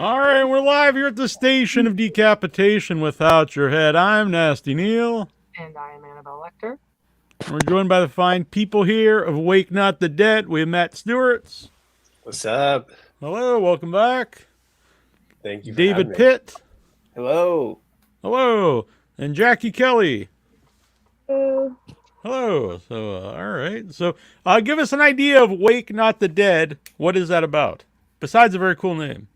All right, we're live here at the station of decapitation without your head. I'm Nasty Neal. And I am Annabelle Lecter. We're joined by the fine people here of Wake Not the Dead. We have Matt Stuertz. What's up? Hello, welcome back. Thank you for David having me. Pitt. Hello. Hello. And Jackie Kelly. Hello. Hello. So, all right. So, give us an idea of Wake Not the Dead. What is that about? Besides a very cool name.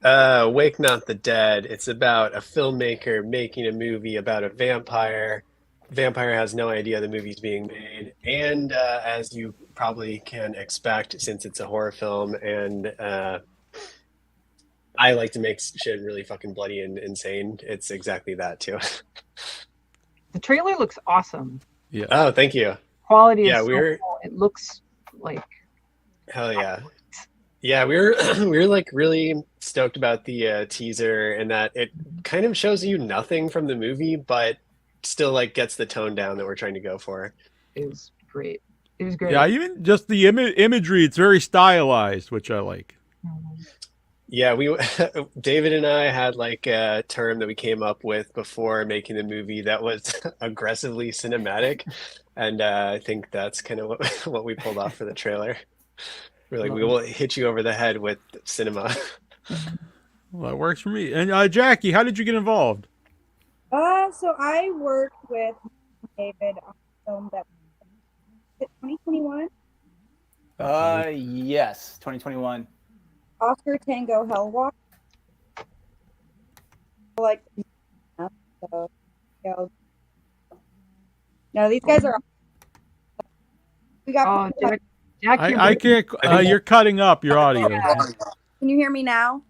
Wake Not the Dead. It's about a filmmaker making a movie about a vampire. Vampire has no idea the movie's being made. And as you probably can expect, since it's a horror film, and I like to make shit really fucking bloody and insane, it's exactly that too. The trailer looks awesome. Yeah. Oh, thank you. Quality is Yeah, so cool. It looks like hell yeah. Yeah, we were like really stoked about the teaser, and that it kind of shows you nothing from the movie, but still like gets the tone down that we're trying to go for. It was great. It was great. Yeah, even just the imagery, it's very stylized, which I like. Mhm. Yeah, David and I had like a term that we came up with before making the movie that was aggressively cinematic, and I think that's kind of what we pulled off for the trailer. We're like, we will hit you over the head with cinema. Well, that works for me. And Jackie, how did you get involved? So I worked with David on a film that was it 2021? Yes, 2021. Oscar Tango Hell Walk. Like, so, no, these guys are. We got. Oh, Jackie, I can't. You're cutting up your audio. Can you hear me now?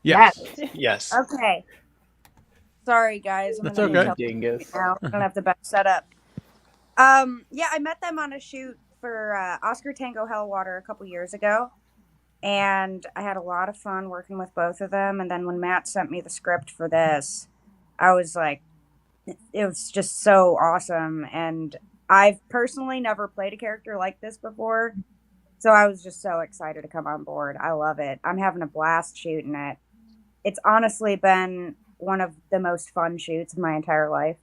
Yes. Yes. Okay. Sorry, guys. That's okay. Dingus. Now I don't have the best setup. Yeah, I met them on a shoot for Oscar Tango Hellwater a couple years ago, and I had a lot of fun working with both of them. And then when Matt sent me the script for this, I was like, it was just so awesome. And I've personally never played a character like this before, so I was just so excited to come on board. I love it. I'm having a blast shooting it. It's honestly been one of the most fun shoots of my entire life.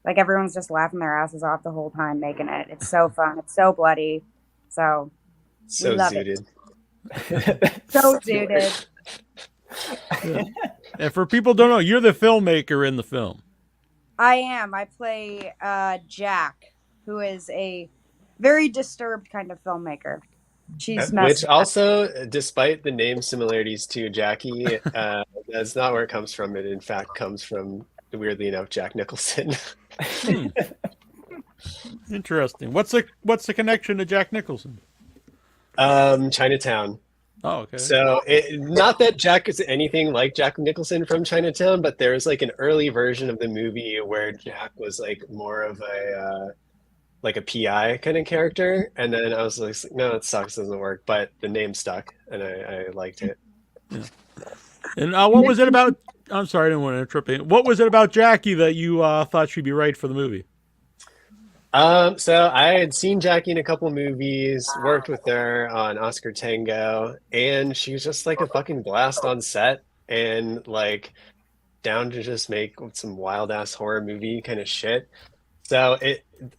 Like, everyone's just laughing their asses off the whole time making it. It's so fun. It's so bloody. So So love zooted. so zooted. Yeah. And for people who don't know, you're the filmmaker in the film. I am. I play Jack, who is a very disturbed kind of filmmaker. She's Which also, despite the name similarities to Jackie, that's not where it comes from. It in fact comes from, weirdly enough, Jack Nicholson. Interesting. What's the connection to Jack Nicholson? Chinatown. Oh, okay. So not that Jack is anything like Jack Nicholson from Chinatown, but there's like an early version of the movie where Jack was like more of a like a PI kind of character, and then I was like, no, it sucks, doesn't work, but the name stuck, and I liked it. Yeah. And what was it about? I'm sorry, I didn't want to interrupt you. What was it about Jackie that you thought she'd be right for the movie? So I had seen Jackie in a couple movies, worked with her on Oscar Tango, and she was just like a fucking blast on set, and like down to just make some wild ass horror movie kind of shit. So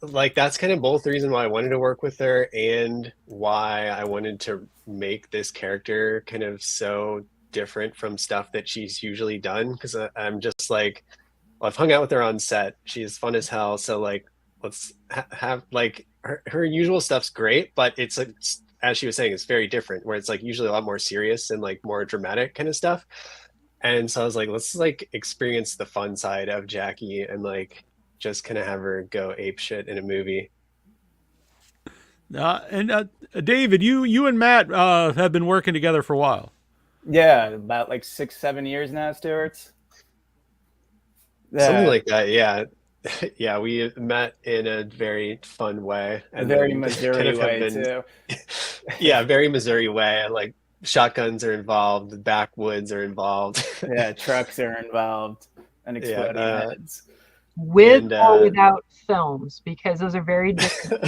that's kind of both the reason why I wanted to work with her and why I wanted to make this character kind of so different from stuff that she's usually done. Because I'm just like, well, I've hung out with her on set. She's fun as hell. So like, let's have like her usual stuff's great, but it's like, as she was saying, it's very different. Where it's like usually a lot more serious and like more dramatic kind of stuff. And so I was like, let's like experience the fun side of Jackie and like just kind of have her go ape shit in a movie. And David, you and Matt have been working together for a while. Yeah, about like 6-7 years now, Stuertz. Something like that, yeah. Yeah, we met in a very fun way. A very Missouri way, too. Yeah, very Missouri way. Like, shotguns are involved, backwoods are involved. Yeah, trucks are involved, and exploding heads. With or without films, because those are very different.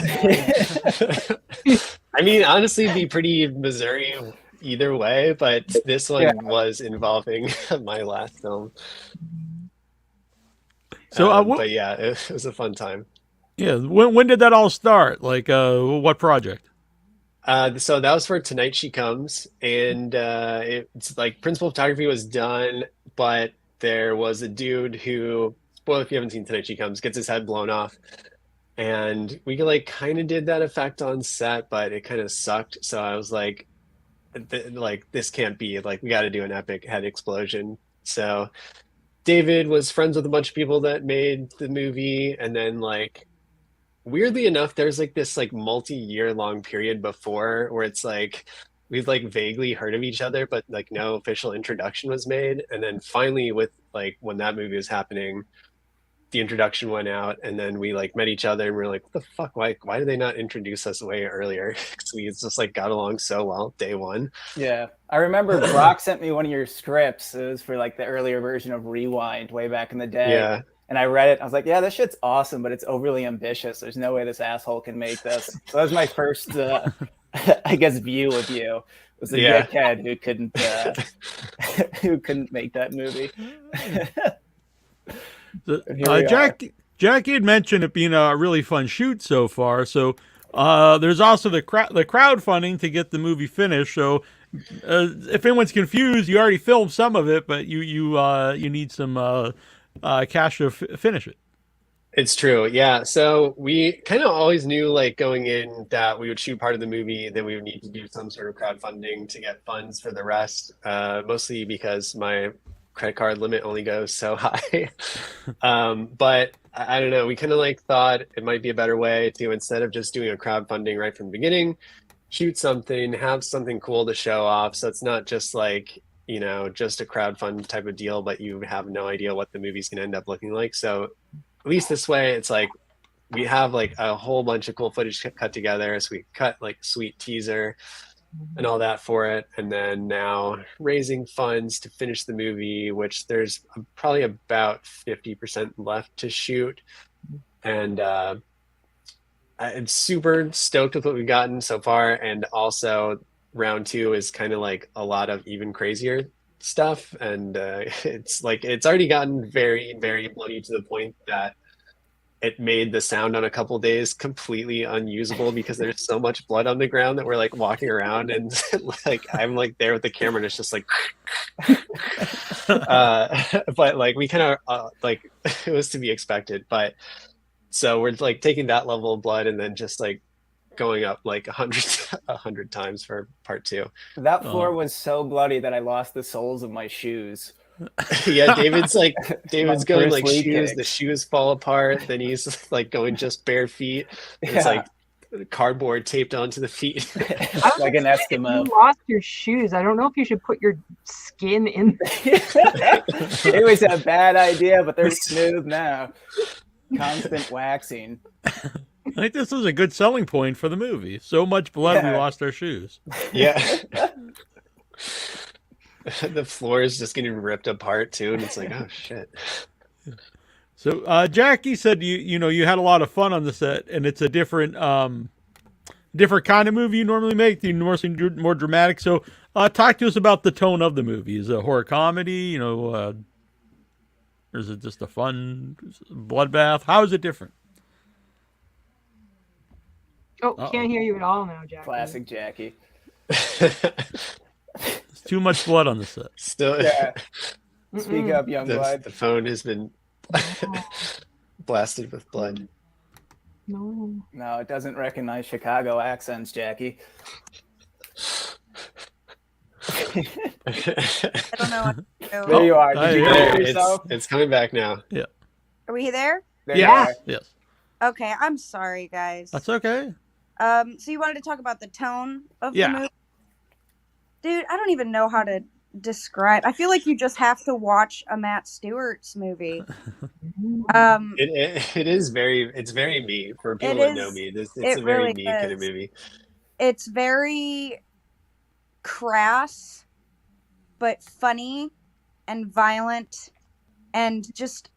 I mean, honestly, it'd be pretty Missouri either way, but this one Yeah. was involving my last film. So, But yeah, it was a fun time. yeah, when did that all start? Like, what project? So that was for Tonight She Comes, and it's like principal photography was done, but there was a dude who, well, if you haven't seen Tonight She Comes, gets his head blown off, and we like kind of did that effect on set, but it kind of sucked. So I was like this can't be, like we got to do an epic head explosion. So David was friends with a bunch of people that made the movie, and then like weirdly enough, there's like this like multi-year long period before where it's like we've like vaguely heard of each other, but like no official introduction was made. And then finally, with like when that movie was happening, the introduction went out, and then we like met each other, and we are like, what the fuck? Why did they not introduce us way earlier? Because we just like got along so well day one. Yeah. I remember Brock sent me one of your scripts. It was for like the earlier version of Rewind way back in the day. Yeah. And I read it. I was like, yeah, this shit's awesome, but it's overly ambitious. There's no way this asshole can make this. So that was my first, I guess, view of you. It was a dickhead who couldn't make that movie. Jackie had mentioned it being a really fun shoot so far. So there's also the crowdfunding to get the movie finished. So if anyone's confused, you already filmed some of it, but you need some cash to finish it. It's true. Yeah. So we kind of always knew, like going in, that we would shoot part of the movie, then we would need to do some sort of crowdfunding to get funds for the rest, mostly because my credit card limit only goes so high. But I don't know. We kind of like thought it might be a better way to, instead of just doing a crowdfunding right from the beginning, shoot something, have something cool to show off. So it's not just like, you know, just a crowdfund type of deal, but you have no idea what the movie's going to end up looking like. So at least this way, it's like we have like a whole bunch of cool footage cut together. So we cut like a sweet teaser and all that for it. And then now raising funds to finish the movie, which there's probably about 50% left to shoot. And I'm super stoked with what we've gotten so far. And also round two is kind of like a lot of even crazier stuff. And it's like, it's already gotten very, very bloody to the point that it made the sound on a couple days completely unusable because there's so much blood on the ground that we're like walking around and like I'm like there with the camera and it's just like but like we kind of like it was to be expected. But so we're like taking that level of blood and then just like going up like 100 times for part two. That floor was so bloody that I lost the soles of my shoes. Yeah, David's going like shoes, kicks. the shoes fall apart, then he's like going just bare feet. It's like cardboard taped onto the feet. Like an Eskimo. You lost your shoes. I don't know if you should put your skin in. It was a bad idea, but they're smooth now. Constant waxing. I think this is a good selling point for the movie. So much blood, we lost our shoes. Yeah. The floor is just getting ripped apart too, and it's like, oh shit. So Jackie said you had a lot of fun on the set, and it's a different kind of movie you normally make. You normally more dramatic. So talk to us about the tone of the movie. Is it a horror comedy? Or is it just a fun bloodbath? How is it different? Can't hear you at all now, Jackie. Classic Jackie. Too much blood on the set. Still, Speak up, young blood. The phone has been blasted with blood. No, it doesn't recognize Chicago accents, Jackie. I don't know what to do. There you are. Did you hear yourself? It's coming back now. Yeah. Are we there? There you Yeah. are. Yes. Okay, I'm sorry, guys. That's okay. So you wanted to talk about the tone of the movie? Dude, I don't even know how to describe. I feel like you just have to watch a Matt Stuertz movie. It's very me for people that know me. It's a very really me kind of movie. It's very crass, but funny and violent and just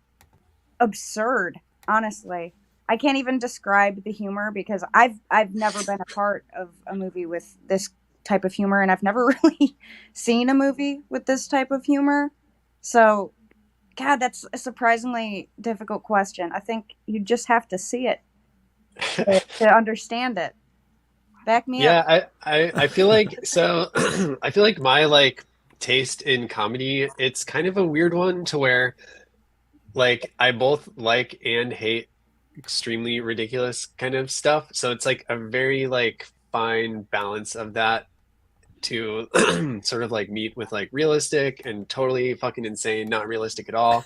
absurd, honestly. I can't even describe the humor because I've never been a part of a movie with this type of humor, and I've never really seen a movie with this type of humor. So, God, that's a surprisingly difficult question. I think you just have to see it to understand it. Back me up. Yeah, I feel like so I feel like my like taste in comedy, it's kind of a weird one to where like I both like and hate extremely ridiculous kind of stuff. So it's like a very like fine balance of that to sort of like meet with like realistic and totally fucking insane, not realistic at all.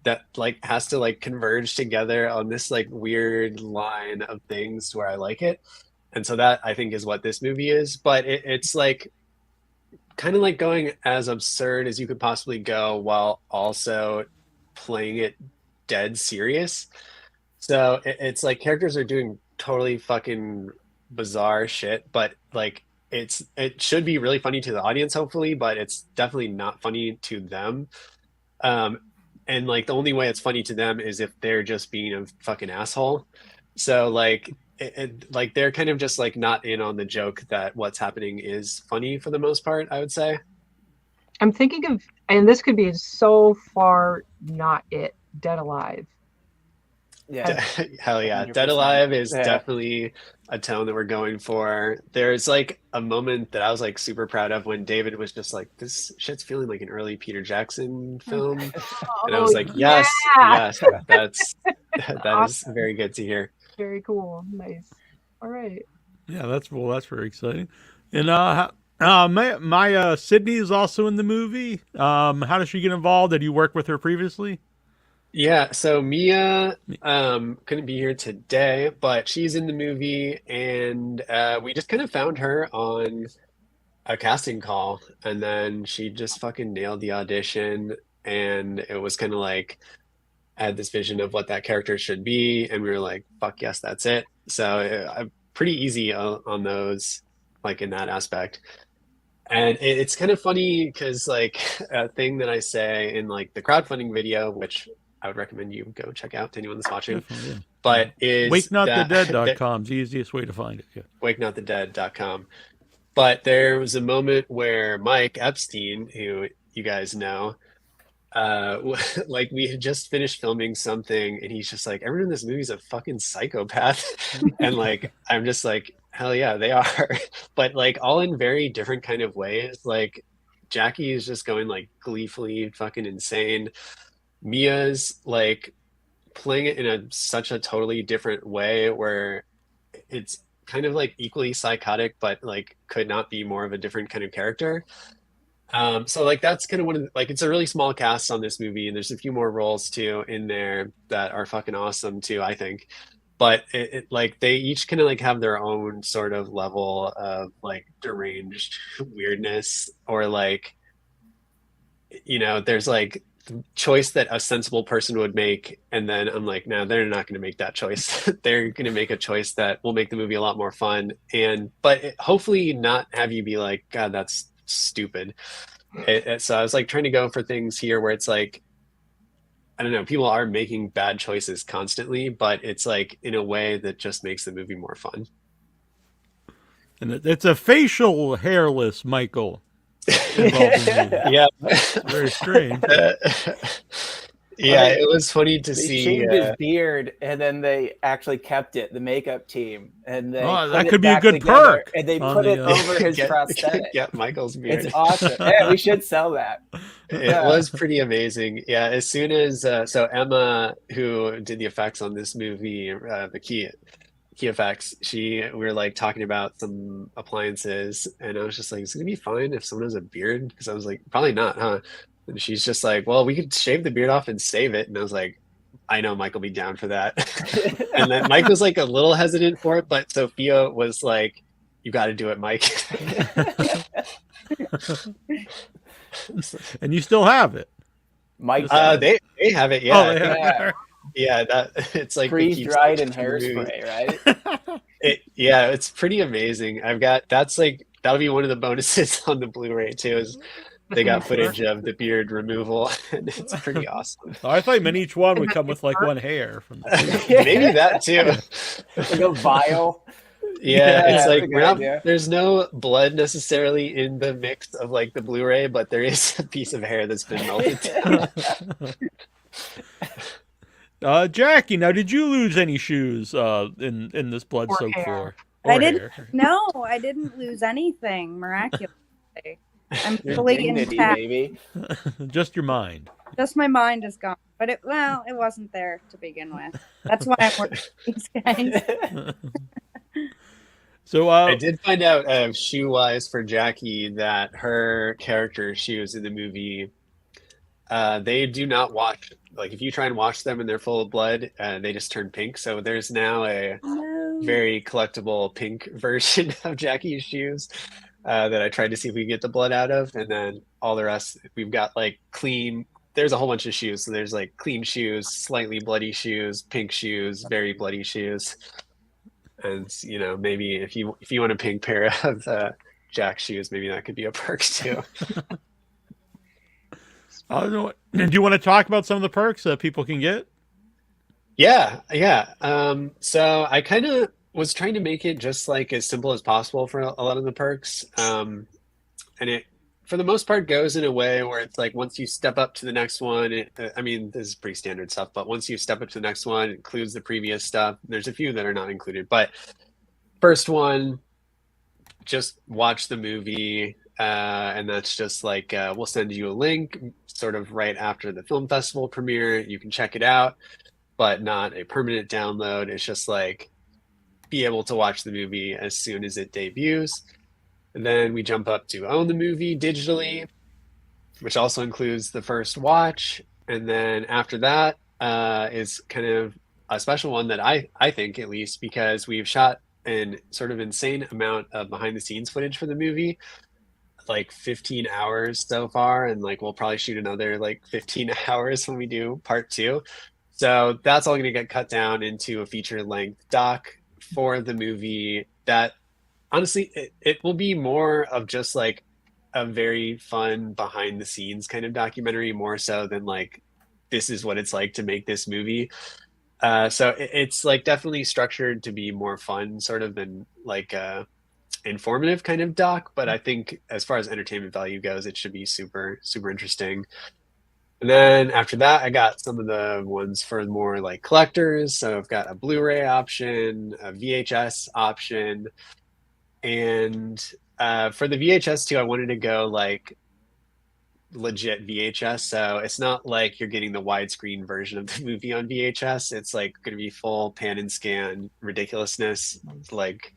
That like has to like converge together on this like weird line of things where I like it. And so that I think is what this movie is. But it's like kind of like going as absurd as you could possibly go while also playing it dead serious. So it's like characters are doing totally fucking bizarre shit, but like it should be really funny to the audience, hopefully, but it's definitely not funny to them. And like the only way it's funny to them is if they're just being a fucking asshole. So like like they're kind of just like not in on the joke that what's happening is funny for the most part, I would say. I'm thinking of, and this could be so far not it, Dead Alive. Yeah. Hell yeah. 100%. Dead Alive is Yeah. definitely a tone that we're going for. There's like a moment that I was like super proud of when David was just like, this shit's feeling like an early Peter Jackson film. And I was like, yes, yes, that is very good to hear. Very cool. Nice. All right. Yeah, that's very exciting. And my Sydney is also in the movie. How does she get involved? Did you work with her previously? Yeah, so Mia couldn't be here today, but she's in the movie, and we just kind of found her on a casting call, and then she just fucking nailed the audition, and it was kind of like I had this vision of what that character should be, and we were like, fuck yes, that's it. So pretty easy on those, like in that aspect. And it's kind of funny because like a thing that I say in like the crowdfunding video, which I would recommend you go check out to anyone that's watching. Definitely, yeah. But is WakeNotTheDead.com is the easiest way to find it. Yeah. WakeNotTheDead.com. But there was a moment where Mike Epstein, who you guys know, like we had just finished filming something, and he's just like, everyone in this movie is a fucking psychopath. And like, I'm just like, hell yeah, they are. But like all in very different kind of ways. Like Jackie is just going like gleefully fucking insane. Mia's like playing it in such a totally different way where it's kind of like equally psychotic, but like could not be more of a different kind of character. So like that's kind of one of the, like it's a really small cast on this movie, and there's a few more roles too in there that are fucking awesome too, I think. But it like they each kind of like have their own sort of level of like deranged weirdness, or like, you know, there's like choice that a sensible person would make, and then I'm like, no, they're not going to make that choice. They're going to make a choice that will make the movie a lot more fun, and hopefully not have you be like, God, that's stupid. So I was like trying to go for things here where it's like, I don't know, people are making bad choices constantly, but it's like in a way that just makes the movie more fun. And it's a facial hairless Michael. Yeah, very strange. Yeah, it was funny to They see. shaved his beard, and then they actually kept it. The makeup team, and they that put could it be a back good together, perk. and they put it over his prosthetic. Get Michael's beard. It's awesome. Yeah, we should sell that. It was pretty amazing. Yeah, as soon as so Emma, who did the effects on this movie, the key effects, we were like talking about some appliances, and I was just like, is it gonna be fine if someone has a beard? Because I was like, probably not, huh? And she's just like, well, we could shave the beard off and save it. And I was like, I know Mike will be down for that. And then Mike was like a little hesitant for it, but Sophia was like, you got to do it, Mike. And you still have it. Mike, they have it, yeah. Oh, they have it. Yeah, that it's like freeze dried in hairspray, right? It's pretty amazing. That'll be one of the bonuses on the Blu-ray too, is they got footage of the beard removal, and it's pretty awesome. I thought each one would come with like one hair from the Maybe that too. Like a vial. Yeah, it's that's like a good idea. there's no blood necessarily in the mix of like the Blu-ray, but there is a piece of hair that's been melted down. Jackie, now did you lose any shoes in this blood-soaked hair. floor I or didn't. hair? No, I didn't lose anything miraculously. I'm Your fully dignity, intact. maybe. Just your mind. Just my mind is gone. But it wasn't there to begin with. That's why I'm working with these guys. So I did find out shoe-wise for Jackie that her character shoes in the movie, they do not wash. Like if you try and wash them and they're full of blood, they just turn pink. So there's now a No. very collectible pink version of Jackie's shoes that I tried to see if we could get the blood out of, and then all the rest we've got like clean. There's a whole bunch of shoes. So there's like clean shoes, slightly bloody shoes, pink shoes, very bloody shoes. And you know, maybe if you want a pink pair of Jack shoes, maybe that could be a perk too. do you want to talk about some of the perks that people can get? Yeah. So I kind of was trying to make it just like as simple as possible for a lot of the perks. And it, for the most part, goes in a way where it's like once you step up to the next one, I mean, this is pretty standard stuff, but once you step up to the next one, it includes the previous stuff. There's a few that are not included, but first one, just watch the movie. And that's just like, we'll send you a link sort of right after the film festival premiere. You can check it out, but not a permanent download. It's just like be able to watch the movie as soon as it debuts. And then we jump up to own the movie digitally, which also includes the first watch. And then after that is kind of a special one that I think, at least, because we've shot an sort of insane amount of behind the scenes footage for the movie, like 15 hours so far. And like, we'll probably shoot another like 15 hours when we do part 2. So that's all going to get cut down into a feature length doc for the movie that honestly, it will be more of just like a very fun behind the scenes kind of documentary, more so than like, this is what it's like to make this movie. So it's like definitely structured to be more fun sort of than like informative kind of doc. But I think as far as entertainment value goes, it should be super, super interesting. And then after that, I got some of the ones for more like collectors. So I've got a Blu-ray option, a VHS option. And for the VHS too, I wanted to go like legit VHS. So it's not like you're getting the widescreen version of the movie on VHS. It's like going to be full pan and scan ridiculousness. Like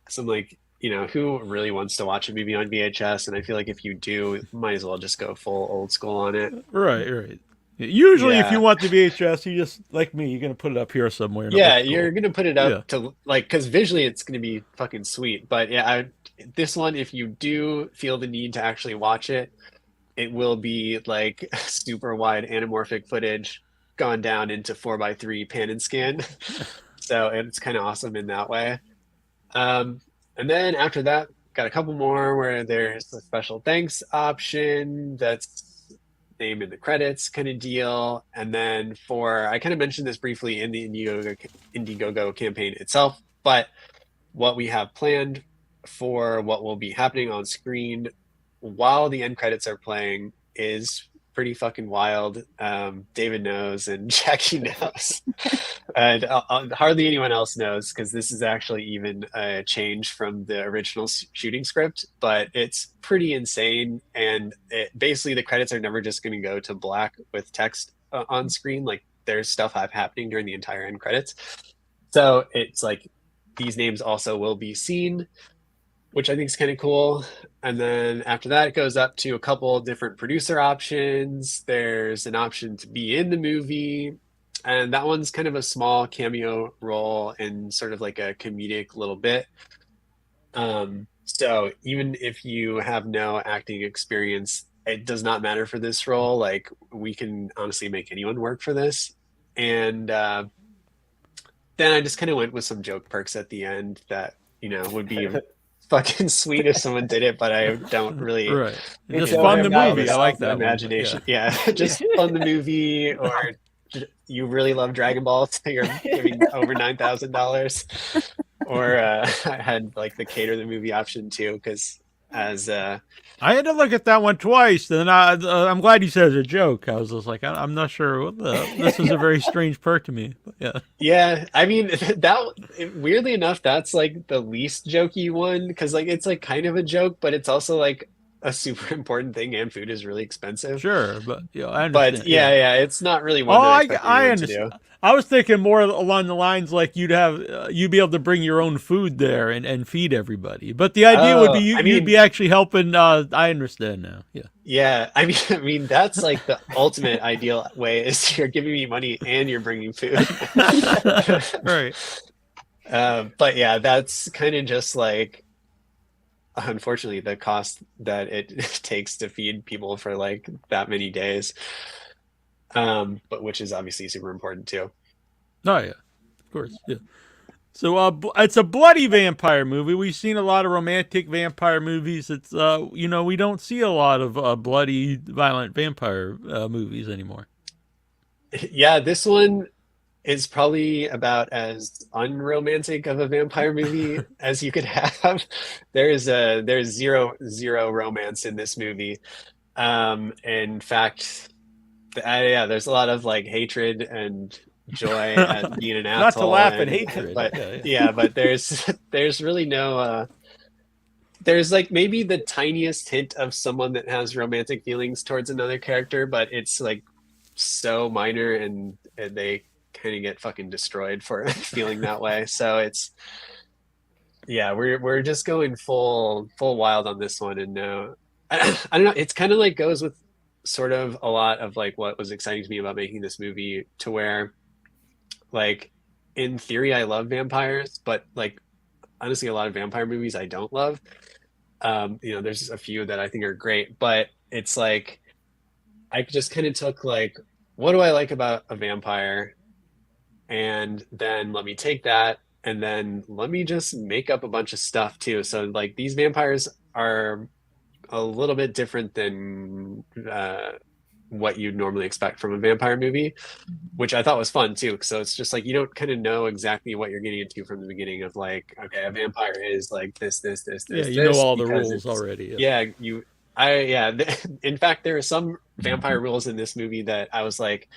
some like, you know, who really wants to watch a movie on VHS? And I feel like if you do, might as well just go full old school on it. Right. Usually, if Yeah. you want the VHS, you just, like me, you're going to put it up here somewhere. Yeah, you're going to put it up to like, because visually it's going to be fucking sweet. But yeah, this one, if you do feel the need to actually watch it, it will be like super wide anamorphic footage gone down into 4:3 pan and scan. So it's kind of awesome in that way. And then after that, got a couple more where there's a special thanks option that's name in the credits kind of deal. And then I kind of mentioned this briefly in the Indiegogo campaign itself, but what we have planned for what will be happening on screen while the end credits are playing is pretty fucking wild. David knows and Jackie knows. And hardly anyone else knows, because this is actually even a change from the original shooting script, but it's pretty insane. And basically the credits are never just going to go to black with text on screen. Like there's stuff happening during the entire end credits. So it's like these names also will be seen, which I think is kind of cool. And then after that, it goes up to a couple different producer options. There's an option to be in the movie. And that one's kind of a small cameo role and sort of like a comedic little bit. So even if you have no acting experience, it does not matter for this role. Like we can honestly make anyone work for this. And then I just kind of went with some joke perks at the end that, you know, would be fucking sweet if someone did it, but I don't really. Right. Just So fund the about movie. this I like that imagination. one. Yeah, just fund the movie, or you really love Dragon Ball, so you're giving over $9,000, or I had like the cater the movie option too, because as I had to look at that one twice, and I'm glad you said it was a joke. I was just like, I'm not sure what this is a very strange perk to me. But yeah. yeah, I mean weirdly enough, that's like the least jokey one because like it's like kind of a joke, but it's also like a super important thing, and food is really expensive. Sure, but I understand. But yeah, it's not really one that I expect anyone understand. to do. I was thinking more along the lines like you'd be able to bring your own food there and feed everybody. But the idea would be you'd be actually helping. I understand now. Yeah. Yeah, I mean that's like the ultimate ideal way is you're giving me money and you're bringing food. Right. But yeah, that's kind of just like unfortunately the cost that it takes to feed people for like that many days. But which is obviously super important too. Oh yeah, of course. Yeah. So it's a bloody vampire movie. We've seen a lot of romantic vampire movies. It's we don't see a lot of bloody, violent vampire movies anymore. Yeah, this one is probably about as unromantic of a vampire movie as you could have. There's zero romance in this movie. In fact, there's a lot of like hatred and joy at being an asshole. Not to laugh at hatred, but but there's really no. There's like maybe the tiniest hint of someone that has romantic feelings towards another character, but it's like so minor, and they kind of get fucking destroyed for feeling that way. So it's we're just going full wild on this one, and I don't know. It's kind of like goes with sort of a lot of like what was exciting to me about making this movie, to where like in theory I love vampires, but like honestly a lot of vampire movies I don't love. There's a few that I think are great, but it's like I just kind of took like, what do I like about a vampire, and then let me take that and then let me just make up a bunch of stuff too. So like these vampires are a little bit different than what you'd normally expect from a vampire movie, which I thought was fun too. So it's just like you don't kind of know exactly what you're getting into from the beginning of like, okay, a vampire is like this. Yeah, you know all the rules already. In fact, there are some vampire rules in this movie that I was like,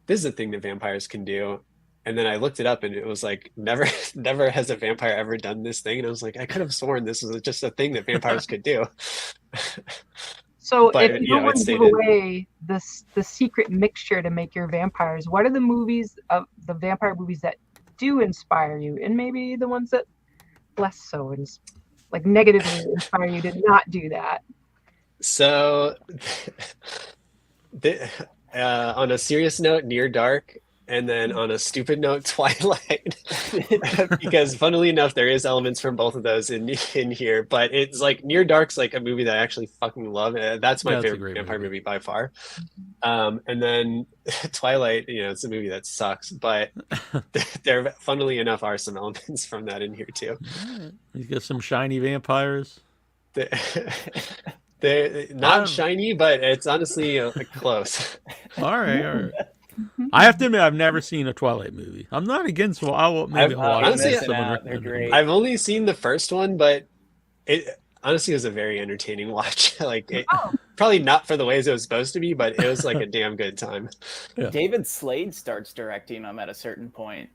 this is a thing that vampires can do. And then I looked it up and it was like, never has a vampire ever done this thing. And I was like, I could have sworn this was just a thing that vampires could do. So if you don't want to give away the secret mixture to make your vampires, what are the movies of the vampire movies that do inspire you, and maybe the ones that less so, like negatively inspire you to not do that? So on a serious note, Near Dark, and then on a stupid note, Twilight. Because funnily enough, there is elements from both of those in here, but it's like Near Dark's like a movie that I actually fucking love. That's my favorite vampire movie by far. And then Twilight, it's a movie that sucks, but there funnily enough are some elements from that in here too. You got some shiny vampires. They're not shiny, but it's honestly close. All right. I have to admit, I've never seen a Twilight movie. I'm not against. Maybe I'll watch it. They're great. I've only seen the first one, but it honestly was a very entertaining watch. Probably not for the ways it was supposed to be, but it was like a damn good time. Yeah. David Slade starts directing them at a certain point.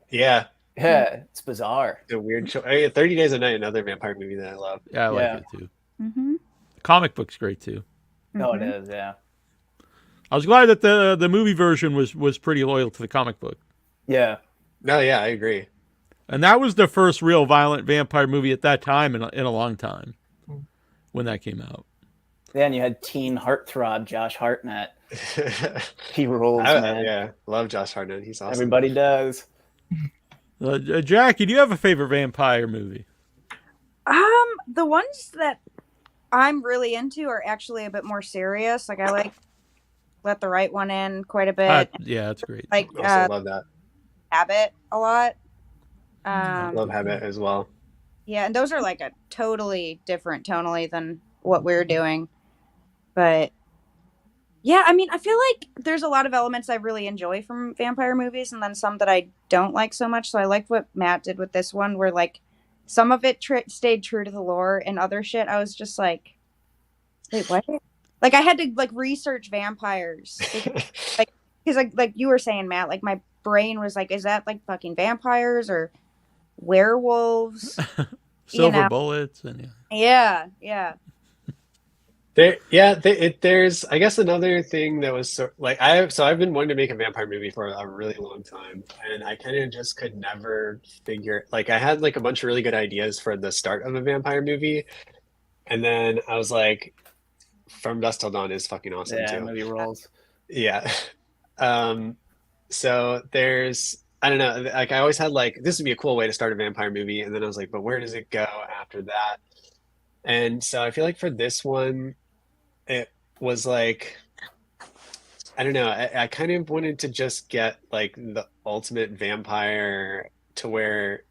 Yeah, it's bizarre. It's a weird show. 30 Days a Night, another vampire movie that I love. Yeah, I like it too. Mm-hmm. The comic book's great too. Oh, it is. Yeah. I was glad that the movie version was pretty loyal to the comic book. Yeah. No, yeah, I agree. And that was the first real violent vampire movie at that time in a long time when that came out. Yeah, and you had teen heartthrob Josh Hartnett. He rules, man. Yeah, love Josh Hartnett. He's awesome. Everybody does. Jackie, do you have a favorite vampire movie? The ones that I'm really into are actually a bit more serious. Like I like Let the Right One In quite a bit. Yeah, that's great. Like I also love that. Habit a lot. I love Habit as well. Yeah, and those are like a totally different tonally than what we're doing. But Yeah, I mean, I feel like there's a lot of elements I really enjoy from vampire movies, and then some that I don't like so much. So I liked what Matt did with this one, where like some of it stayed true to the lore, and other shit I was just like, wait, what? Like I had to like research vampires because like you were saying, Matt, like my brain was like, is that like fucking vampires or werewolves? Silver bullets and Yeah. There's I guess another thing that was I've been wanting to make a vampire movie for a really long time, and I kind of just could never figure like I had like a bunch of really good ideas for the start of a vampire movie, and then I was like, From Dusk Till Dawn is fucking awesome too. Movie rolls. Yeah. So I don't know, like I always had like this would be a cool way to start a vampire movie, and then I was like, but where does it go after that? And so I feel like for this one, it was like, I don't know, I kind of wanted to just get like the ultimate vampire to where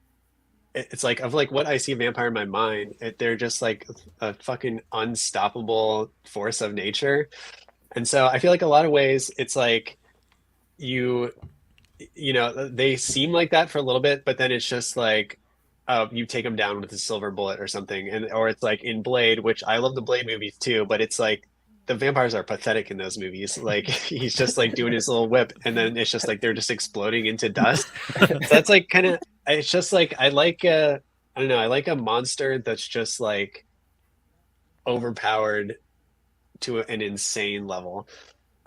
it's like of like what I see a vampire in my mind. They're just like a fucking unstoppable force of nature. And so I feel like a lot of ways it's like you know, they seem like that for a little bit, but then it's just like, you take them down with a silver bullet or something, or it's like in Blade, which I love the Blade movies too, but it's like the vampires are pathetic in those movies. Like he's just like doing his little whip, and then it's just like they're just exploding into dust. So that's like kind of, it's just like I don't know, I like a monster that's just like overpowered to an insane level.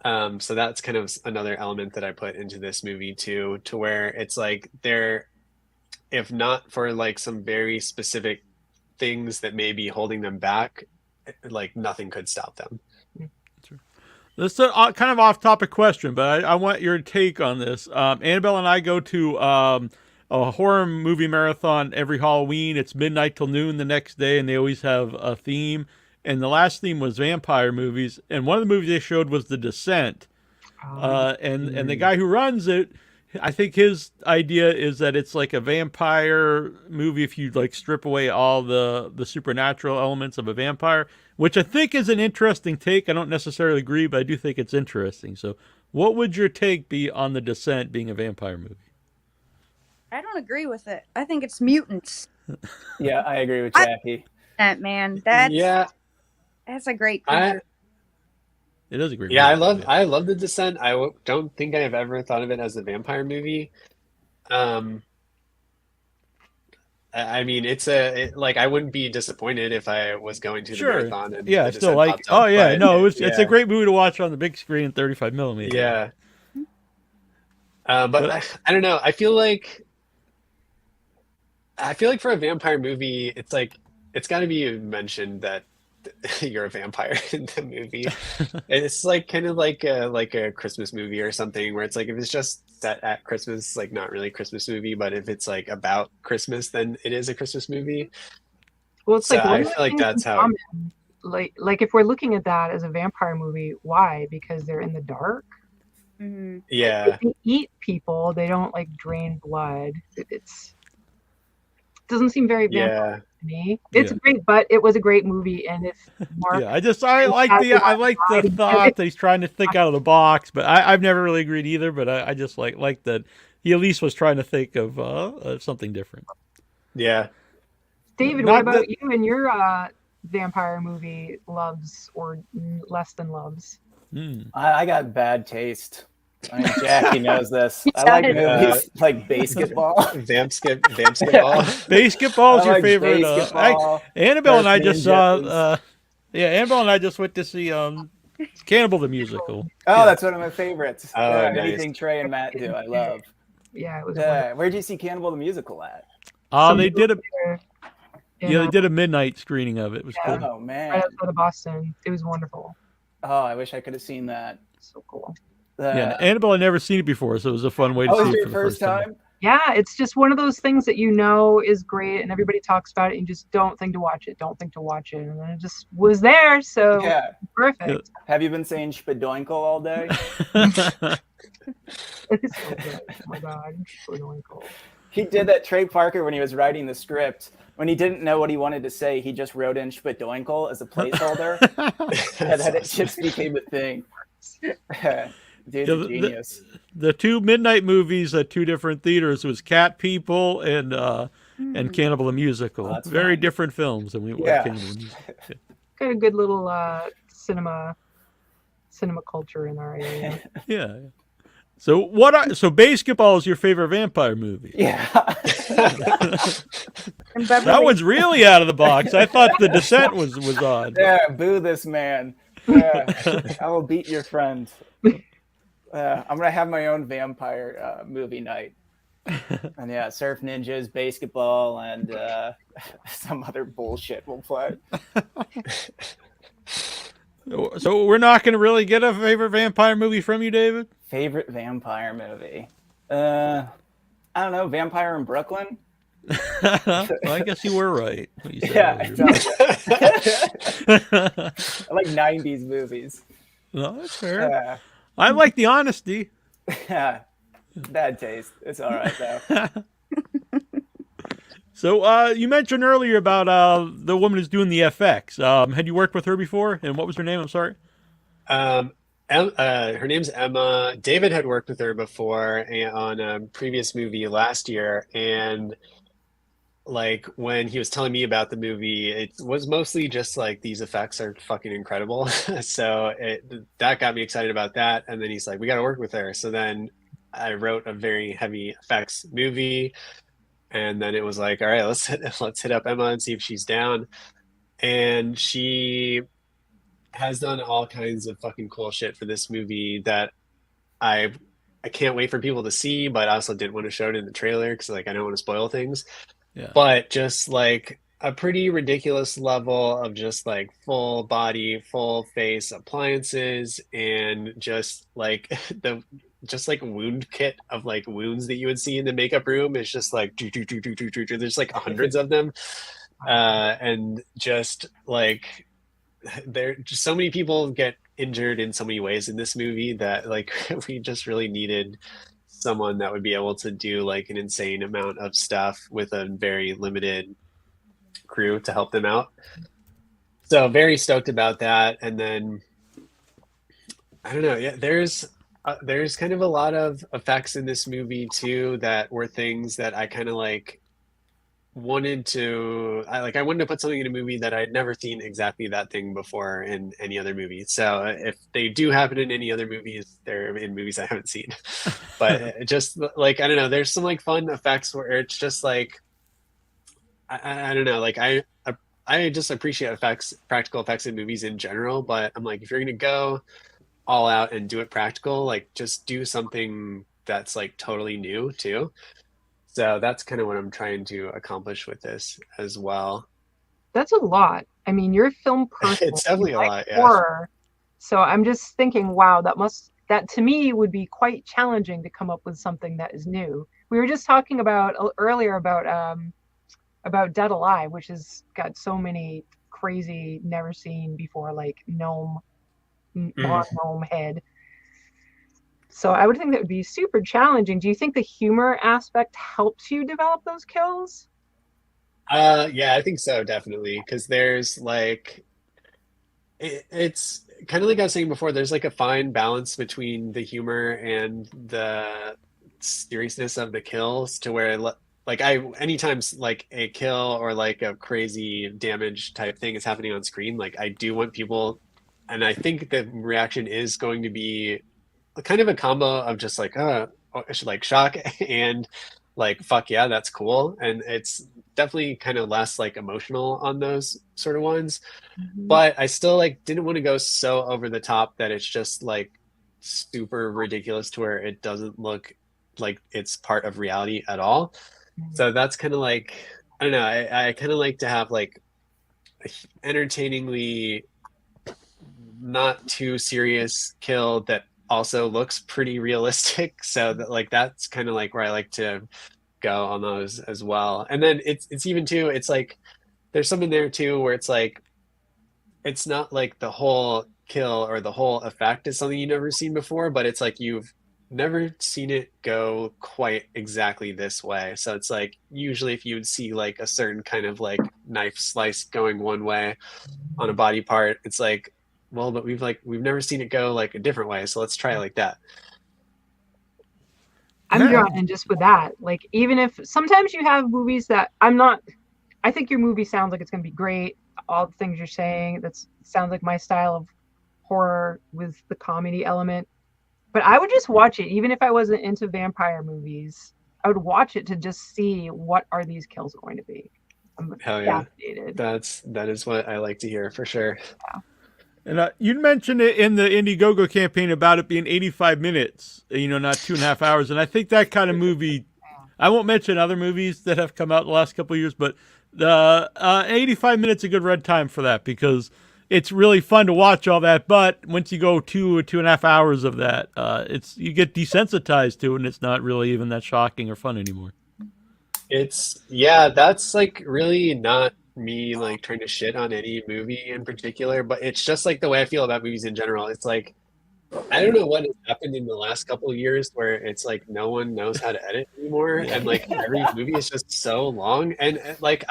So that's kind of another element that I put into this movie too, to where it's like if not for like some very specific things that may be holding them back, like nothing could stop them. This is a kind of off-topic question, but I want your take on this. Annabelle and I go to a horror movie marathon every Halloween. It's midnight till noon the next day, and they always have a theme. And the last theme was vampire movies, and one of the movies they showed was The Descent. And the guy who runs it, I think his idea is that it's like a vampire movie if you like strip away all the supernatural elements of a vampire, which I think is an interesting take. I don't necessarily agree, but I do think it's interesting. So what would your take be on The Descent being a vampire movie? I don't agree with it. I think it's mutants. Yeah, I agree with Jackie. Man, that's a great picture. It is a great movie. I love The Descent. Don't think I've ever thought of it as a vampire movie. I mean, like I wouldn't be disappointed if I was going to the marathon. And I still like. Oh yeah, no, it's a great movie to watch on the big screen, 35 millimeter. Yeah. But I don't know. I feel like for a vampire movie, it's like it's got to be mentioned that you're a vampire in the movie. It's like kind of like a Christmas movie or something, where it's like if it's just set at Christmas, like not really a Christmas movie, but if it's like about Christmas, then it is a Christmas movie. Well, it's so like I feel like that's how like if we're looking at that as a vampire movie, why? Because they're in the dark. Mm-hmm. Yeah, like, they eat people, they don't like drain blood. It doesn't seem very vampire to me. It's great, but it was a great movie. And if Mark, I like the thought that he's trying to think out of the box, but I've never really agreed either. But I just like that he at least was trying to think of something different. Yeah, David, what about you and your vampire movie loves or less than loves? I got bad taste. I mean, Jackie knows this. I like movies like Basketball. Basketball. Basketball is your favorite. Annabelle and I just saw. Annabelle and I just went to see Cannibal the Musical. Oh, that's one of my favorites. Nice. Anything Trey and Matt do, I love. Yeah, it was. Where'd you see Cannibal the Musical at? They did they did a midnight screening of it. It was cool. Oh man, right outside of Boston. It was wonderful. Oh, I wish I could have seen that. So cool. Annabelle had never seen it before, so it was a fun way to see it for the first time. Yeah, it's just one of those things that you know is great, and everybody talks about it, and you just don't think to watch it. And then it just was there, so perfect. Yeah. Have you been saying spadoinkle all day? It's so good. Oh my God, spadoinkle. He did that, Trey Parker, when he was writing the script. When he didn't know what he wanted to say, he just wrote in spadoinkle as a placeholder, and then it just became a thing. Dude's Yeah, a genius. the two midnight movies at two different theaters was Cat People and Cannibal the Musical. Oh, that's Very fun. different films than we were Yeah. Cannibal the Musical. Yeah. Got a good little cinema culture in our area. Yeah. So so Basketball is your favorite vampire movie? Yeah. And That Beverly one's really out of the box. I thought The Descent was odd. Yeah, boo this man. Yeah, I will beat your friend. I'm gonna have my own vampire movie night. And yeah, surf ninjas, basketball, and some other bullshit we'll play. So we're not going to really get a favorite vampire movie from you, David? Favorite vampire movie? I don't know. Vampire in Brooklyn. Well, I guess you were right. What you said Yeah, earlier. I like '90s movies. No, that's fair. I like the honesty. Yeah, bad taste. It's all right though. So you mentioned earlier about the woman who's doing the FX. Had you worked with her before? And what was her name? I'm sorry. Her name's Emma. David had worked with her before on a previous movie last year, and like when he was telling me about the movie, it was mostly just like these effects are fucking incredible. So that got me excited about that. And then he's like, we got to work with her. So then I wrote a very heavy effects movie. And then it was like, all right, let's hit up Emma and see if she's down. And she has done all kinds of fucking cool shit for this movie that I can't wait for people to see, but I also didn't want to show it in the trailer because like I don't want to spoil things. Yeah. But just like a pretty ridiculous level of just like full body, full face appliances and just like just like wound kit of like wounds that you would see in the makeup room is just like there's like hundreds of them. And just like there just so many people get injured in so many ways in this movie that like we just really needed someone that would be able to do like an insane amount of stuff with a very limited crew to help them out. So very stoked about that. And then I don't know, yeah, there's kind of a lot of effects in this movie too that were things that I kind of like I wanted to put something in a movie that I'd never seen exactly that thing before in any other movie. So if they do happen in any other movies, they're in movies I haven't seen. But just like I don't know, there's some like fun effects where it's just like I don't know, like I just appreciate practical effects in movies in general. But I'm like, if you're gonna go all out and do it practical, like just do something that's like totally new too. So that's kind of what I'm trying to accomplish with this as well. That's a lot. I mean, you're a film person. It's definitely a lot, yeah. Horror. So I'm just thinking, wow, that to me would be quite challenging to come up with something that is new. We were just talking earlier about Dead Alive, which has got so many crazy, never seen before, like gnome head. So I would think that would be super challenging. Do you think the humor aspect helps you develop those kills? Yeah, I think so, definitely. Because there's like, it's kind of like I was saying before, there's like a fine balance between the humor and the seriousness of the kills to where like anytime like a kill or like a crazy damage type thing is happening on screen, like I do want people, and I think the reaction is going to be kind of a combo of just like like shock and like fuck yeah, that's cool. And it's definitely kind of less like emotional on those sort of ones. Mm-hmm. But I still like didn't want to go so over the top that it's just like super ridiculous to where it doesn't look like it's part of reality at all. Mm-hmm. So that's kind of like I don't know, I kind of like to have like entertainingly not too serious kill that also looks pretty realistic. So that like that's kind of like where I like to go on those as well. And then it's even too, it's like there's something there too where it's like it's not like the whole kill or the whole effect is something you've never seen before, but it's like you've never seen it go quite exactly this way. So it's like usually if you would see like a certain kind of like knife slice going one way on a body part, it's like well, but we've never seen it go like a different way, so let's try it like that. I'm drawn in just with that. Like, even if sometimes you have movies that I think your movie sounds like it's going to be great. All the things you're saying, sounds like my style of horror with the comedy element. But I would just watch it, even if I wasn't into vampire movies. I would watch it to just see what are these kills going to be. I'm Hell yeah. fascinated. That is what I like to hear for sure. Yeah. And you mentioned it in the Indiegogo campaign about it being 85 minutes, not 2.5 hours. And I think that kind of movie, I won't mention other movies that have come out the last couple of years, but the 85 minutes is a good red time for that because it's really fun to watch all that. But once you go 2.5 hours of that, you get desensitized to it, and it's not really even that shocking or fun anymore. That's like really not me like trying to shit on any movie in particular, but it's just like the way I feel about movies in general. It's like I don't know what has happened in the last couple of years where it's like no one knows how to edit anymore, and like every movie is just so long. And like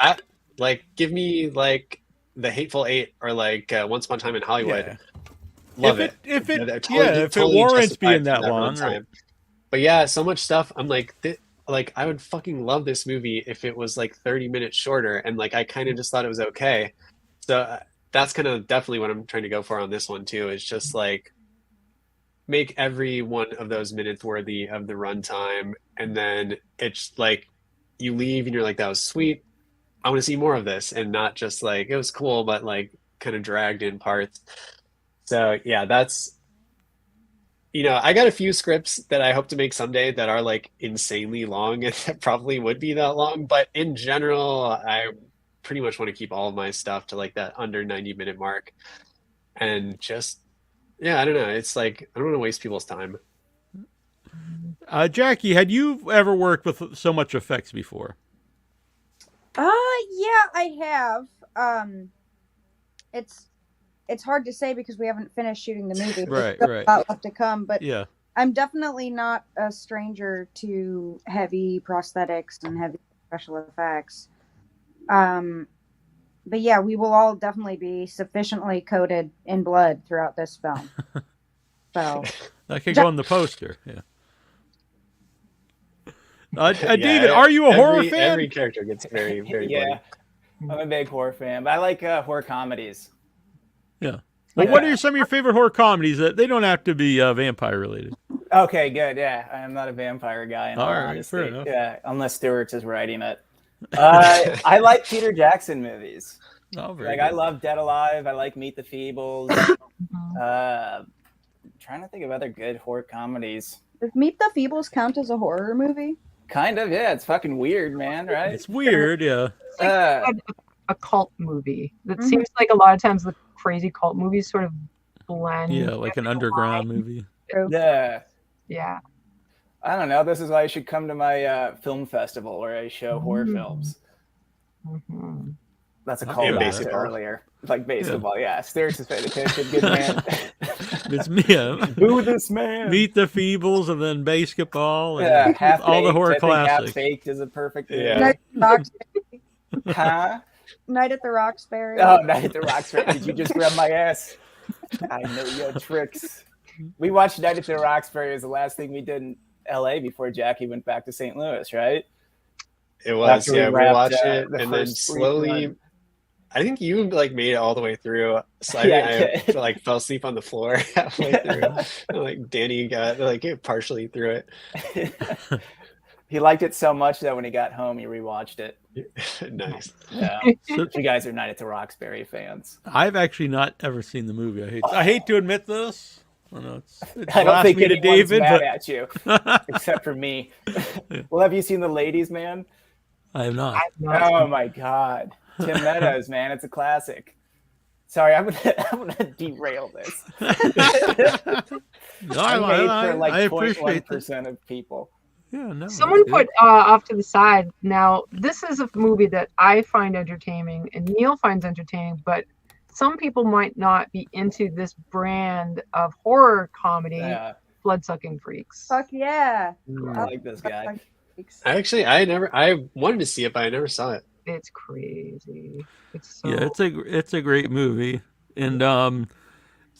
give me like The Hateful Eight or like Once Upon a Time in Hollywood. Yeah. Love if it. it warrants being that long. Right. But yeah, so much stuff. I'm like, I would fucking love this movie if it was like 30 minutes shorter, and like I kind of just thought it was okay. So that's kind of definitely what I'm trying to go for on this one too. Is just like make every one of those minutes worthy of the runtime, and then it's like you leave and you're like, that was sweet. I want to see more of this, and not just like it was cool, but like kind of dragged in parts. So yeah, that's. I got a few scripts that I hope to make someday that are like insanely long and that probably would be that long. But in general, I pretty much want to keep all of my stuff to like that under 90-minute mark. And just, I don't know. It's like, I don't want to waste people's time. Jackie, had you ever worked with so much effects before? Yeah, I have. It's hard to say because we haven't finished shooting the movie. Right. A lot left to come, but yeah, I'm definitely not a stranger to heavy prosthetics and heavy special effects. But yeah, we will all definitely be sufficiently coated in blood throughout this film. So that could go on the poster. Yeah. David, are you a horror fan? Every character gets very, very bloody. I'm a big horror fan, but I like horror comedies. Yeah. Well, what are some of your favorite horror comedies? They don't have to be vampire related. Okay, good. Yeah, I am not a vampire guy. All right, fair enough. Yeah, unless Stuertz is writing it. I like Peter Jackson movies. Oh, very like good. I love Dead Alive. I like Meet the Feebles. Trying to think of other good horror comedies. Does Meet the Feebles count as a horror movie? Kind of, yeah. It's fucking weird, man. Right? It's weird, yeah. It's like a cult movie. That seems like a lot of times the crazy cult movies sort of blend. Yeah, like an underground movie. Yeah. Yeah. I don't know. This is why you should come to my film festival where I show horror films. Mm-hmm. That's a callback to earlier. Like baseball, yeah. Stuertz is paying attention. Good man. It's me. Who this man? Meet the Feebles and then basketball. And yeah, Half all the horror I classics. Half Baked is a perfect Yeah. Night at the Roxbury. Huh? Night at the Roxbury. Oh, Night at the Roxbury. Did you just grab my ass? I know your tricks. We watched Night at the Roxbury as the last thing we did in LA before Jackie went back to St. Louis, right? It was, After we we wrapped, watched it the and then first slowly. run. I think you like made it all the way through. So I like fell asleep on the floor halfway through. Like Danny got like partially through it. He liked it so much that when he got home, he rewatched it. Nice. Yeah. So you guys are Night at the Roxbury fans. I've actually not ever seen the movie. I hate to admit this. I know it's I don't think anyone's David, mad but... at you, except for me. Well, have you seen The Ladies Man? I have not. Oh my God, Tim Meadows, man, it's a classic. Sorry, I'm gonna derail this. No, I I appreciate 0.1% of people. Yeah, no. Someone put off to the side. Now, this is a movie that I find entertaining and Neal finds entertaining, but some people might not be into this brand of horror comedy, Bloodsucking Freaks. Fuck yeah. I like this guy. I wanted to see it, but I never saw it. It's crazy. It's so... Yeah, it's a great movie, and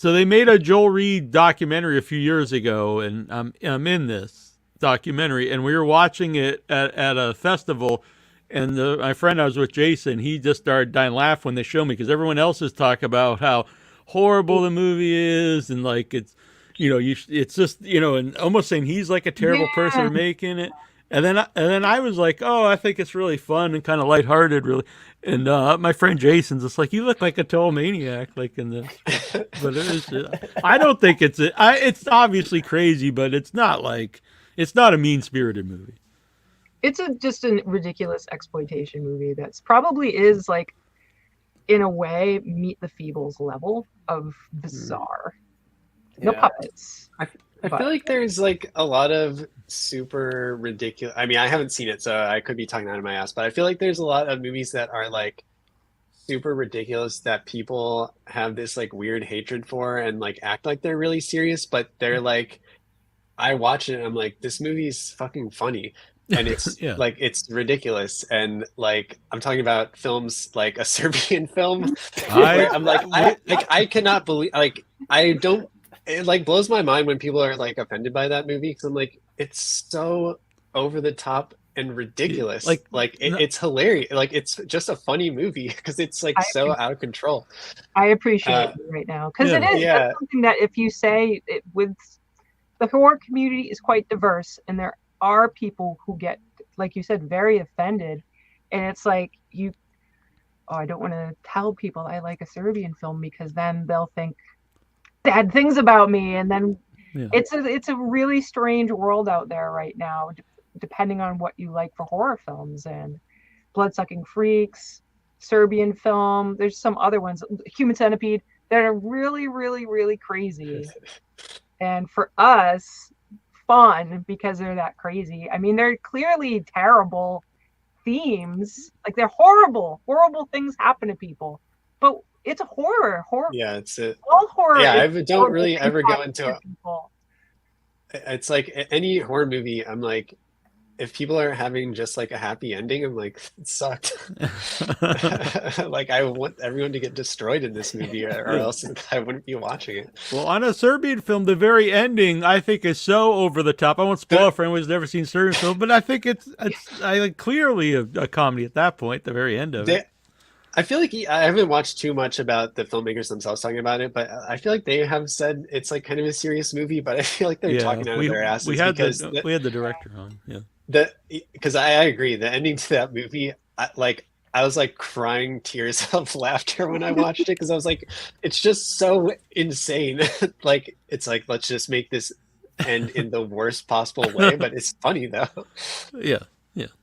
So they made a Joel Reed documentary a few years ago, and I'm in this documentary, and we were watching it at a festival, and my friend I was with, Jason, he just started dying laughing when they showed me, because everyone else is talking about how horrible the movie is, and like it's, it's just, and almost saying he's like a terrible person for making it. And then I was like, oh, I think it's really fun and kind of lighthearted, really. And my friend Jason's just like, you look like a total maniac, like in this. But it is, I don't think it's obviously crazy, but it's not a mean-spirited movie. It's just a ridiculous exploitation movie that's probably is like, in a way, Meet the Feebles level of bizarre. No puppets. I feel like there's like a lot of super ridiculous. I mean, I haven't seen it, so I could be talking out of my ass, but I feel like there's a lot of movies that are like super ridiculous that people have this like weird hatred for and like act like they're really serious, but they're like, I watch it and I'm like, this movie's fucking funny. And it's like, it's ridiculous. And like, I'm talking about films like a Serbian film where I'm like, I cannot believe, like, I don't, it like blows my mind when people are like offended by that movie, because I'm like, it's so over the top and ridiculous. It's hilarious. Like, it's just a funny movie because it's like so out of control. I appreciate it right now, because it is that's something that if you say it, with the horror community is quite diverse, and there are people who get, like you said, very offended, and it's like I don't want to tell people I like a Serbian film because then they'll think bad things about me, and then it's a really strange world out there right now, depending on what you like for horror films. And Bloodsucking Freaks, Serbian film, there's some other ones, Human Centipede, that are really, really, really crazy. And for us, fun because they're that crazy. I mean, they're clearly terrible themes, like they're horrible things happen to people, but it's a horror. Yeah, it's all horror. Yeah, I don't really ever go into it's like any horror movie, I'm like, if people are having just like a happy ending, I'm like, it sucked. Like, I want everyone to get destroyed in this movie, or else I wouldn't be watching it. Well, on a Serbian film, the very ending I think is so over the top. I won't spoil it for anyone who's never seen Serbian film, but I think it's clearly a comedy at that point, the very end of it. I feel like I haven't watched too much about the filmmakers themselves talking about it, but I feel like they have said it's like kind of a serious movie, but I feel like they're talking out of their asses. We had the director on, because I agree, the ending to that movie, I was like crying tears of laughter when I watched it, because I was like, it's just so insane. Like, it's like, let's just make this end in the worst possible way, but it's funny though. Yeah.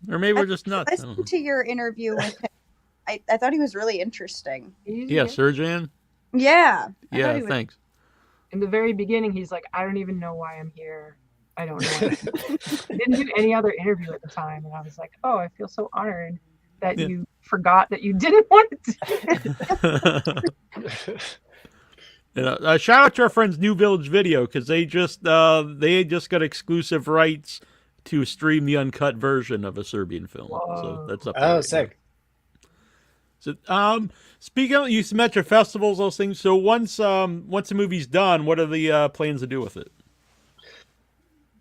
Or maybe we're just nuts. I listened to your interview with him. I thought he was really interesting. Yeah, Serjan? Yeah. Yeah, thanks. In the very beginning, he's like, I don't even know why I'm here. I don't know. I didn't do any other interview at the time, and I was like, oh, I feel so honored that you forgot that you didn't want to do it. Shout out to our friends New Village Video, because they just got exclusive rights to stream the uncut version of a Serbian film. Whoa. So that's up there. Oh, sick. So, speaking of, you mentioned festivals, those things. So once the movie's done, what are the plans to do with it?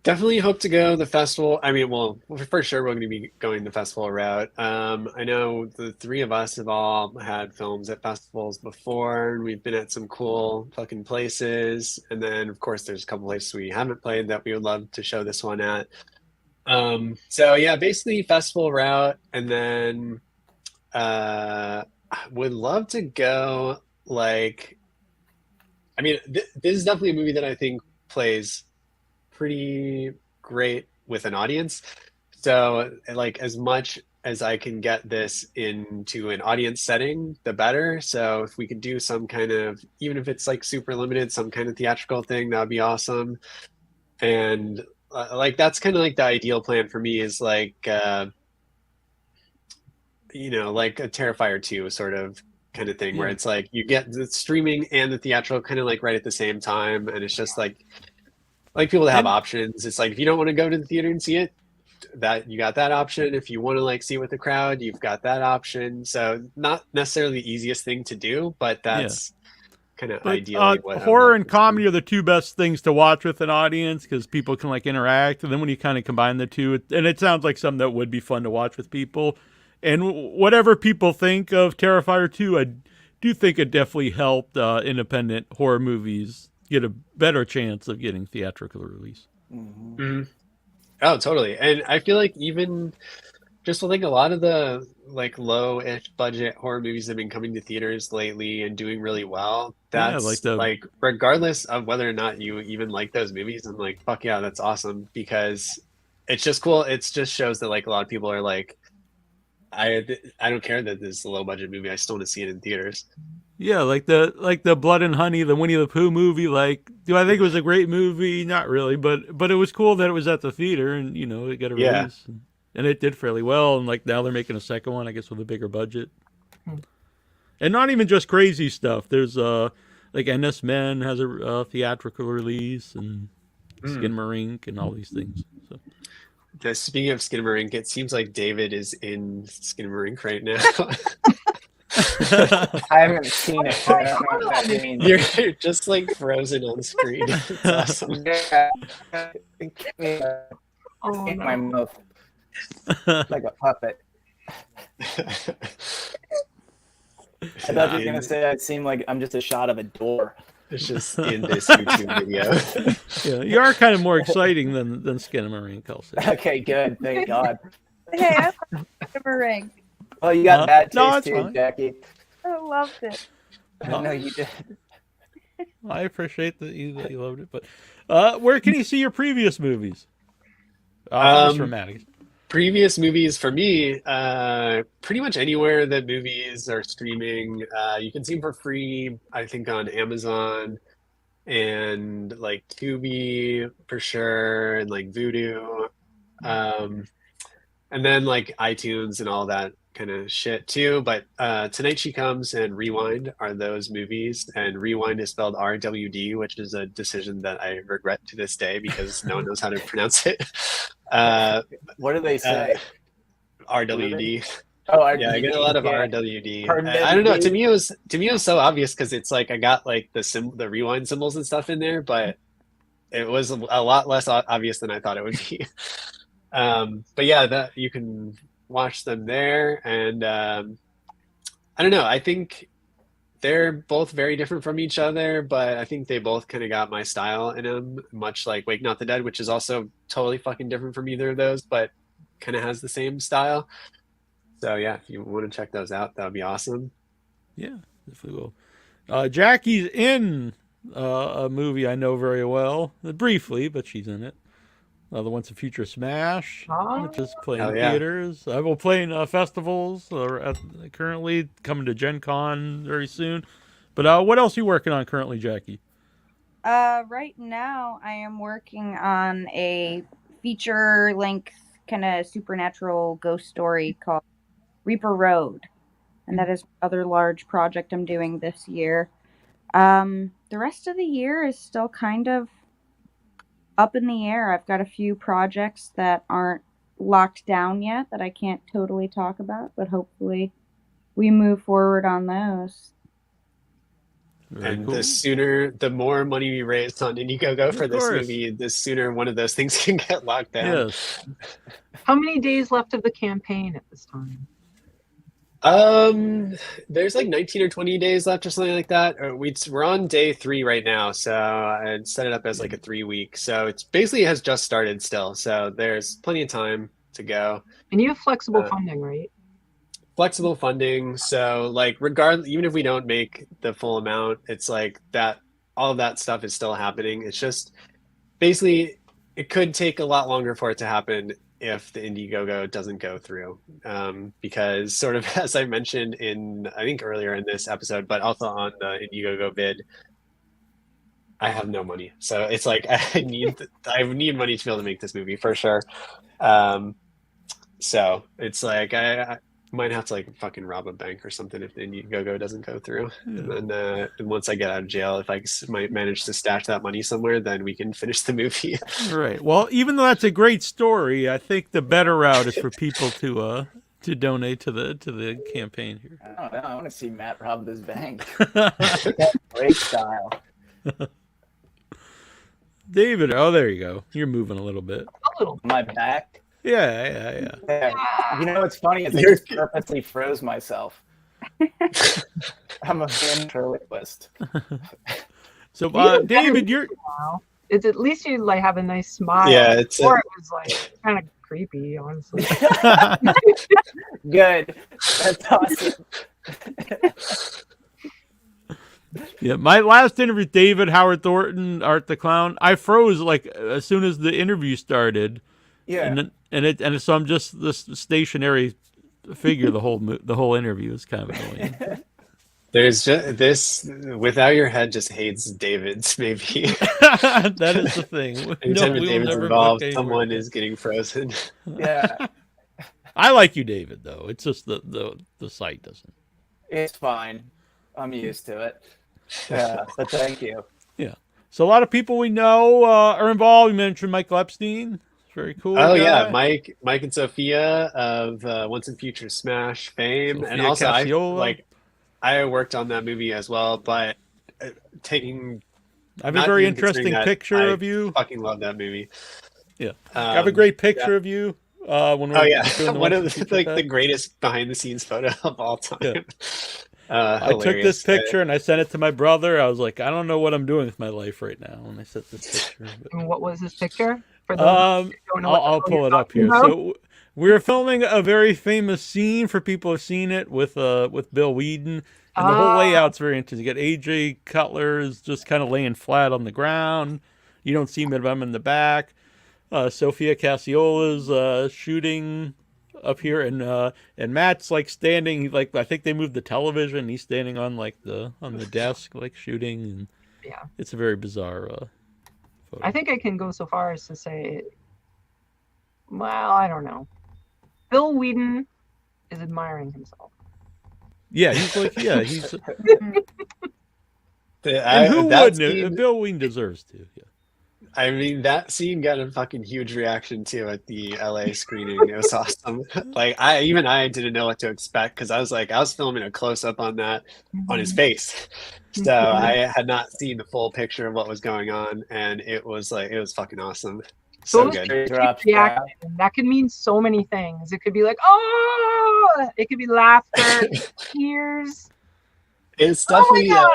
Definitely hope to go the festival. I mean, well, for sure we're going to be going the festival route. I know the three of us have all had films at festivals before, and we've been at some cool fucking places. And then, of course, there's a couple places we haven't played that we would love to show this one at. So yeah, basically festival route, and then would love to go, like, I mean, this is definitely a movie that I think plays pretty great with an audience. So like, as much as I can get this into an audience setting, the better. So if we could do some kind of, even if it's like super limited, some kind of theatrical thing, that would be awesome. And like, that's kind of like the ideal plan for me, is like, like a Terrifier 2 sort of kind of thing, where it's like you get the streaming and the theatrical kind of like right at the same time. And it's just like people to have options. It's like, if you don't want to go to the theater and see it, that you got that option. If you want to like see it with the crowd, you've got that option. So not necessarily the easiest thing to do, but that's kind of But ideally what I would horror love and to see. comedy are the two best things to watch with an audience because people can like interact, and then when you kind of combine the two, and it sounds like something that would be fun to watch with people. And whatever people think of Terrifier 2, I do think it definitely helped independent horror movies get a better chance of getting theatrical release. Mhm. Oh, totally. And I feel like even just like a lot of the like low-ish budget horror movies that have been coming to theaters lately and doing really well, Yeah, like that's the like regardless of whether or not you even like those movies, I'm like, fuck yeah, that's awesome because it's just cool. It just shows that like a lot of people are like, I don't care that this is a low budget movie. I still want to see it in theaters. yeah, like the Blood and Honey, the Winnie the Pooh movie. Like, do I think it was a great movie? Not really, but it was cool that it was at the theater and it got a Yeah. release, and it did fairly well. And like now they're making a second one, I guess, with a bigger budget, and not even just crazy stuff. There's like NS Men has a theatrical release, and Skinamarink and all these things. So. Speaking of Skinamarink, it seems like David is in Skinamarink right now. I haven't seen it. So I don't know what that means. You're just like frozen on screen. It's awesome. Yeah. Oh, In no. my mouth like a puppet. I thought you were gonna say it seemed like I'm just a shot of a door. It's just in this YouTube video. Yeah, you are kind of more exciting than Skinamarink, I'll say. Okay, good. Thank God. Hey, I'm a ring. Well, you got bad no, taste it's too, fine. Jackie. I loved it. I know you did. I appreciate that you loved it, but where can you see your previous movies? Just dramatic. Previous movies for me, pretty much anywhere that movies are streaming. You can see them for free, I think, on Amazon and like Tubi for sure, and like Vudu, and then like iTunes and all that kind of shit too. But Tonight She Comes and Rewind are those movies, and Rewind is spelled RWD, which is a decision that I regret to this day because no one knows how to pronounce it. What do they say? RWD. Oh, Yeah, I get a lot of yeah. RWD. I don't know. To me, it was so obvious because it's like I got like the rewind symbols and stuff in there, but it was a lot less obvious than I thought it would be. But yeah, that you can watch them there, and I don't know. I think they're both very different from each other, but I think they both kind of got my style in them, much like Wake Not the Dead, which is also totally fucking different from either of those, but kind of has the same style. So yeah, if you want to check those out, that would be awesome. Yeah, definitely will. Jackie's in a movie I know very well, briefly, but she's in it. The Once a Future Smash, which is playing Hell in yeah. theaters. I will play in festivals. Currently coming to Gen Con very soon. But what else are you working on currently, Jackie? Right now I am working on a feature-length kind of supernatural ghost story called Reaper Road, and that is another large project I'm doing this year. The rest of the year is still kind of up in the air. I've got a few projects that aren't locked down yet that I can't totally talk about, but hopefully we move forward on those. Very And cool. the more money we raise on Indiegogo for Of this course. movie, the sooner one of those things can get locked down. Yes. How many days left of the campaign at this time? There's like 19 or 20 days left or something like that. We're on day 3 right now, so I set it up as like a 3-week. So it's basically has just started still. So there's plenty of time to go. And you have flexible funding, right? Flexible funding. So like regardless, even if we don't make the full amount, it's like that all of that stuff is still happening. It's just basically it could take a lot longer for it to happen if the Indiegogo doesn't go through. Because sort of as I mentioned in I think earlier in this episode, but also on the Indiegogo vid, I have no money. So it's like I need money to be able to make this movie for sure. So it's like I might have to like fucking rob a bank or something if the Indiegogo doesn't go through. And then once I get out of jail, if I might manage to stash that money somewhere, then we can finish the movie. Right. Well, even though that's a great story, I think the better route is for people to donate to the campaign here. I don't know. I want to see Matt rob this bank. Great style. David, oh, there you go. You're moving a little bit. A little. My back. Yeah. You know what's funny is I just purposely froze myself. I'm a ventriloquist. So, David, you're. Wow. It's at least you like have a nice smile. Yeah, it's or it was like kind of creepy, honestly. Good. That's awesome. Yeah, my last interview with David, Howard Thornton, Art the Clown, I froze like as soon as the interview started. Yeah. And so I'm just this stationary figure the whole interview is kind of annoying. There's just this without your head just hates David's maybe. That is the thing. Anytime we'll David's never involved, book anywhere. someone is getting frozen. Yeah. I like you, David, though. It's just the site doesn't. It's fine. I'm used to it. Yeah, but thank you. Yeah. So a lot of people we know are involved. We mentioned Michael Epstein. Very cool. Oh guy. yeah, Mike and Sophia of Once and Future Smash fame, Sophia and also Cassiola. I worked on that movie as well, but taking. I have a not very even considering interesting that, picture I of you. Fucking love that movie. Yeah. I have a great picture yeah. of you. When we're Oh yeah, doing the one Once of and Future like Pet. the greatest behind the scenes photo of all time. Yeah. I took this picture and I sent it to my brother. I was like, I don't know what I'm doing with my life right now. And I sent this picture. And what was this picture? For those who don't know what the I'll hell pull you're it up talking here. about? So we're filming a very famous scene for people who've seen it with Bill Whedon. And the whole layout's very interesting. You got AJ Cutler is just kind of laying flat on the ground. You don't see him in the back. Sophia Cassiola's shooting up here, and Matt's like standing. Like I think they moved the television. He's standing on the desk, like shooting. And Yeah. it's a very bizarre photo. I think I can go so far as to say, well, I don't know. Bill Whedon is admiring himself. Yeah, he's like, he's. The, And who that wouldn't? scene- Bill Whedon deserves to. Yeah. I mean, that scene got a fucking huge reaction too at the LA screening. It was awesome. Like I didn't know what to expect because I was filming a close up on that on his face. So I had not seen the full picture of what was going on, and it was fucking awesome. So Those good. reaction, that could mean so many things. It could be like, oh, it could be laughter, tears. It's Oh my definitely god!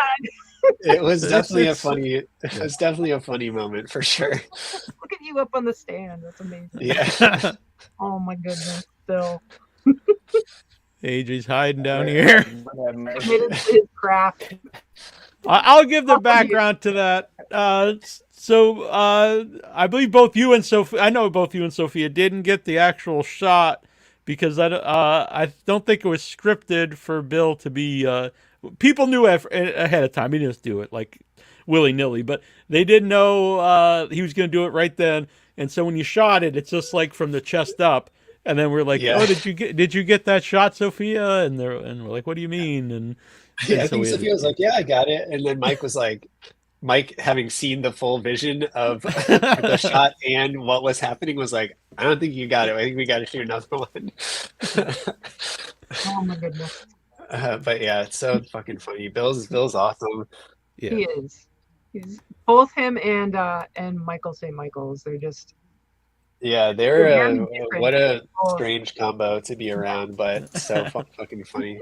it was definitely it's- a funny moment for sure. Look at you up on the stand. That's amazing. Yeah. Oh my goodness, Bill. AJ's hiding down here. Committed to his craft. I'll give the background to that. So I believe both you and Sophia. I know both you and Sophia didn't get the actual shot because I don't think it was scripted for Bill to be. People knew ahead of time. He didn't just do it like willy nilly, but they didn't know he was going to do it right then. And so when you shot it, it's just like from the chest up. And then we're like, Yeah. "Oh, did you get that shot, Sophia?" And we're like, "What do you mean?" And Yeah, I so think we had Sophia was like, "Yeah, I got it," and then Mike was like, Mike, having seen the full vision of the shot and what was happening, was like, "I don't think you got it. I think we got to shoot another one." Oh my goodness. But yeah, it's so fucking funny. Bill's awesome. yeah. He is. He's both him and Michael St. Michael's. They're just Yeah, They're they're very different. what a Oh. strange combo to be around, but so fucking funny.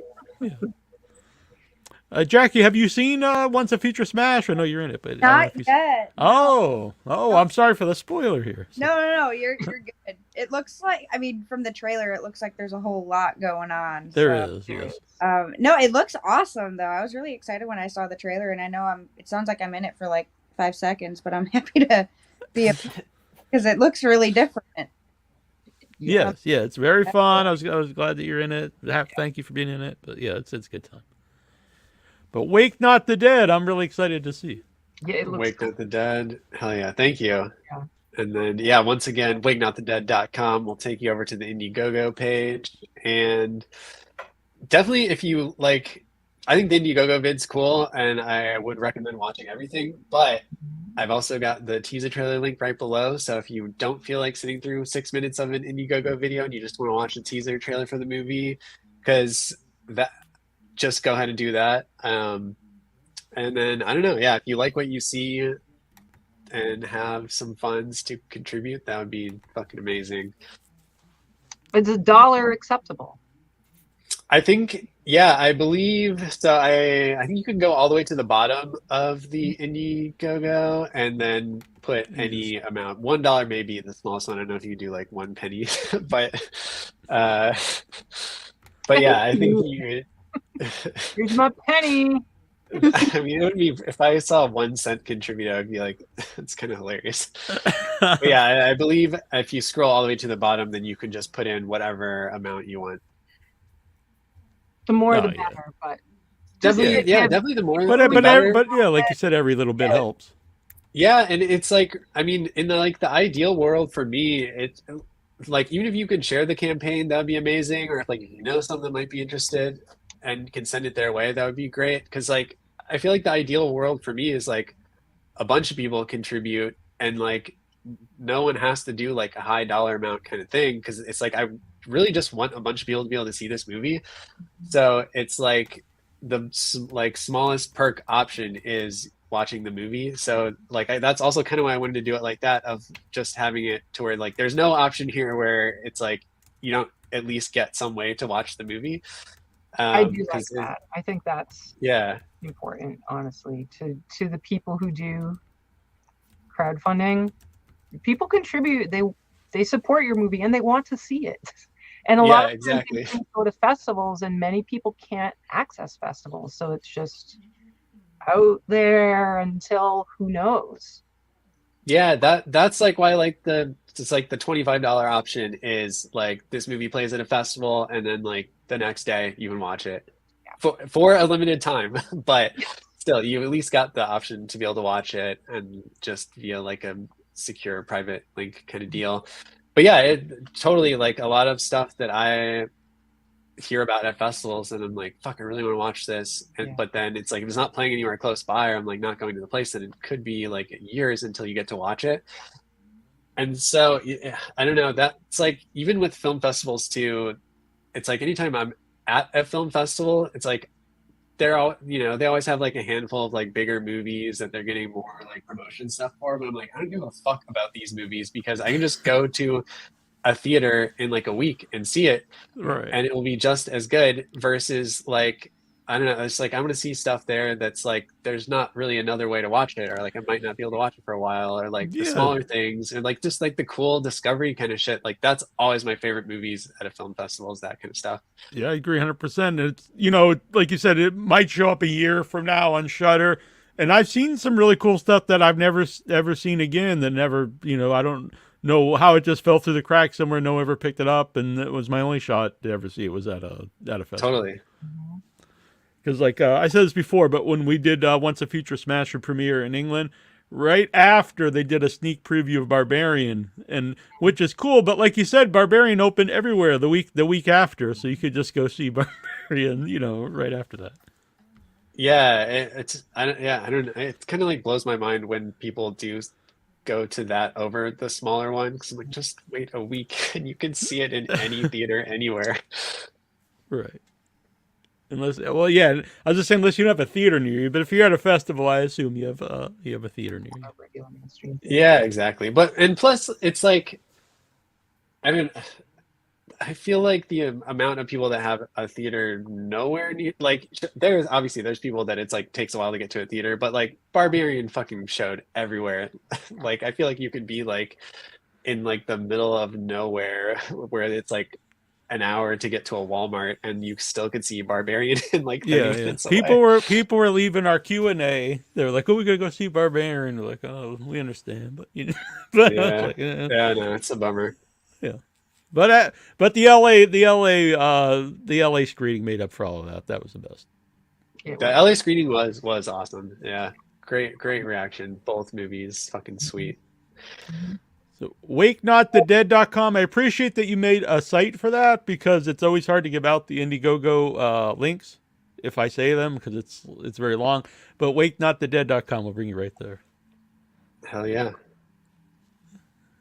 Jackie, have you seen Once a Future Smash? I know you're in it, but I don't know Not if you- yet. Oh, I'm sorry for the spoiler here. No, you're good. It looks like, I mean, from the trailer, it looks like there's a whole lot going on. There so. is, yes. No, it looks awesome though. I was really excited when I saw the trailer, and I know it sounds like I'm in it for like 5 seconds, but I'm happy to be because it looks really different. Yes, yeah, it's very fun. I was glad that you're in it. Thank you for being in it. But yeah, it's a good time. But Wake Not the Dead, I'm really excited to see. Yeah, it looks Wake Not the Dead. Hell yeah, thank you. Yeah. And then once again, wakenotthedead.com will take you over to the Indiegogo page. And definitely if you like, I think the Indiegogo vid's cool and I would recommend watching everything, but I've also got the teaser trailer link right below. So if you don't feel like sitting through 6 minutes of an Indiegogo video and you just want to watch the teaser trailer for the movie, because just go ahead and do that. And then I don't know, yeah, if you like what you see and have some funds to contribute, that would be fucking amazing. Is $1 acceptable? I think, yeah, I believe so. I think you can go all the way to the bottom of the Indiegogo and then put any amount. $1 may be the smallest one. I don't know if you do like 1 penny, but uh, but yeah, I think you. Here's my penny. I mean, it would be if I saw 1 cent contributor, I'd be like, it's kind of hilarious. But yeah, I believe if you scroll all the way to the bottom, then you can just put in whatever amount you want. The more Oh, the yeah. better, but Definitely, yeah, definitely the more the But better. yeah, like you said, every little bit helps. Yeah, and it's like, I mean, in the ideal world for me, it's like even if you could share the campaign, that would be amazing. Or if like if you know someone that might be interested and can send it their way, that would be great. Because like I feel like the ideal world for me is like a bunch of people contribute and like no one has to do like a high dollar amount kind of thing. Because it's like I really just want a bunch of people to be able to see this movie. So it's like like smallest perk option is watching the movie. So like that's also kind of why I wanted to do it like that, of just having it to where like there's no option here where it's like you don't at least get some way to watch the movie. I do like 'Cause that. I think that's yeah, important, honestly, to the people who do crowdfunding. People contribute. They support your movie and they want to see it. And a lot yeah, of times exactly. things go to festivals, and many people can't access festivals, so it's just out there until who knows. Yeah, that's like why like it's like the $25 option is like this movie plays at a festival and then like the next day you can watch it for a limited time. But still, you at least got the option to be able to watch it and just via like a secure private link kind of deal. But yeah, it totally like a lot of stuff that I hear about at festivals and I'm like, fuck, I really want to watch this. And but then it's like if it's not playing anywhere close by or I'm like not going to the place, then it could be like years until you get to watch it. And so I don't know, that's like even with film festivals too, it's like anytime I'm at a film festival, it's like they're all they always have like a handful of like bigger movies that they're getting more like promotion stuff for. But I'm like, I don't give a fuck about these movies because I can just go to a theater in like a week and see it, Right. and it will be just as good versus like I don't know, it's like I'm gonna see stuff there that's like there's not really another way to watch it, or like I might not be able to watch it for a while, or like the Yeah. smaller things and like just like the cool discovery kind of shit. Like that's always my favorite movies at a film festival, is that kind of stuff. Yeah, I agree 100%. It's, like you said, it might show up a year from now on Shudder, and I've seen some really cool stuff that I've never ever seen again. That never, I don't know how it just fell through the cracks somewhere. No one ever picked it up, and it was my only shot to ever see it was at a festival. Totally. Because like I said this before, but when we did Once a Future Smasher premiere in England, right after they did a sneak preview of Barbarian, and which is cool. But like you said, Barbarian opened everywhere the week after, so you could just go see Barbarian, right after that. Yeah, I don't it kind of like blows my mind when people do go to that over the smaller one, because I'm like, just wait a week and you can see it in any theater anywhere. Right. Unless, well, yeah, I was just saying, unless you don't have a theater near you. But if you're at a festival, I assume you have a theater near you. Yeah, exactly. But and plus, it's like, I mean, I feel like the amount of people that have a theater nowhere near, like, there's people that it's like takes a while to get to a theater, but like Barbarian fucking showed everywhere. Like, I feel like you could be like in like the middle of nowhere where it's like an hour to get to a Walmart and you still could see Barbarian in like 30 minutes away. People were leaving our Q&A. They were like, "Oh, we gotta go see Barbarian." We're like, "Oh, we understand," but yeah, like, yeah, no, it's a bummer. Yeah, but the LA screening made up for all of that. That was the best. The LA screening was awesome. Yeah, great reaction. Both movies, fucking sweet. So wakenotthedead.com. I appreciate that you made a site for that, because it's always hard to give out the Indiegogo links if I say them, because it's very long. But wakenotthedead.com will bring you right there. Hell yeah.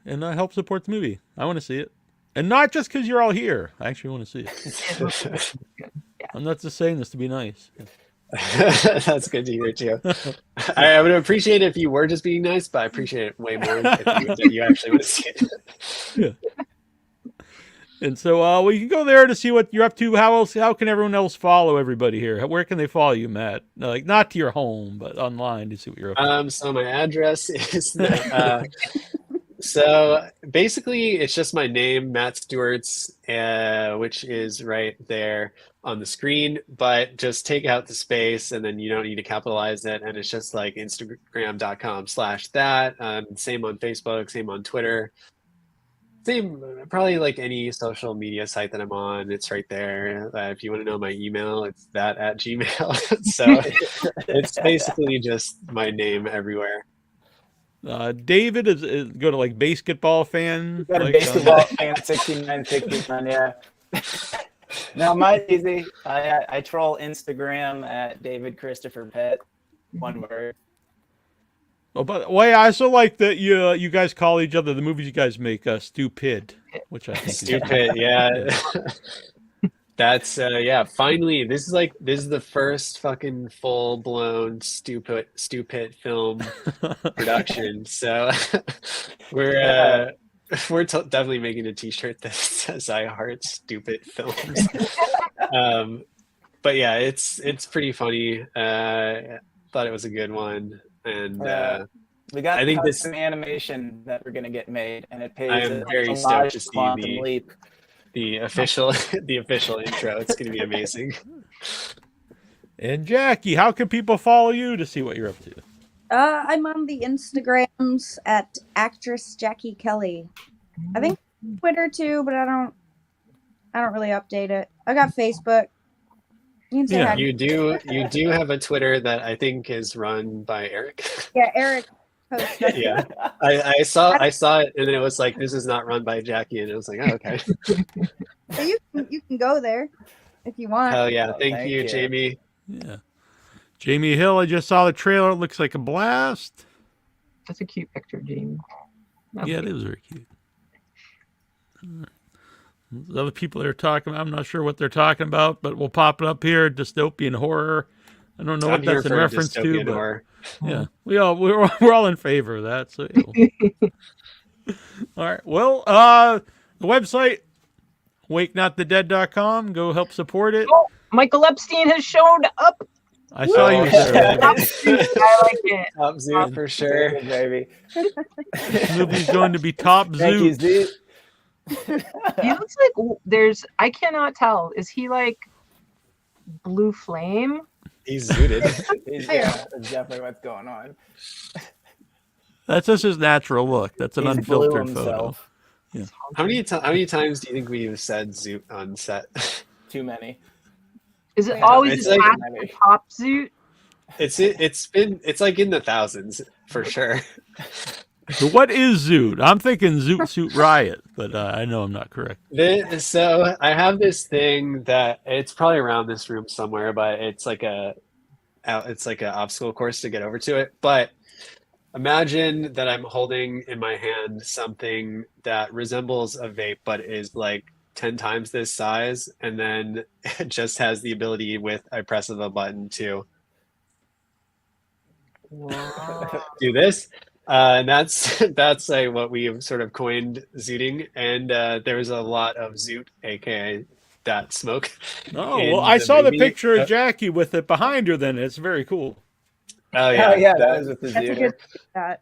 And help support the movie. I want to see it. And not just because you're all here. I actually want to see it. I'm not just saying this to be nice. That's good to hear too. I would appreciate it if you were just being nice, but I appreciate it way more if you actually want to see it. Yeah. And so, well, you can go there to see what you're up to. How can everyone else follow everybody here? Where can they follow you, Matt? Like, not to your home, but online to see what you're up to. So my address is so basically it's just my name, Matt Stuertz, which is right there on the screen, but just take out the space and then you don't need to capitalize it. And it's just like Instagram.com/that. Same on Facebook, same on Twitter. Same, probably like any social media site that I'm on, it's right there. If you want to know my email, it's that@gmail. So it's basically just my name everywhere. David is go to like basketball fan. Got a like, basketball fan 69, yeah. Now mine's easy. I troll Instagram at David Christopher Pitt. One word. Oh, by the way, I also like that you guys call each other the movies you guys make stupid, which I think is Stupid, yeah. That's yeah. Finally, this is the first fucking full blown stupid film production. So we're definitely making a T-shirt that says "I heart stupid films." But yeah, it's pretty funny. Thought it was a good one. And we got I think custom animation that we're gonna get made, and it pays. I am very stoked to see the official intro. It's gonna be amazing. And Jackie, how can people follow you to see what you're up to? I'm on the Instagrams at actress Jackie Kelly. I think Twitter too, but I don't really update it. I got Facebook. You can say hi. You do have a Twitter that I think is run by Eric. Yeah, Eric posts. Yeah, I saw it, and then it was like, this is not run by Jackie, and it was like, oh, okay. So you can go there if you want. Hell yeah! Thank you, Jamie. Yeah, Jamie Hill. I just saw the trailer. It looks like a blast. That's a cute picture, Jamie. Yeah, it is very cute. There's other people that are talking. I'm not sure what they're talking about, but we'll pop it up here. Dystopian horror. I don't know what that's in reference to, but horror. Yeah, we're all in favor of that. So, yeah. All right. Well, the website wakenotthedead.com. Go help support it. Oh, Michael Epstein has showed up. I saw you there. I like it. Top Zoot for sure, baby. This movie's going to be top Zoot. He looks like I cannot tell. Is he like Blue Flame? He's zooted. Yeah, that's definitely what's going on. That's just his natural look. That's an unfiltered photo. Himself. Yeah. How many times do you think we've said zoot on set? Too many. Is it always like, the top Zoot? It's like in the thousands for sure. So what is Zoot? I'm thinking Zoot Suit Riot, but I know I'm not correct. So I have this thing that it's probably around this room somewhere, but it's like an obstacle course to get over to it. But imagine that I'm holding in my hand something that resembles a vape, but is like 10 times this size, and then it just has the ability with a press of a button to do this. And that's like what we've sort of coined zooting, and there's a lot of zoot, aka that smoke. Oh well, I saw the picture of Jackie with it behind her. Then it's very cool. Oh yeah, that was with the zooter.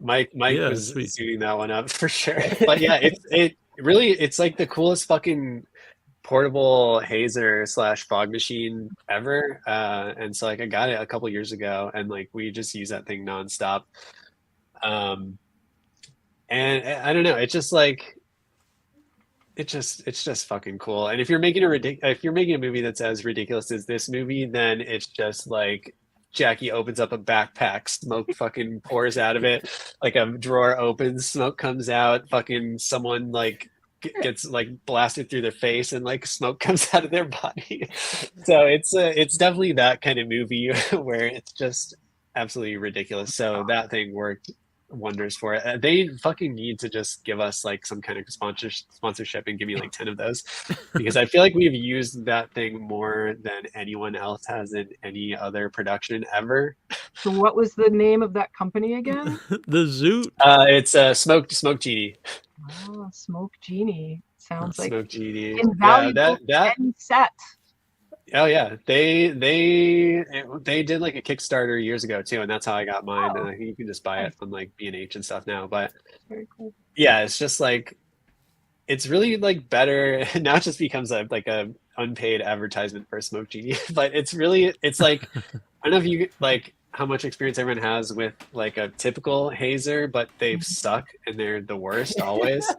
Mike was zooting that one up for sure. But yeah, it's like the coolest fucking portable hazer / fog machine ever. And so like I got it a couple years ago, and like we just use that thing nonstop. And I don't know, it's just fucking cool. And if you're making a movie that's as ridiculous as this movie, then it's just like Jackie opens up a backpack, smoke fucking pours out of it, like a drawer opens, smoke comes out, fucking someone like gets like blasted through their face, and like smoke comes out of their body. So it's definitely that kind of movie where it's just absolutely ridiculous. So that thing worked wonders for it. They fucking need to just give us like some kind of sponsorship and give me like 10 of those, because I feel like we've used that thing more than anyone else has in any other production ever. So what was the name of that company again? The Zoot. It's Smoke Genie. Oh, Smoke Genie. Sounds like Smoke Genie. invaluable that 10 set. Oh yeah, they did like a Kickstarter years ago too, and that's how I got mine. Oh. And I think you can just buy it on like B&H and stuff now. But Very cool. yeah, it's just like it's really like better. Now it just becomes like a unpaid advertisement for Smoke Genie, but it's like I don't know if you like how much experience everyone has with like a typical hazer, but they've suck and they're the worst always.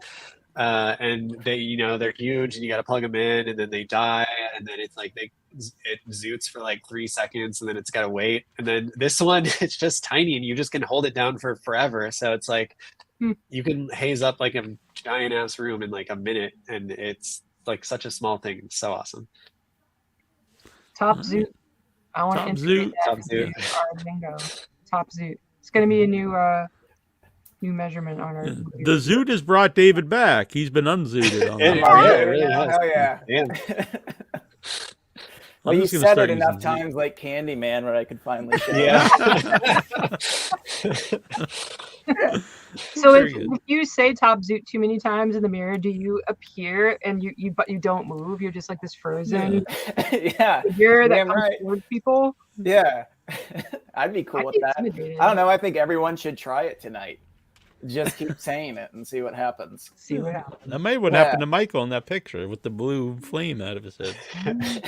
And they, they're huge, and you got to plug them in, and then they die, and then it's like it zoots for like 3 seconds, and then it's got to wait. And then this one, it's just tiny, and you just can hold it down for forever. So it's like you can haze up like a giant ass room in like a minute, and it's like such a small thing. It's so awesome. Top Zoot. I want to integrate that into our lingo. Top Zoot. It's going to be a new measurement on our. The Zoot has brought David back. He's been unzooted on Yeah, that. it really has. Oh yeah. Well, you said it enough times, like Candyman, where I could finally. So if you say Top Zoot too many times in the mirror, do you appear and but you don't move? You're just like this frozen. Yeah. Figure that comes towards people. Yeah. I'd be cool with that. I don't know. I think everyone should try it tonight. Just keep saying it and see what happens. See what happens. That may what happened to Michael in that picture with the blue flame out of his head.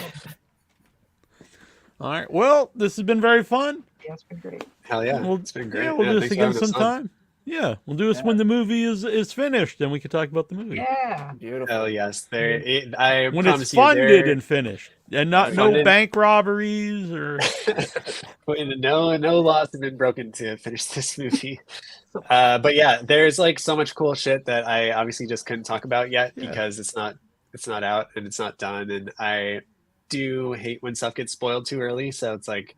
All right. Well, this has been very fun. Yeah, it's been great. Hell yeah. It's been great. Yeah, we'll do this again sometime. Yeah, we'll do this when the movie is finished, and we can talk about the movie. Yeah. Beautiful. Oh yes. When it's funded and finished. And no bank robberies or no laws have been broken to finish this movie. But yeah, there's like so much cool shit that I obviously just couldn't talk about yet because it's not out and it's not done. And I do hate when stuff gets spoiled too early. So it's like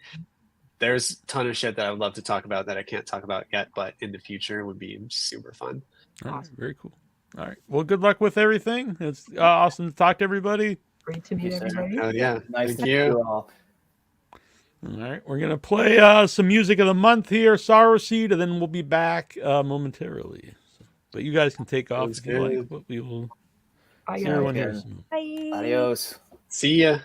there's a ton of shit that I would love to talk about that I can't talk about yet, but in the future would be super fun. Awesome. Very cool. All right. Well, good luck with everything. It's awesome to talk to everybody. Great to meet everybody. Oh yeah. Nice Thank to you. meet you all. All right, we're gonna play some music of the month here, Sorrowseed, and then we'll be back momentarily. But you guys can take off if you like. But we will see everyone here soon. Bye. Adios. See ya.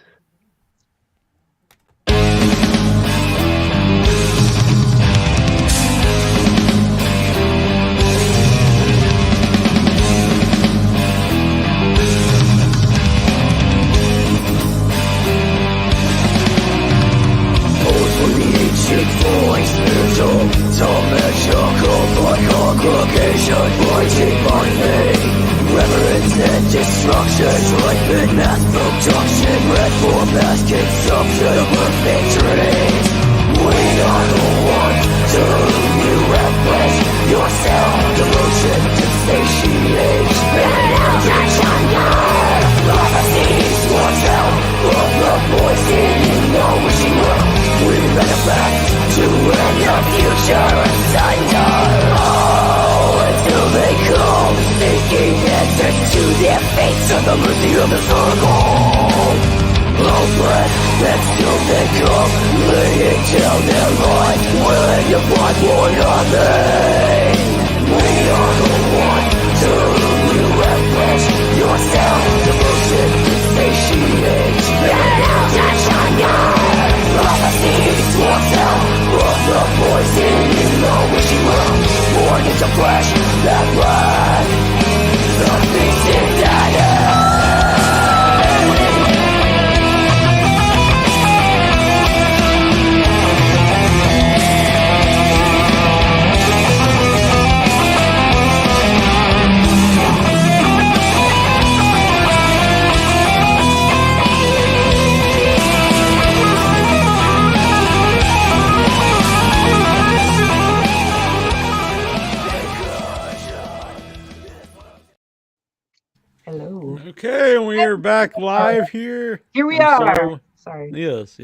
Destruction, like mass production, red for mass consumption of our victories. We are the ones to you repress yourself, delusion to satiate. Prophecies was out of the poison in the wishing well. We manifest to end the future asunder. Until they come, seeking answers to their fates of the mercy of the circle. Hopeless, that still they come, laying down their lives, willing to fight for nothing. We are the ones to whom you repress yourself, devotion to satiate. Prophecies walks out of the poison in the wishing well, born into flesh that blood, the beast is at Hello. Okay, we're back live here. Here we are. Sorry. Yes.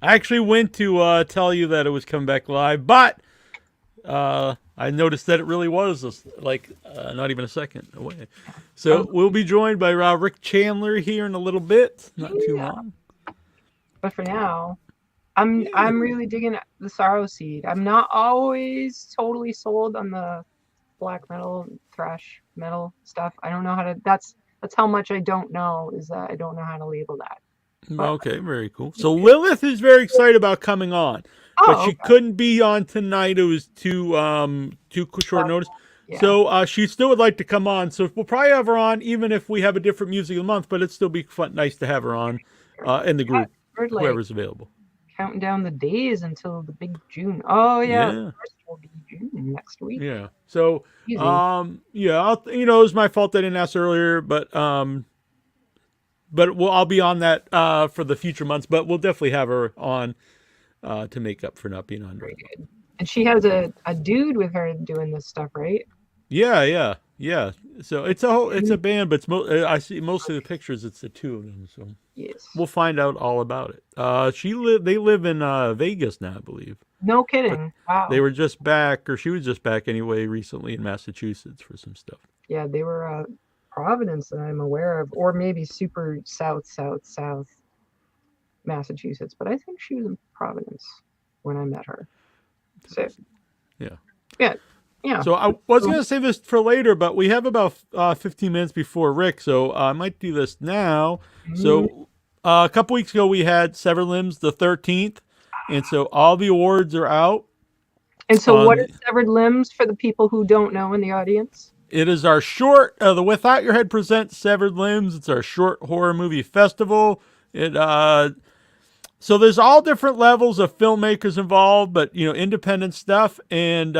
I actually went to tell you that it was coming back live, but I noticed that it really was not even a second away. So we'll be joined by Rick Chandler here in a little bit, not too long. But for now, I'm really digging the Sorrowseed. I'm not always totally sold on the black metal, thrash metal stuff. I don't know how to. That's how much I don't know. Is that I don't know how to label that. But, okay, very cool. So Lilith is very excited about coming on, but she couldn't be on tonight. It was too short notice. Yeah. So she still would like to come on. So we'll probably have her on, even if we have a different music of the month. But it'd still be fun, nice to have her on in the group, whoever's available. Counting down the days until the big June. Oh yeah. First will be June next week. Yeah. So Easy. it was my fault I didn't ask earlier, but I'll be on that for the future months. But we'll definitely have her on to make up for not being on. Very good. And she has a dude with her doing this stuff, right? Yeah. So it's a band, but I see most of the pictures. It's the two of them. So yes, we'll find out all about it. They live in Vegas now, I believe. No kidding. Wow. They were just back, or she was just back anyway, recently in Massachusetts for some stuff. Yeah, they were Providence that I'm aware of, or maybe super south Massachusetts. But I think she was in Providence when I met her. So yeah. So I was going to save this for later, but we have about 15 minutes before Rick, so I might do this now. So a couple weeks ago, we had Severed Limbs, the 13th, and so all the awards are out. And so what is Severed Limbs for the people who don't know in the audience? It is our short, the Without Your Head presents Severed Limbs. It's our short horror movie festival. So there's all different levels of filmmakers involved, but independent stuff, and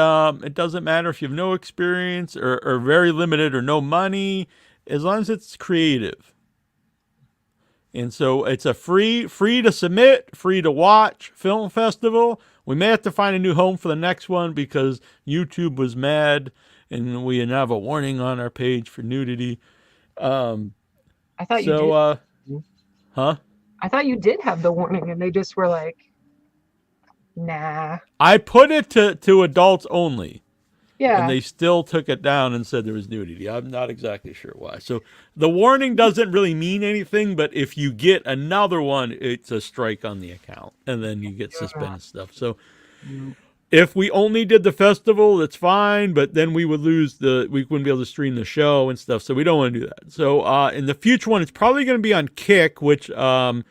it doesn't matter if you have no experience or very limited or no money, as long as it's creative. And so it's a free to submit, free to watch film festival. We may have to find a new home for the next one because YouTube was mad, and we now have a warning on our page for nudity. I thought you did. Huh? I thought you did have the warning, and they just were like, nah. I put it to adults only. Yeah. And they still took it down and said there was nudity. I'm not exactly sure why. So the warning doesn't really mean anything, but if you get another one, it's a strike on the account, and then you get suspended stuff. So if we only did the festival, that's fine, but then we would we wouldn't be able to stream the show and stuff, so we don't want to do that. So in the future one, it's probably going to be on Kick, which the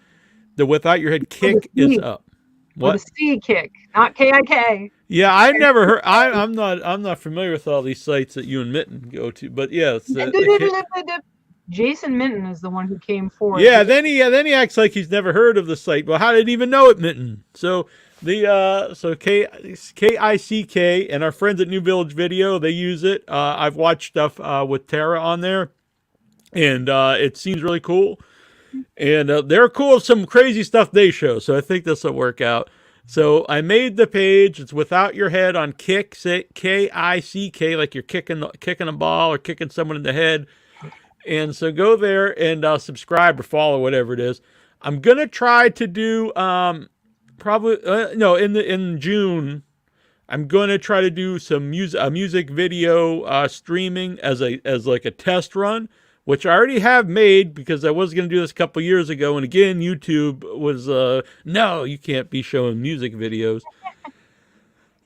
Without Your Head Kick is up. What? The C Kick, not KIK. Yeah, I never heard. I'm not familiar with all these sites that you and Mitten go to, but yeah, Jason Minton is the one who came forward. Yeah, then he acts like he's never heard of the site. Well, how did he even know it, Mitten? So KICK and our friends at New Village Video, they use it. I've watched stuff with Tara on there, and it seems really cool. And they're cool with some crazy stuff they show, so I think this will work out. So I made the page. It's Without Your Head on Kick, KICK, like you're kicking a ball or kicking someone in the head. And so go there and subscribe or follow, whatever it is. I'm gonna try to do in June. I'm gonna try to do some music video streaming as like a test run, which I already have made because I was going to do this a couple years ago. And again, YouTube was, no, you can't be showing music videos.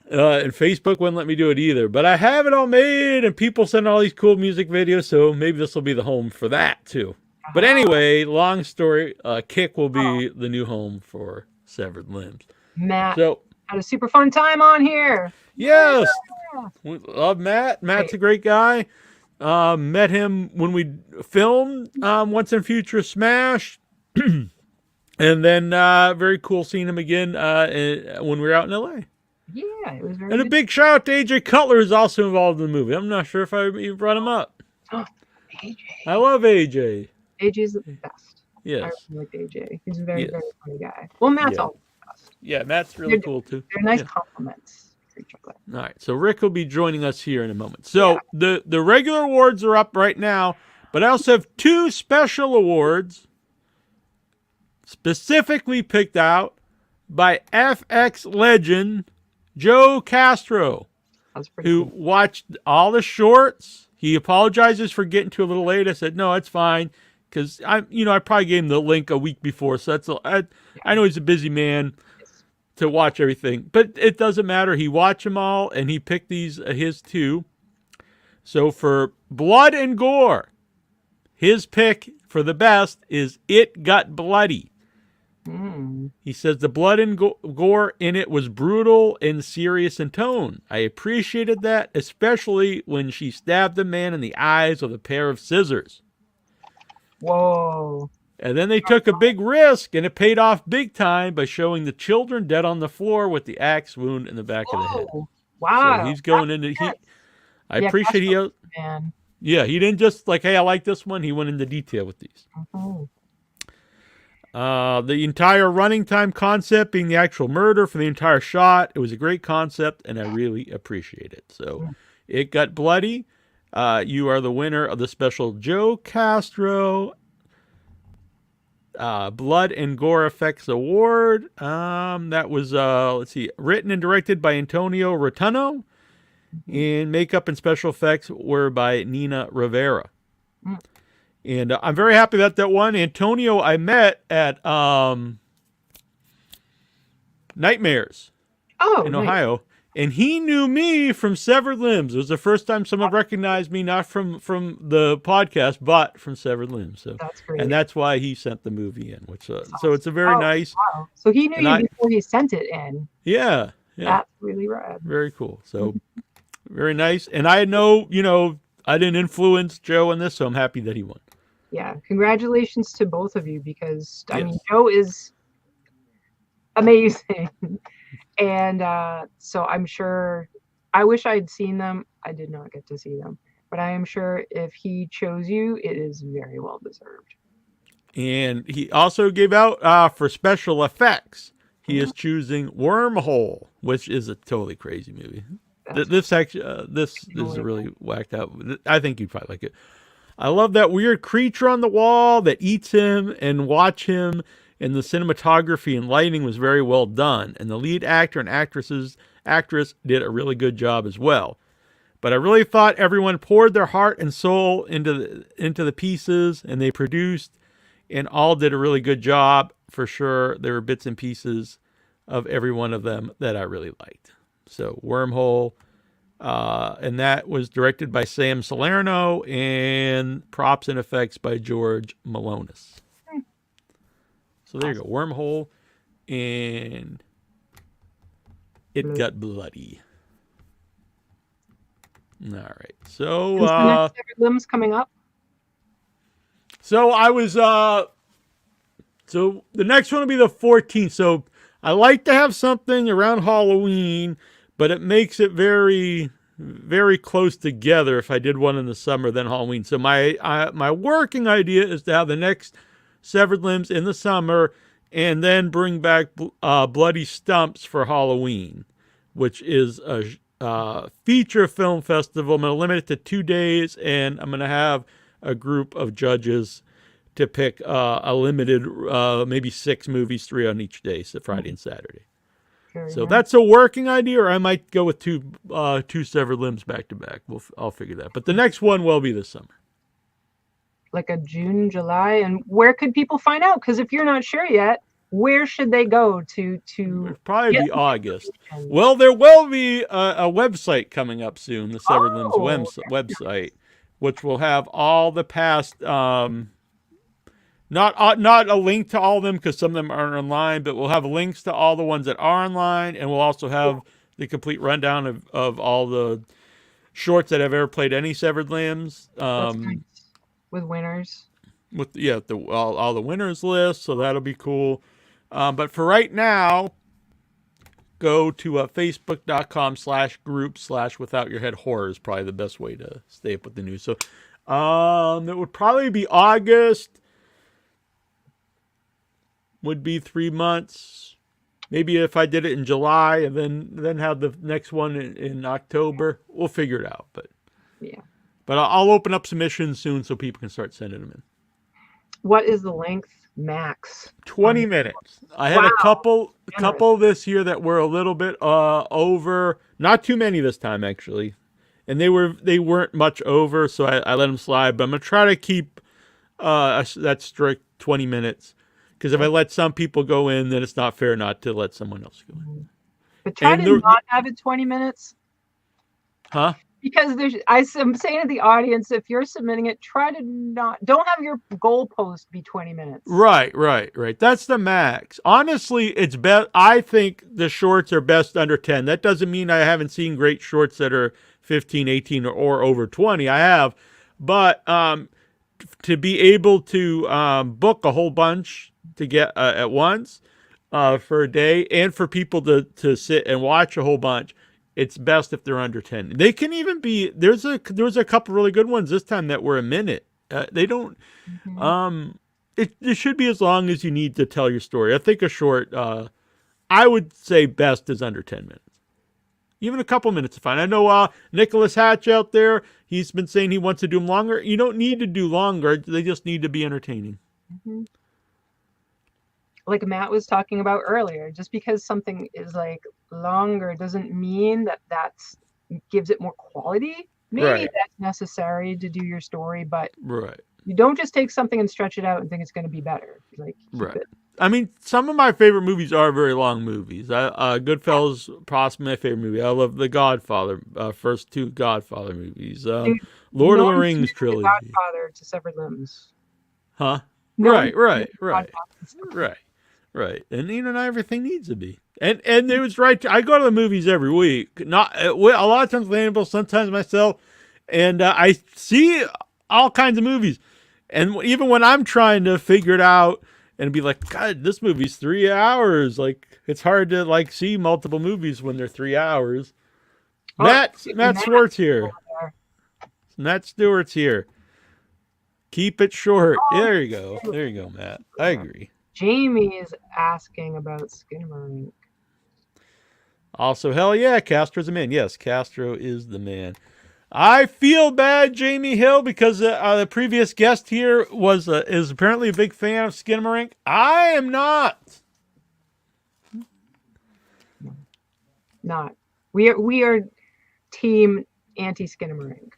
And Facebook wouldn't let me do it either. But I have it all made, and people send all these cool music videos, so maybe this will be the home for that, too. But anyway, long story, Kick will be the new home for Severed Limbs. Matt had a super fun time on here. Yes. We love Matt. Matt's a great guy. Met him when we filmed Once and Future Smash. And then very cool seeing him again when we were out in LA. Yeah, it was very And a big shout out to AJ Cutler, who's also involved in the movie. I'm not sure if I even brought him up. AJ. I love AJ. AJ's the best. Yes. I really like AJ. He's a very, very funny guy. Well, Matt's all the best. Yeah, Matt's really cool too. They're nice compliments. All right, so Rick will be joining us here in a moment. So the regular awards are up right now, but I also have two special awards specifically picked out by FX legend Joe Castro. That's pretty who cool. watched all the shorts. He apologizes for getting to a little late. I said, no, it's fine. Because I probably gave him the link a week before. So I know he's a busy man to watch everything, but it doesn't matter. He watched them all and he picked his two. So for Blood and Gore, his pick for the best is It Got Bloody. He says the blood and gore in it was brutal and serious in tone. I appreciated that, especially when she stabbed the man in the eyes with a pair of scissors. Whoa. And then they took a big risk, and it paid off big time by showing the children dead on the floor with the axe wound in the back of the head. Wow. So he's going into... I appreciate he... Man. Yeah, he didn't just like, hey, I like this one. He went into detail with these. The entire running time concept being the actual murder for the entire shot. It was a great concept, and I really appreciate it. So It Got Bloody. You are the winner of the special Joe Castro Blood and Gore Effects Award. That was, let's see, written and directed by Antonio Rotuno. And makeup and special effects were by Nina Rivera. And I'm very happy about that one. Antonio, I met at Nightmares in Ohio. And he knew me from Severed Limbs. It was the first time someone recognized me, not from the podcast, but from Severed Limbs. So that's great. And that's why he sent the movie in. Which so it's a very nice. Wow. So he knew you before he sent it in. Yeah. That's really rad. Very cool. So very nice. And I know, I didn't influence Joe in this, so I'm happy that he won. Yeah, congratulations to both of you because I mean Joe is amazing, and so I'm sure. I wish I'd seen them. I did not get to see them, but I am sure if he chose you, it is very well deserved. And he also gave out for special effects. He is choosing Wormhole, which is a totally crazy movie. This is really whacked out. I think you'd probably like it. I love that weird creature on the wall that eats him and watch him. And the cinematography and lighting was very well done. And the lead actor and actress did a really good job as well. But I really thought everyone poured their heart and soul into the pieces, and they produced and all did a really good job for sure. There were bits and pieces of every one of them that I really liked. So Wormhole. And that was directed by Sam Salerno and props and effects by George Malonis. So there you go. Wormhole and It Got Bloody. All right. So the next Severed Limbs coming up? So I was so the next one will be the 14th. So I like to have something around Halloween, but it makes it very, very close together if I did one in the summer, then Halloween. So my working idea is to have the next Severed Limbs in the summer and then bring back Bloody Stumps for Halloween, which is a feature film festival. I'm going to limit it to 2 days, and I'm going to have a group of judges to pick a limited, maybe 6 movies, 3 on each day, so Friday and Saturday. So that's a working idea, or I might go with two Severed Limbs back to back. I'll figure that. But the next one will be this summer. Like a June, July, and where could people find out? Because if you're not sure yet, where should they go to? It'll probably be August. Well, there will be a website coming up soon, the Severed Limbs website, which will have all the past. Not a link to all of them because some of them aren't online, but we'll have links to all the ones that are online, and we'll also have the complete rundown of all the shorts that have ever played any Severed Limbs. That's nice. With winners. With all the winners list, so that'll be cool. But for right now, go to facebook.com/group/withoutyourhead horror is probably the best way to stay up with the news. So it would probably be August. Would be 3 months. Maybe if I did it in July and then have the next one in October, we'll figure it out. But I'll open up submissions soon so people can start sending them in. What is the length max? 20 minutes. I had Wow. a couple this year that were a little bit over. Not too many this time, actually. And they weren't much over, so I let them slide. But I'm gonna try to keep that strict 20 minutes, because if I let some people go in, then it's not fair not to let someone else go in. But try And to not have it 20 minutes. Huh? Because I'm saying to the audience, if you're submitting it, try to don't have your goalpost be 20 minutes. Right. That's the max. Honestly, it's best. I think the shorts are best under 10. That doesn't mean I haven't seen great shorts that are 15, 18, or over 20. I have. But to be able to book a whole bunch to get at once for a day, and for people to sit and watch a whole bunch, it's best if they're under 10. They can even be, there was a couple really good ones this time that were a minute. They don't, it should be as long as you need to tell your story. I think a short, I would say best is under 10 minutes. Even a couple minutes is fine. I know Nicholas Hatch out there, he's been saying he wants to do them longer. You don't need to do longer. They just need to be entertaining. Mm-hmm. Like Matt was talking about earlier, just because something is like longer doesn't mean that gives it more quality. Maybe that's necessary to do your story, but you don't just take something and stretch it out and think it's going to be better. Like, keep it. I mean, some of my favorite movies are very long movies. Goodfellas, possibly my favorite movie. I love The Godfather, first two Godfather movies. Lord of the Rings trilogy. Godfather to Severed Limbs. Huh? No, Right. And not everything needs to be. And it was right. I go to the movies every week. Not a lot of times with Annabelle, sometimes myself, and I see all kinds of movies. And even when I'm trying to figure it out and be like, God, this movie's 3 hours. Like, it's hard to see multiple movies when they're 3 hours. Matt Stuertz here. Matt Stuertz here. Keep it short. There you go, Matt. I agree. Jamie is asking about Skinamarink. Also, hell yeah, Castro's the man. Yes, Castro is the man. I feel bad, Jamie Hill, because the previous guest here is apparently a big fan of Skinamarink. I am not. Not. We are team anti-Skinamarink.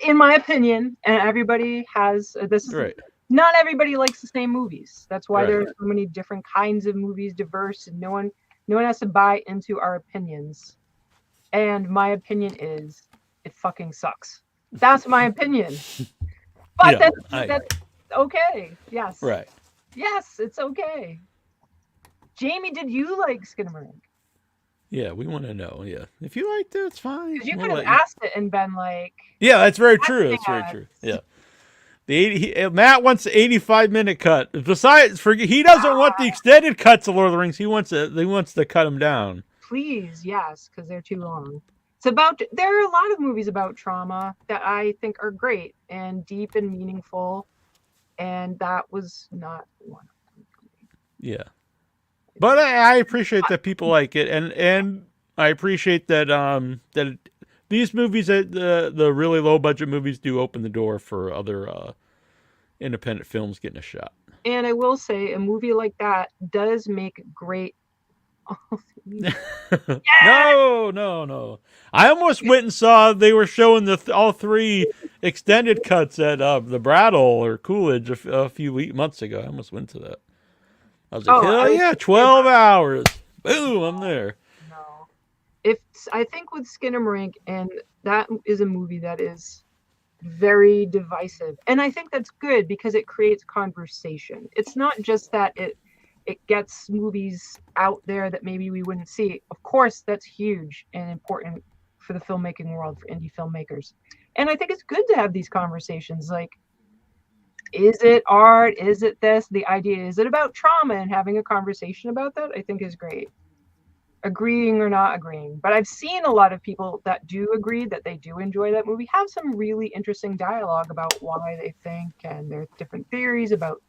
In my opinion, and everybody has this is right. Not everybody likes the same movies. That's why there are so many different kinds of movies, diverse, and no one has to buy into our opinions. And my opinion is it fucking sucks. That's my opinion. But that's okay. Yes. Right. Yes, it's okay. Jamie, did you like Skinamarink? Yeah, we want to know. Yeah, if you liked it, it's fine. You could have asked it and been like, yeah, that's very true. That's very true. Yeah. Matt wants the 85-minute cut. Besides, he doesn't want the extended cuts of Lord of the Rings. He wants to cut them down. Please, yes, because they're too long. There are a lot of movies about trauma that I think are great and deep and meaningful, and that was not one of them. Yeah, but I appreciate that people like it, and I appreciate that that these movies, the really low budget movies, do open the door for other independent films getting a shot. And I will say, a movie like that does make great. No. I almost went and saw they were showing all three extended cuts at the Brattle or Coolidge a few months ago. I almost went to that. I was like, hell yeah, 12 hours. Boom, I'm there. No. I think with Skinamarink, and that is a movie that is very divisive. And I think that's good because it creates conversation. It's not just that it gets movies out there that maybe we wouldn't see. Of course, that's huge and important for the filmmaking world, for indie filmmakers. And I think it's good to have these conversations. Like, is it art? Is it this? The idea, is it about trauma? And having a conversation about that, I think is great. Agreeing or not agreeing. But I've seen a lot of people that do agree that they do enjoy that movie have some really interesting dialogue about why they think, and there's different theories about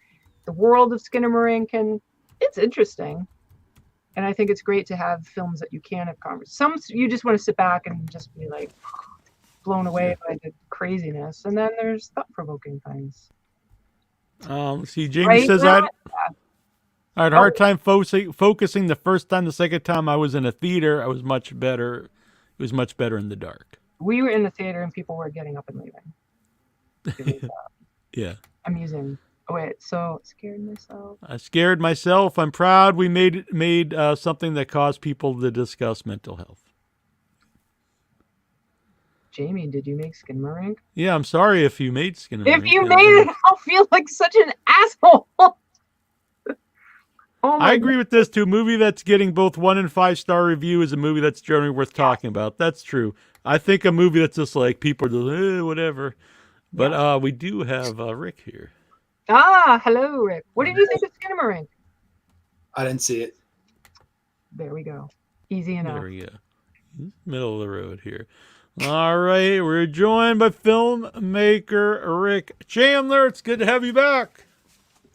the world of Skinamarink, and it's interesting. And I think it's great to have films that you can have conversations. Some you just want to sit back and just be like blown away by the craziness. And then there's thought-provoking things. See, Jamie Right says now? I had a hard time focusing the first time. The second time I was in a theater, I was much better. It was much better in the dark. We were in the theater and people were getting up and leaving. It was Yeah. amusing. Oh, wait, so scared myself. I scared myself. I'm proud we made something that caused people to discuss mental health. Jamie, did you make Skinamarink? Yeah, I'm sorry if you made Skin. If you made it, I'll feel like such an asshole. I agree with this too. A movie that's getting both 1 and 5-star review is a movie that's generally worth talking about. That's true. I think a movie that's just like people are just whatever. But we do have Rick here. Ah, hello, Rick. What did you think of Skinamarink? I didn't see it. There we go. Easy enough. There we go. Middle of the road here. All right, we're joined by filmmaker Rick Chandler. It's good to have you back.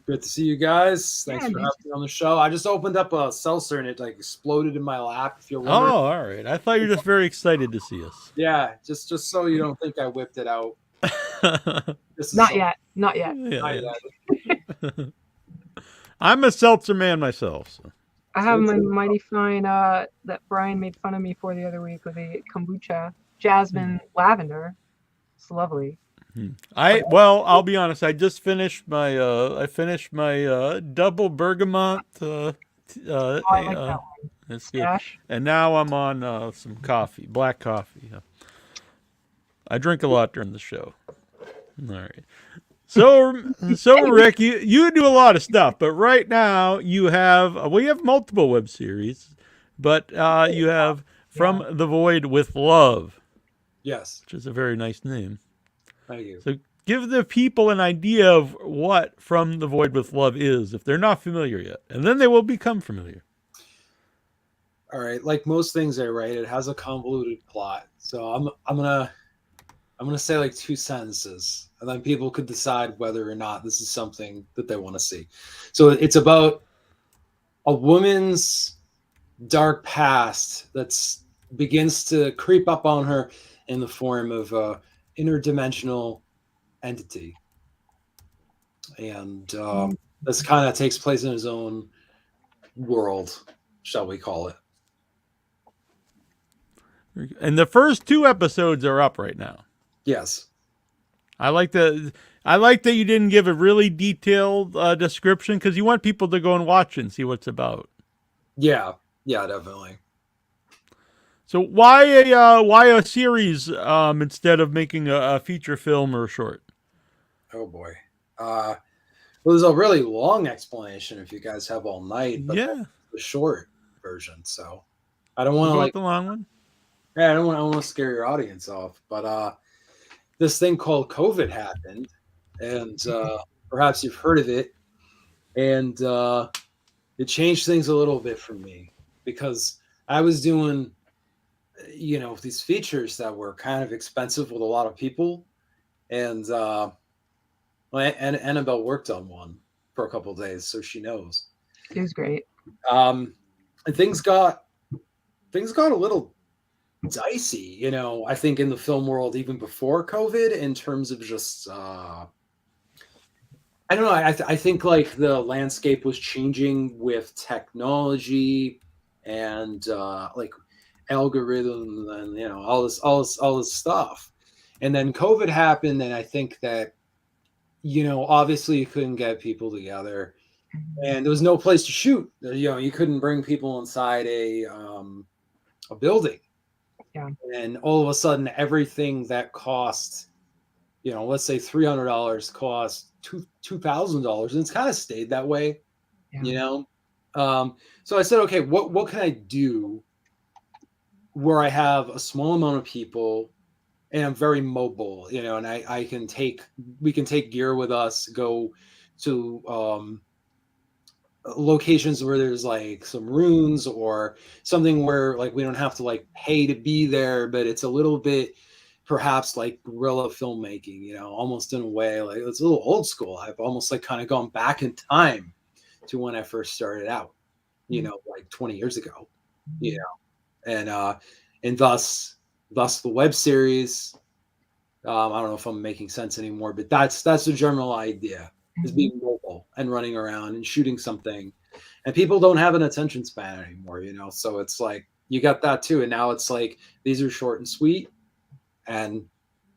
Good to see you guys. Thanks for having me on the show. I just opened up a seltzer and it like exploded in my lap. If you're wondering. Oh, all right. I thought you were just very excited to see us. Yeah, just so you don't think I whipped it out. Not yet. Not yet. I'm a seltzer man myself. So. I have my mighty fine that Brian made fun of me for the other week with a kombucha jasmine lavender. It's lovely. I'll be honest. I just finished my double bergamot. I like that one. That's good. And now I'm on some coffee, black coffee. I drink a lot during the show. All right. So Rick, you do a lot of stuff, but right now you have multiple web series, but you have From the Void with Love. Yes. Which is a very nice name. Thank you. So give the people an idea of what From the Void with Love is, if they're not familiar yet, and then they will become familiar. All right. Like most things I write, it has a convoluted plot. So I'm gonna say like 2 sentences, and then people could decide whether or not this is something that they want to see. So it's about a woman's dark past that begins to creep up on her in the form of a interdimensional entity, and this kind of takes place in his own world, shall we call it. And the first 2 episodes are up right now. Yes. I like that you didn't give a really detailed description because you want people to go and watch it and see what it's about. Yeah, definitely. So why a series instead of making a feature film or a short? Oh boy. Well, there's a really long explanation if you guys have all night, but yeah, the short version. So I don't want to the long one. Yeah, I don't want to scare your audience off, but this thing called COVID happened, and perhaps you've heard of it, and it changed things a little bit for me because I was doing, these features that were kind of expensive with a lot of people, and Annabelle worked on one for a couple of days, so she knows. It was great. And things got a little dicey, I think in the film world even before COVID, in terms of just I don't know. I think like the landscape was changing with technology and like algorithms and all this stuff. And then COVID happened, and I think that obviously you couldn't get people together, and there was no place to shoot. You couldn't bring people inside a building. Yeah. And all of a sudden, everything that cost, let's say $300 cost $2,000, and it's kind of stayed that way, So I said, okay, what can I do where I have a small amount of people and I'm very mobile, and we can take gear with us, go to locations where there's like some ruins or something where like we don't have to like pay to be there, but it's a little bit perhaps like guerrilla filmmaking, almost in a way like it's a little old school. I've almost like kind of gone back in time to when I first started out, like 20 years ago, and thus the web series. I don't know if I'm making sense anymore, but that's the general idea. as being mobile and running around and shooting something, and people don't have an attention span anymore, you know. So it's like you got that too, and now it's like these are short and sweet, and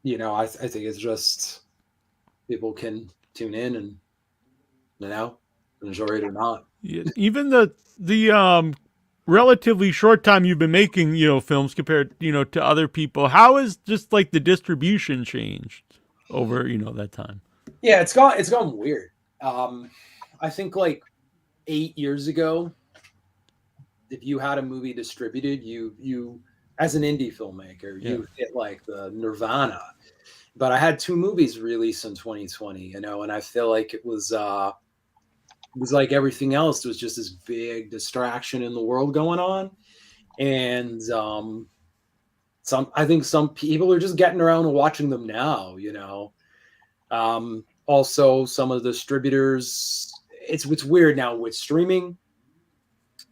you know, I think it's just people can tune in and you know enjoy it or not. Yeah, even the relatively short time you've been making, films compared, to other people, how has just like the distribution changed over, that time? Yeah, it's gone weird. I think like 8 years ago, if you had a movie distributed, you as an indie filmmaker, Yeah. you hit like the nirvana. But I had 2 movies released in 2020, you know, and I feel like it was like everything else. There was just this big distraction in the world going on, and I think some people are just getting around and watching them now, you know. Also, some of the distributors, it's weird now with streaming.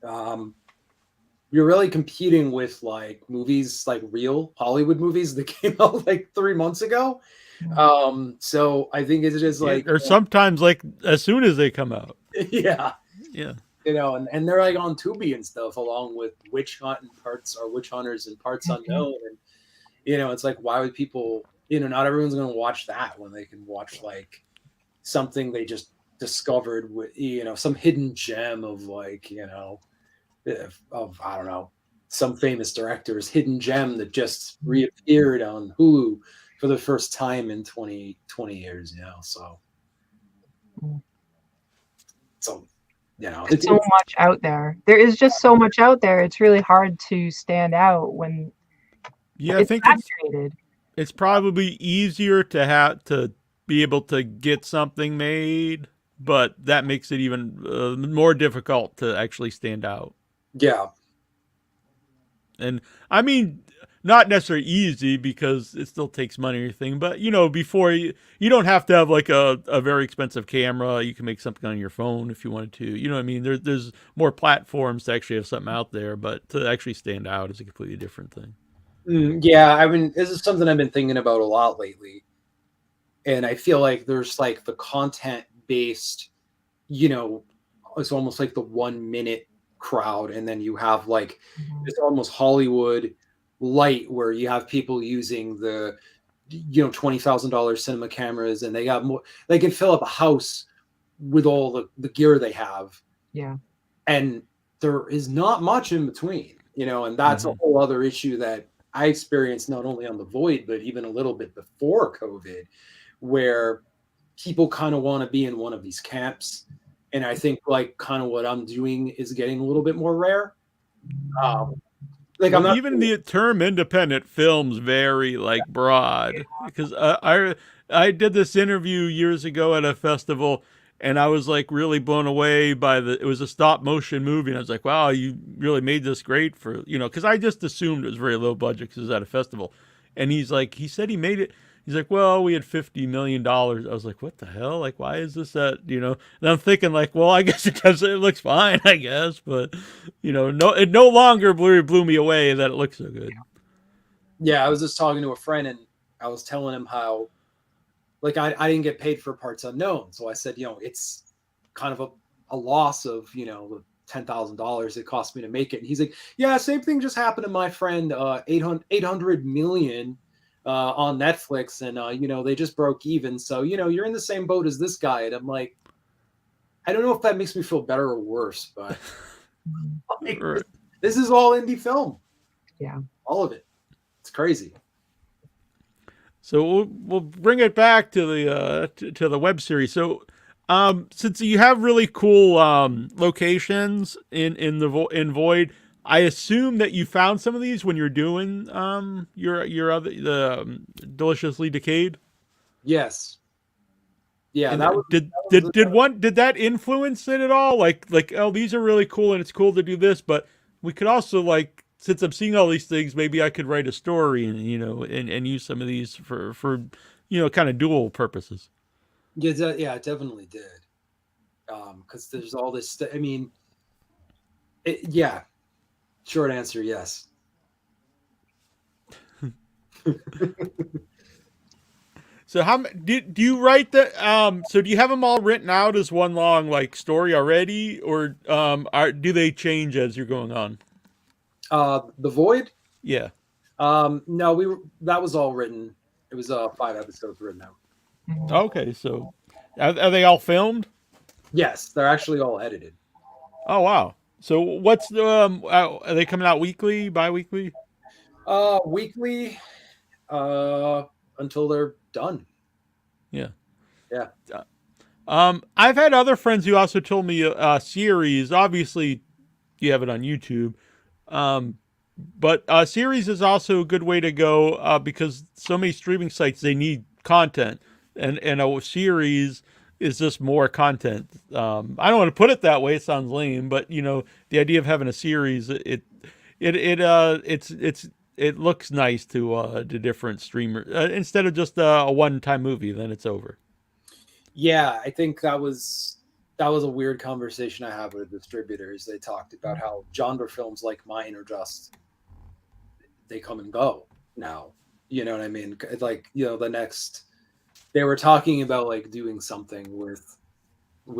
You're really competing with like movies, like real Hollywood movies that came out like 3 months ago. So I think it's just like, or sometimes like as soon as they come out. yeah, Yeah. you know, and they're like on Tubi and stuff, along with Witch Hunt and Parts or Witch Hunters and Parts Unknown, and you know, it's like, why would people? You know, not everyone's going to watch that when they can watch like something they just discovered with, you know, some hidden gem of like, you know, of I don't know, some famous director's hidden gem that just reappeared on Hulu for the first time in 20 years, you know. So you know, There's so much out there. There is just so much out there. It's really hard to stand out when I think saturated. It's probably easier to have to be able to get something made, but that makes it even more difficult to actually stand out. Yeah. And I mean, not necessarily easy because it still takes money or anything, but before you don't have to have like a very expensive camera. You can make something on your phone if you wanted to. You know what I mean? There's more platforms to actually have something out there, but to actually stand out is a completely different thing. Yeah, I mean, this is something I've been thinking about a lot lately. And I feel like there's like the content based, you know, it's almost like the 1 minute crowd. And then you have like, it's almost Hollywood light where you have people using the, you know, $20,000 cinema cameras, and they got more, they can fill up a house with all the gear they have. Yeah. And there is not much in between, you know, and that's a whole other issue that I experienced not only on The Void, but even a little bit before COVID, where people kind of want to be in one of these camps. And I think like kind of what I'm doing is getting a little bit more rare. I'm not even the term independent films very like broad, because I did this interview years ago at a festival, and I was like really blown away by it was a stop motion movie, and I was like, wow, you really made this great for, because I just assumed it was very low budget because it was at a festival. And he said he made it. He's like, well, we had $50 million. I was like, what the hell? Like, why is this at, And I'm thinking like, well, I guess it looks fine, I guess. But, it no longer blew me away that it looks so good. Yeah, I was just talking to a friend, and I was telling him how, like, I didn't get paid for Parts Unknown. So I said, it's kind of a loss of, the $10,000 it cost me to make it. And he's like, yeah, same thing just happened to my friend, 800 million on Netflix, and they just broke even. So you're in the same boat as this guy. And I'm like, I don't know if that makes me feel better or worse, but like, this is all indie film. Yeah, all of it. It's crazy. So we'll bring it back to the web series. So since you have really cool locations in Void, I assume that you found some of these when you're doing your other Deliciously Decayed. Yes. Yeah. Did that influence it at all? Like oh, these are really cool and it's cool to do this, but we could also like, since I'm seeing all these things, maybe I could write a story and and use some of these for kind of dual purposes. Yeah, it definitely did. Because there's all this. I mean, yeah. Short answer, yes. So do you write the so do you have them all written out as one long like story already, or do they change as you're going on? The Void. Yeah. No, that was all written. It was 5 episodes written out. Okay, so are they all filmed? Yes, they're actually all edited. Oh wow. So what's the are they coming out weekly, bi-weekly? Weekly, until they're done. Yeah. Yeah. I've had other friends who also told me a series. Obviously, you have it on YouTube, but a series is also a good way to go because so many streaming sites they need content, and a series is just more content. I don't want to put it that way; it sounds lame, but you know the idea of having a series it looks nice to different streamers instead of just a one-time movie. Then it's over. Yeah, I think that was a weird conversation I had with distributors. They talked about how genre films like mine are just they come and go now. You know what I mean? Like, you know, they were talking about like doing something with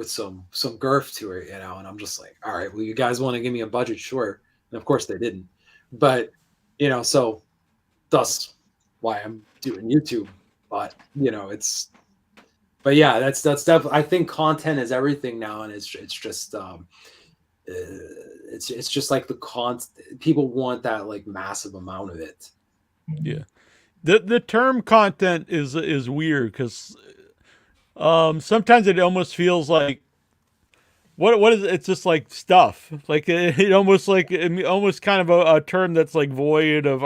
some girth to it, you know, and I'm just like, all right, well, you guys want to give me a budget, sure. And of course they didn't. But, you know, so thus why I'm doing YouTube. But, you know, but yeah, that's definitely. I think content is everything now, and it's just it's just like people want that like massive amount of it. Yeah, the term content is weird because sometimes it almost feels like what is it? It's just like stuff. Like it almost kind of a term that's like void of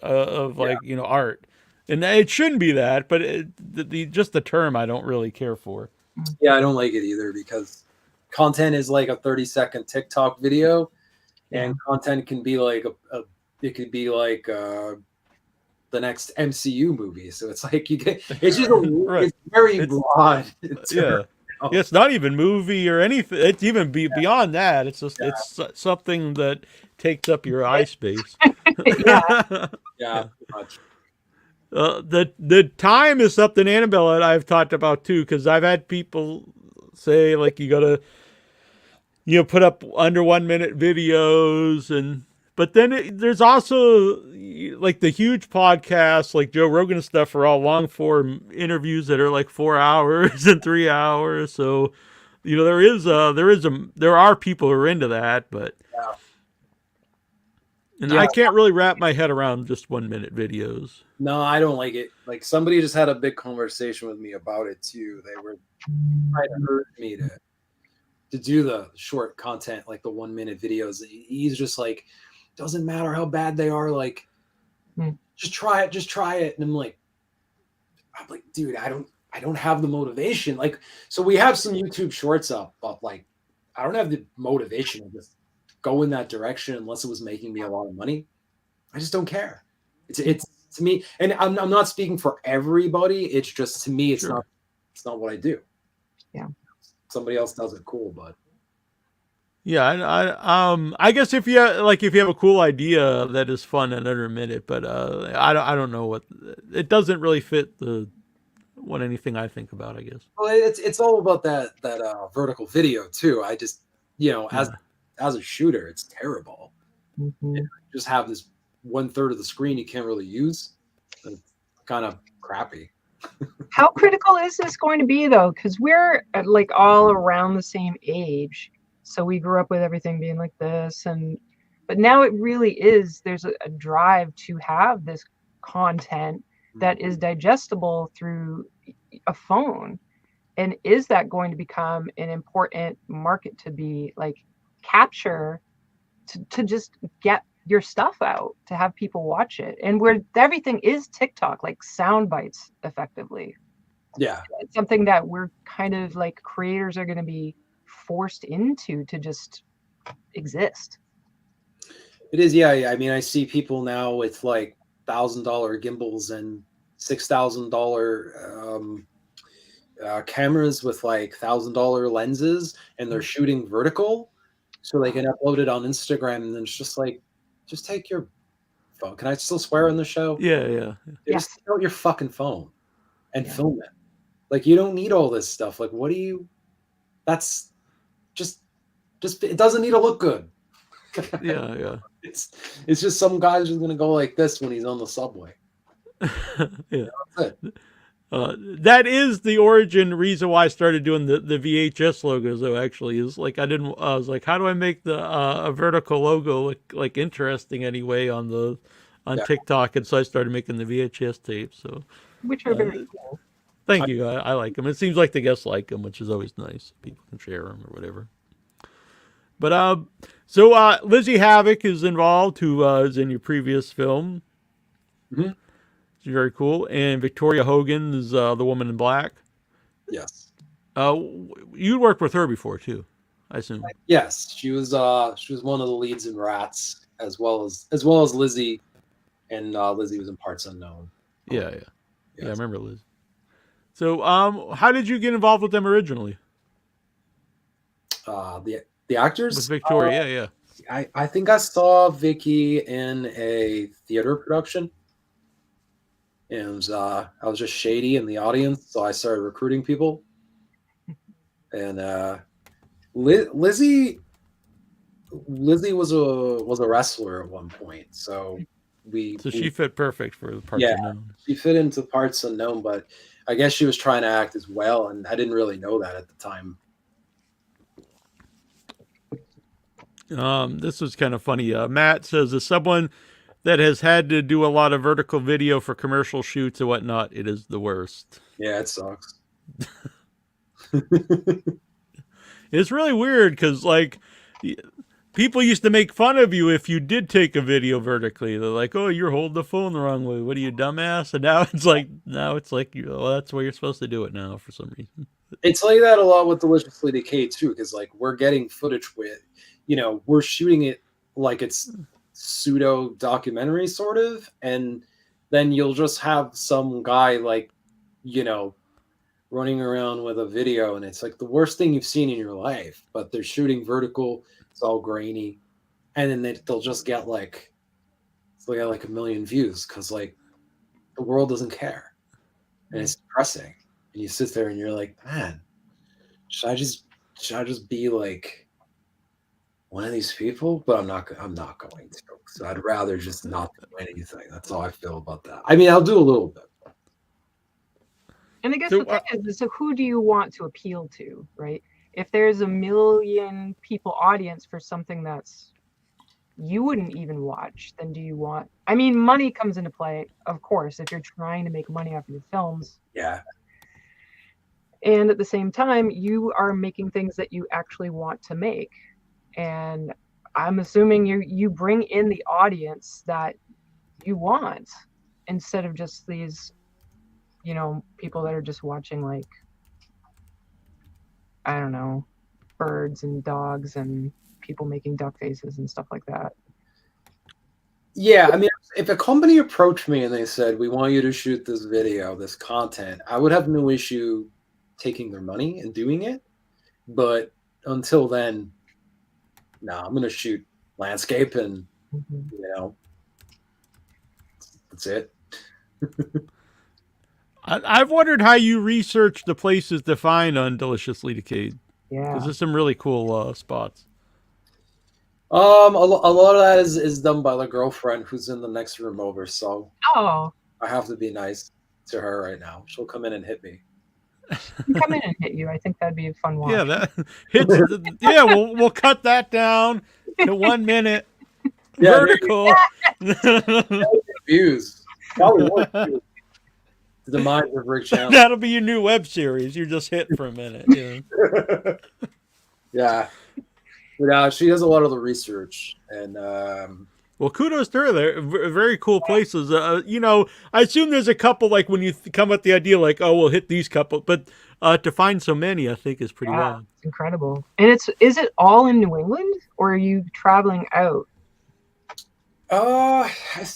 of like you know art. And it shouldn't be that, but just the term I don't really care for. Yeah, I don't like it either because content is like a 30-second TikTok video, and content can be like it could be like the next MCU movie. So it's like it's just right. It's very broad. Yeah, it's not even movie or anything. It's even beyond that. It's just it's something that takes up your eye space. Yeah, pretty much. The time is something Annabelle and I've talked about too, because I've had people say like you gotta put up under 1 minute videos, but then there's also like the huge podcasts like Joe Rogan and stuff are all long form interviews that are like 4 hours and 3 hours. So you know there are people who are into that, but. And I can't really wrap my head around just 1 minute videos. No, I don't like it. Like somebody just had a big conversation with me about it too. They were trying to urge me to do the short content, like the 1 minute videos. He's just like, doesn't matter how bad they are. Like, just try it. And I'm like, dude, I don't have the motivation. Like, so we have some YouTube shorts up, but like, I don't have the motivation to just go in that direction unless it was making me a lot of money. I just don't care. It's to me, and I'm not speaking for everybody. It's just to me, it's not what I do. Yeah, somebody else does it, cool, but yeah, I guess if you have a cool idea that is fun and under a minute, but I don't know what it doesn't really fit anything I think about. I guess. Well, it's all about that vertical video too. I just as a shooter, it's terrible. You just have this 1/3 of the screen you can't really use. It's kind of crappy. How critical is this going to be though? Because we're like all around the same age, so we grew up with everything being like this, but now it really is. There's a drive to have this content that is digestible through a phone, and is that going to become an important market to be like capture to just get your stuff out, to have people watch it, and where everything is TikTok, like sound bites effectively. Yeah, it's something that we're kind of like creators are going to be forced into to just exist. It is. Yeah. I mean, I see people now with like $1,000 gimbals and $6,000 cameras with like $1,000 lenses, and they're shooting vertical, so they can upload it on Instagram. And then it's just like, just take your phone. Can I still swear on the show? Yeah. Just take out your fucking phone. and film it. Like, you don't need all this stuff. Like, what do you? That's just it doesn't need to look good. Yeah. It's just some guy's just gonna go like this when he's on the subway. Yeah. That's it. That is the origin reason why I started doing the VHS logos. Though, actually, is like I was like, how do I make the a vertical logo look like interesting anyway on TikTok? And so I started making the VHS tapes. So, which are very cool. Thank you. I like them. It seems like the guests like them, which is always nice. People can share them or whatever. But so Lizzie Havoc is involved, who is in your previous film. Mm-hmm. It's very cool. And Victoria Hogan is the woman in black. Yes. You worked with her before too, I assume. Yes, she was one of the leads in Rats, as well as Lizzie, and Lizzie was in Parts Unknown. Yeah. Yes. Yeah, I remember Liz. So, how did you get involved with them originally? The actors? With Victoria, yeah. I think I saw Vicky in a theater production, and I was just shady in the audience, so I started recruiting people. And Lizzie was a wrestler at one point, so she fit perfect for the Parts Unknown. She fit into Parts Unknown, but I guess she was trying to act as well, and I didn't really know that at the time. This was kind of funny. Matt says, as someone that has had to do a lot of vertical video for commercial shoots and whatnot, it is the worst. Yeah, it sucks. It's really weird because, like, people used to make fun of you if you did take a video vertically. They're like, "Oh, you're holding the phone the wrong way. What are you, dumbass?" And now it's like, well, that's the way you're supposed to do it now for some reason. It's like that a lot with Deliciously Decayed too, because like we're getting footage with, we're shooting it like it's pseudo documentary sort of, and then you'll just have some guy like, running around with a video, and it's like the worst thing you've seen in your life, but they're shooting vertical, it's all grainy, and then they'll just get like, they'll get like 1 million views because like the world doesn't care, and it's depressing. And you sit there and you're like, man, should I just be like one of these people? But I'm not going to. So I'd rather just not do anything. That's how I feel about that. I mean, I'll do a little bit. And I guess the thing is, so who do you want to appeal to, right? If there's 1 million people audience for something that's you wouldn't even watch, then do you want? I mean, money comes into play, of course, if you're trying to make money off of your films. Yeah. And at the same time, you are making things that you actually want to make. And I'm assuming you bring in the audience that you want instead of just these, people that are just watching, like, I don't know, birds and dogs and people making duck faces and stuff like that. Yeah, I mean, if a company approached me and they said, we want you to shoot this video, this content, I would have no issue taking their money and doing it. But until then, no, I'm going to shoot landscape and, that's it. I've wondered how you research the places to find on Deliciously Decayed. Yeah. Because there's some really cool spots. A lot of that is done by the girlfriend who's in the next room over, so I have to be nice to her right now. She'll come in and hit me. Come in and hit you. I think that'd be a fun watch. Yeah, that hits. Yeah, we'll cut that down to 1 minute. Yeah, vertical. Views. Probably more views. The demise of Rick Chandler. That'll be your new web series. You just hit for a minute. Yeah. Yeah. But she does a lot of the research, and well, kudos to her. They're very cool places. I assume there's a couple, like when you come with the idea, like, oh, we'll hit these couple, but to find so many, I think is pretty wild. It's incredible. And is it all in New England, or are you traveling out?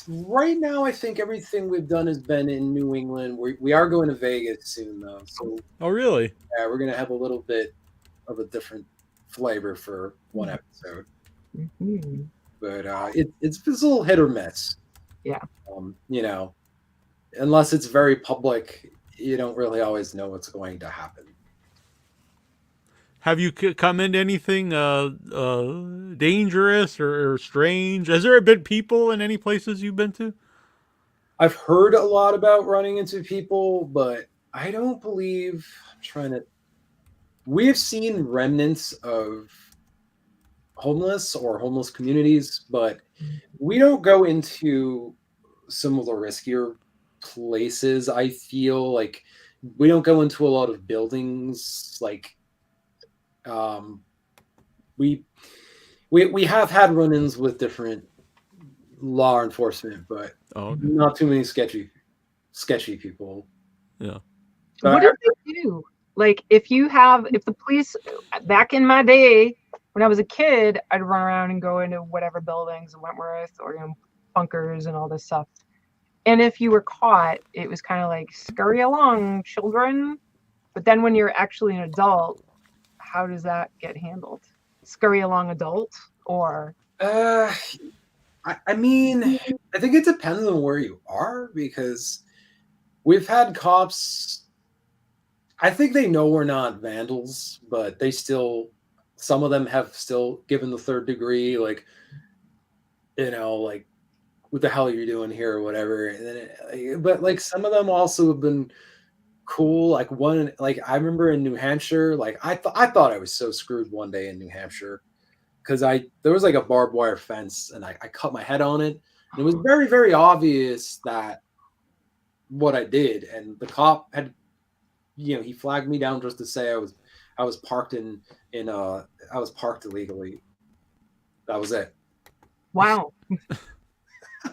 Right now, I think everything we've done has been in New England. We are going to Vegas soon, though. So, oh, really? Yeah, we're gonna have a little bit of a different flavor for one episode. Mm-hmm. But it's a little hit or miss. Yeah. Unless it's very public, you don't really always know what's going to happen. Have you come into anything dangerous or strange? Has there been people in any places you've been to? I've heard a lot about running into people, but I don't believe. I'm trying to. We have seen remnants of homeless or homeless communities, but we don't go into some of the riskier places. I feel like we don't go into a lot of buildings. Like, we have had run-ins with different law enforcement, but not too many sketchy people. Yeah. What do they do? Like, if the police, back in my day, when I was a kid, I'd run around and go into whatever buildings, Wentworth or bunkers and all this stuff. And if you were caught, it was kind of like, scurry along, children. But then when you're actually an adult, how does that get handled? Scurry along adult or? I mean, I think it depends on where you are, because we've had cops. I think they know we're not vandals, but they still, some of them have still given the third degree, like, like, what the hell are you doing here or whatever. And then but like some of them also have been cool. Like I remember in New Hampshire, like I thought I was so screwed one day in New Hampshire, because there was like a barbed wire fence and I cut my head on it. And it was very, very obvious that what I did, and the cop had, he flagged me down just to say I was parked I was parked illegally. That was it. Wow.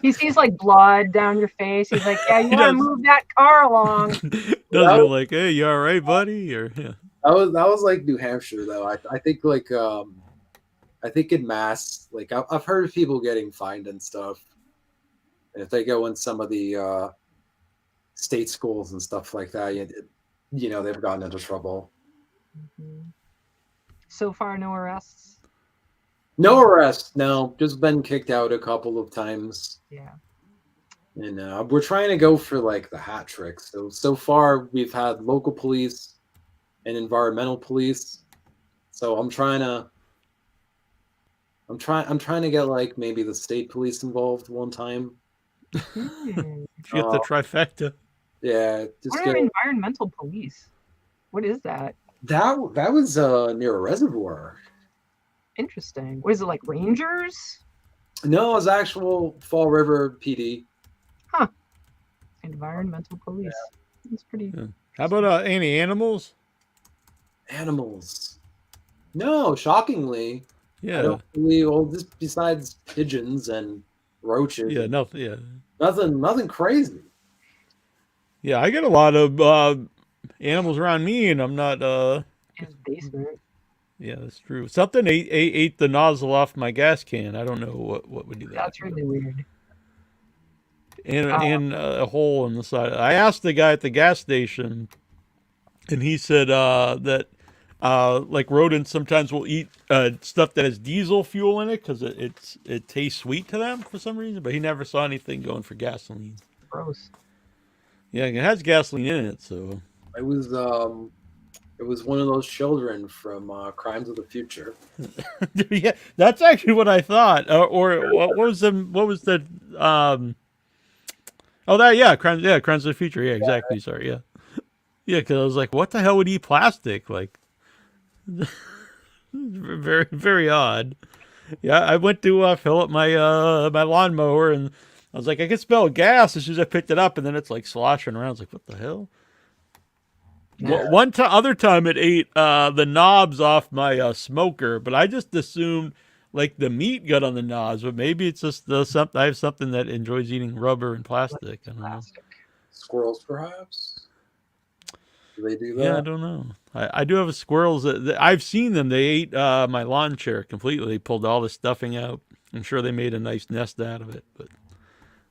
He sees like blood down your face. He's like, yeah, you want to move that car along. Doesn't it like, hey, you all right, buddy? Or yeah. That was like New Hampshire though. I think like I think in Mass, like I've heard of people getting fined and stuff. And if they go in some of the state schools and stuff like that, they've gotten into trouble. Mm-hmm. So far, no arrests? No arrests, no. Just been kicked out a couple of times. Yeah. And we're trying to go for like the hat trick. So far, we've had local police and environmental police. So I'm trying to get like maybe the state police involved one time. You get the trifecta. Yeah. What are environmental police? What is that? That was near a reservoir. Interesting. What is it, like rangers? No, it was actual Fall River PD. Huh. Environmental police. Yeah. That's pretty. Yeah. How about any animals? Animals. No, shockingly. Yeah. I don't believe all this besides pigeons and roaches. Yeah, nothing. Yeah. Nothing crazy. Yeah, I get a lot of animals around me, and I'm not. His basement. Yeah, that's true. Something ate the nozzle off my gas can. I don't know what would do that. That's really weird. And a hole in the side. I asked the guy at the gas station, and he said that like rodents sometimes will eat stuff that has diesel fuel in it because it tastes sweet to them for some reason. But he never saw anything going for gasoline. Gross. Yeah, it has gasoline in it, so. It was one of those children from Crimes of the Future. Yeah, that's actually what I thought. Or what was the Crimes of the Future. Yeah, exactly. Sorry, yeah. Yeah, because I was like, what the hell would eat plastic? Like, very, very odd. Yeah, I went to fill up my my lawnmower, and I was like, I can smell gas as soon as I picked it up, and then it's like sloshing around. I was like, what the hell? Yeah. Other time it ate the knobs off my smoker, but I just assumed like the meat got on the knobs, but maybe it's just I have something that enjoys eating rubber and plastic. I don't know. Squirrels, perhaps? Do they do that? Yeah, I don't know. I do have squirrels that I've seen them. They ate my lawn chair completely. They pulled all the stuffing out. I'm sure they made a nice nest out of it. But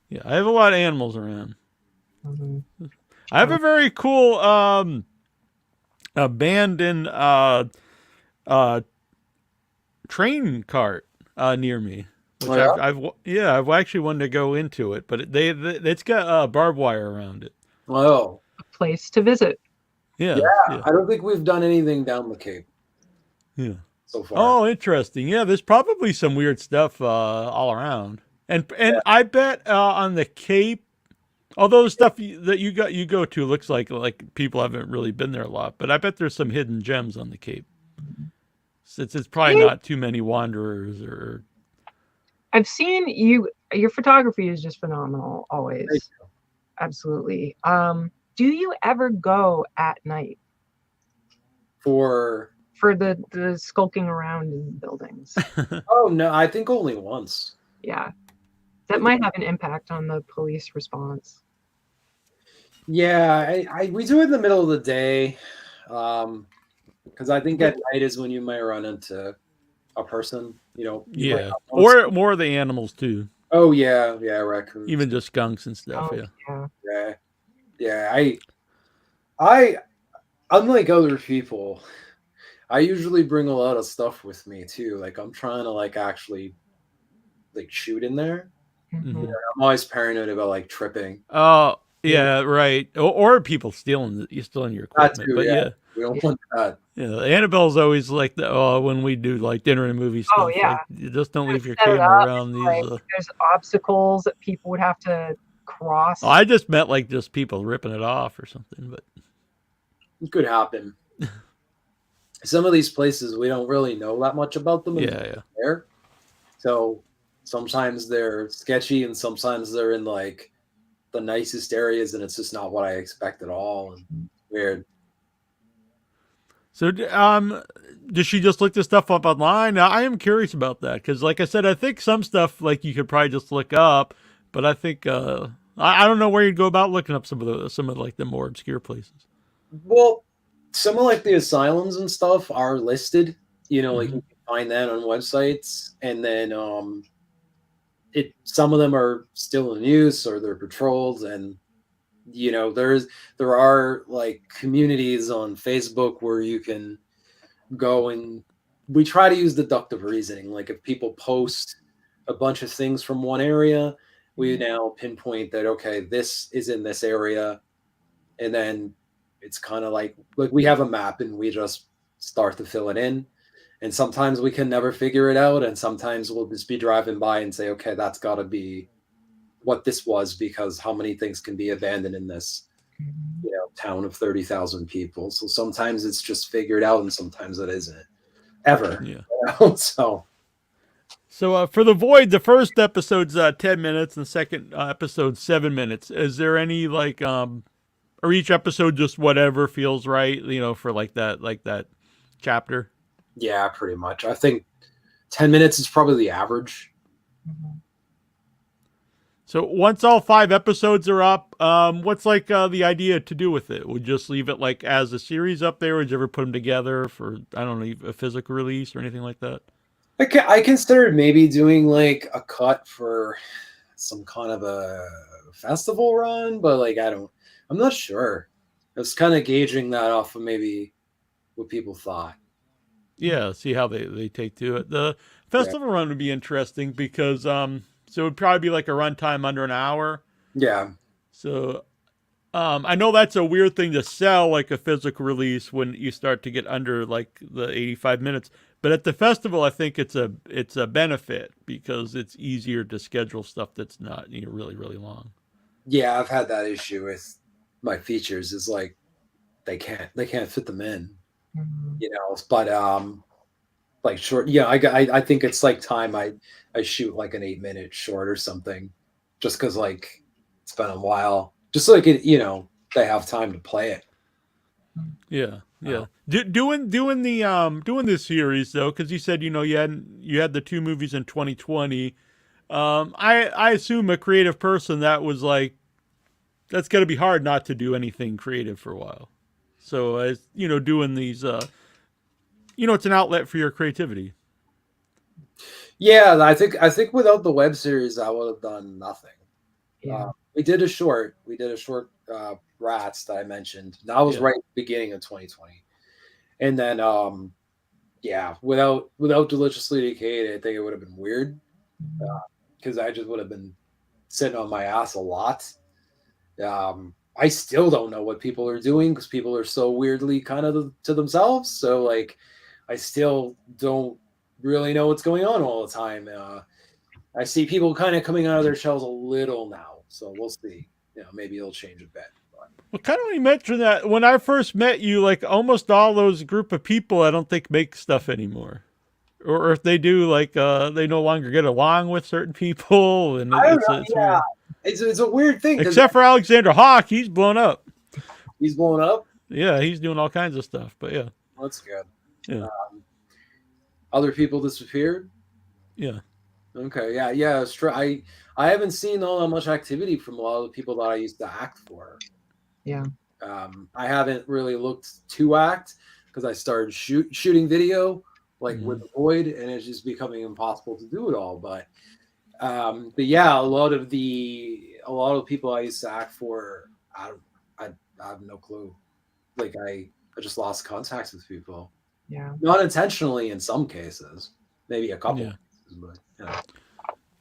yeah, I have a lot of animals around. Mm-hmm. I have a very cool abandoned train cart near me. Which I've actually wanted to go into it, but it's got barbed wire around it. Oh. place to visit. Yeah. I don't think we've done anything down the Cape. Yeah. So far. Oh, interesting. Yeah, there's probably some weird stuff all around. And I bet on the Cape, although the stuff that you go to looks like people haven't really been there a lot, but I bet there's some hidden gems on the Cape. Since it's probably not too many wanderers or. I've seen your photography is just phenomenal always. Absolutely. Do you ever go at night For the skulking around in buildings? Oh no, I think only once. Yeah. That might have an impact on the police response. Yeah, we do it in the middle of the day. Because I think at night is when you might run into a person, you might not or more of the animals too. Oh yeah, raccoons. Even just skunks and stuff. Yeah. I unlike other people, I usually bring a lot of stuff with me too. Like I'm trying to actually shoot in there. Mm-hmm. I'm always paranoid about tripping. Oh yeah, right. Or people stealing your equipment. Too, but yeah, we don't want that. Yeah, Annabelle's always like when we do dinner and movie stuff. Oh yeah, you just don't leave your camera around these. There's obstacles that people would have to cross. I just meant just people ripping it off or something, but it could happen. Some of these places we don't really know that much about them. Yeah. There, so sometimes they're sketchy, and sometimes they're in the nicest areas, and it's just not what I expect at all, and weird. So, does she just look this stuff up online? Now, I am curious about that because, like I said, I think some stuff you could probably just look up, but I think I don't know where you'd go about looking up some of the more obscure places. Well, some of the asylums and stuff are listed. You can find that on websites, and then some of them are still in use or they're patrolled, and there are communities on Facebook where you can go, and we try to use deductive reasoning. If people post a bunch of things from one area, we now pinpoint that okay, this is in this area, and then it's kind of like we have a map and we just start to fill it in. And sometimes we can never figure it out, and sometimes we'll just be driving by and say, okay, that's got to be what this was, because how many things can be abandoned in this town of 30,000 people. So sometimes it's just figured out and sometimes it isn't ever. So for The Void, the first episode's 10 minutes and the second episode's 7 minutes. Is there any or each episode just whatever feels right, for that chapter? Yeah, pretty much. I think 10 minutes is probably the average. So once all 5 episodes are up, what's the idea to do with it? Would you just leave it as a series up there? Would you ever put them together for, I don't know, a physical release or anything like that? I considered maybe doing a cut for some kind of a festival run, but I'm not sure. I was kind of gauging that off of maybe what people thought. Yeah, see how they take to it. The festival run would be interesting because so it would probably be a runtime under an hour. Yeah. So I know that's a weird thing to sell a physical release when you start to get under the 85 minutes. But at the festival, I think it's a benefit because it's easier to schedule stuff that's not really, really long. Yeah, I've had that issue with my features. Is they can't fit them in. But short. Yeah, I think it's time I shoot an 8-minute short or something, just because it's been a while, just they have time to play it. Yeah. Doing this series though, because you said you had the 2 movies in 2020. I assume a creative person that was that's gonna be hard not to do anything creative for a while. So as doing these, it's an outlet for your creativity. Yeah, I think without the web series, I would have done nothing. Yeah. We did a short, Rats that I mentioned. That was right at the beginning of 2020. And then, without Deliciously Decayed, I think it would have been weird because I just would have been sitting on my ass a lot. I still don't know what people are doing because people are so weirdly kind of to themselves. So like, I still don't really know what's going on all the time. I see people kind of coming out of their shells a little now, so we'll see. Maybe it'll change a bit. But. Well, kind of when you mentioned that, when I first met you, like almost all those group of people, I don't think make stuff anymore. Or if they do, like they no longer get along with certain people, and I don't know. it's weird. It's a weird thing. Except for Alexander Hawk, he's blown up. He's blown up? Yeah, he's doing all kinds of stuff, but yeah. That's good. Yeah. Other people disappeared? Yeah. Okay, yeah. I haven't seen all that much activity from a lot of the people that I used to act for. Yeah. I haven't really looked to act because I started shooting video with the Void, and it's just becoming impossible to do it all. But yeah, a lot of the people I used to act for, I have no clue. Like I just lost contact with people. Yeah. Not intentionally in some cases, maybe a couple. Yeah. Cases, but yeah.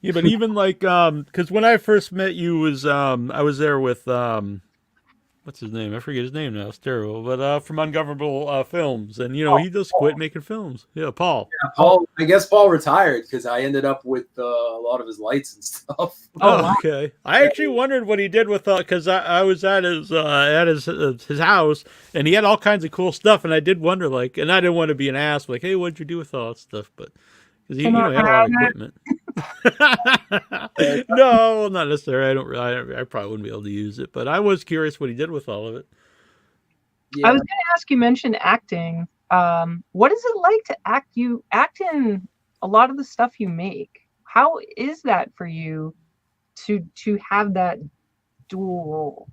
Yeah, but even like because when I first met you was I was there with what's his name? I forget his name now. It's terrible. But from Ungovernable Films, and he just quit making films. Yeah, Paul. Yeah, Paul. I guess Paul retired because I ended up with a lot of his lights and stuff. Oh, okay. I actually wondered what he did with because I was at his house, and he had all kinds of cool stuff, and I did wonder and I didn't want to be an ass like, hey, what'd you do with all that stuff? But because he had a lot of equipment. No, not necessarily. I probably wouldn't be able to use it, but I was curious what he did with all of it. Yeah. I was going to ask, you mentioned acting. What is it like to act? You act in a lot of the stuff you make. How is that for you to have that dual role?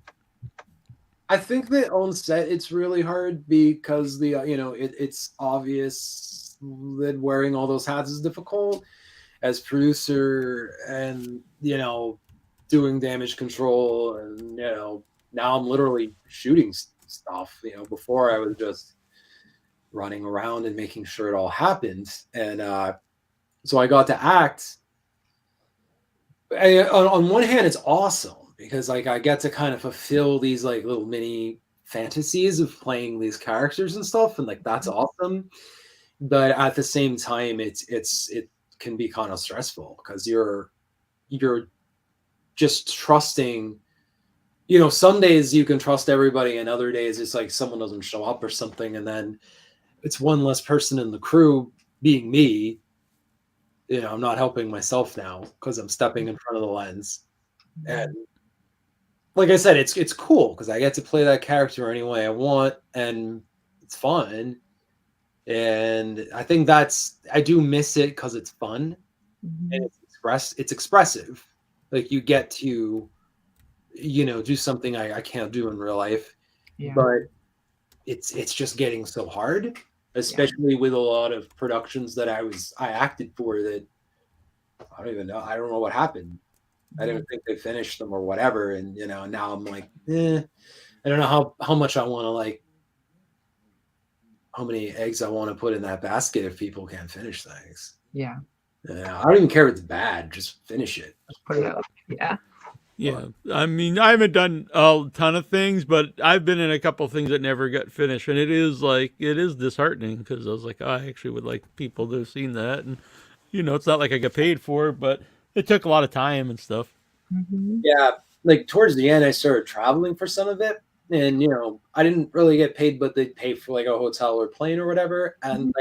I think that on set it's really hard because it's obvious that wearing all those hats is difficult. As producer and doing damage control, and now I'm literally shooting stuff. Before I was just running around and making sure it all happened, and so I got to act. On one hand, it's awesome because I get to kind of fulfill these little mini fantasies of playing these characters and stuff, and that's awesome. But at the same time, it can be kind of stressful because you're just trusting. Some days you can trust everybody, and other days it's like someone doesn't show up or something, and then it's one less person in the crew being me. I'm not helping myself now because I'm stepping in front of the lens. And like I said, it's cool because I get to play that character any way I want, and it's fun. And I think I do miss it because it's fun, and it's expressive. Like you get to, do something I can't do in real life, but it's just getting so hard, especially with a lot of productions that I acted for that I don't even know. I don't know what happened. I didn't think they finished them or whatever. And, now I'm like, I don't know how much I want to how many eggs I want to put in that basket if people can't finish things. Yeah. I don't even care if it's bad. Just finish it. Just put it out. Yeah. Yeah. I mean, I haven't done a ton of things, but I've been in a couple of things that never got finished. And it is disheartening because I was like, I actually would like people to have seen that. And, it's not like I got paid for it, but it took a lot of time and stuff. Mm-hmm. Yeah. Towards the end, I started traveling for some of it. And, I didn't really get paid, but they'd pay for a hotel or plane or whatever. And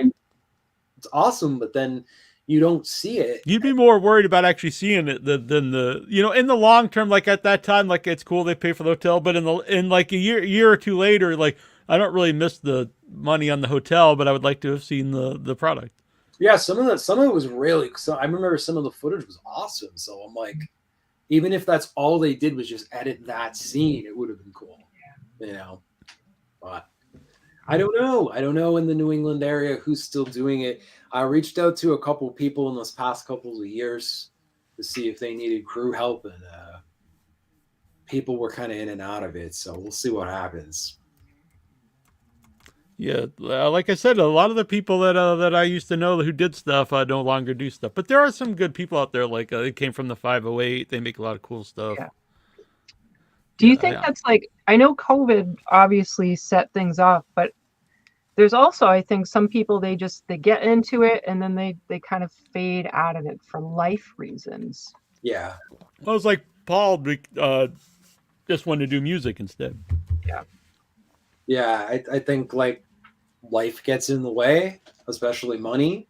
it's awesome. But then you don't see it. You'd be more worried about actually seeing it than the, in the long term, at that time, it's cool they pay for the hotel, but in a year or two later, I don't really miss the money on the hotel, but I would like to have seen the product. Yeah. Some of it was really, so I remember some of the footage was awesome. So I'm like, even if that's all they did was just edit that scene, it would have been cool. But I don't know. I don't know in the New England area who's still doing it. I reached out to a couple people in this past couple of years to see if they needed crew help, and people were kind of in and out of it. So we'll see what happens. Yeah, like I said, a lot of the people that I used to know who did stuff no longer do stuff. But there are some good people out there. They came from the 508. They make a lot of cool stuff. Yeah. Do you think that's I know COVID obviously set things off, but there's also, I think, some people they get into it and then they kind of fade out of it for life reasons. Yeah. Well, it's like Paul just wanted to do music instead. Yeah, I think like life gets in the way, especially money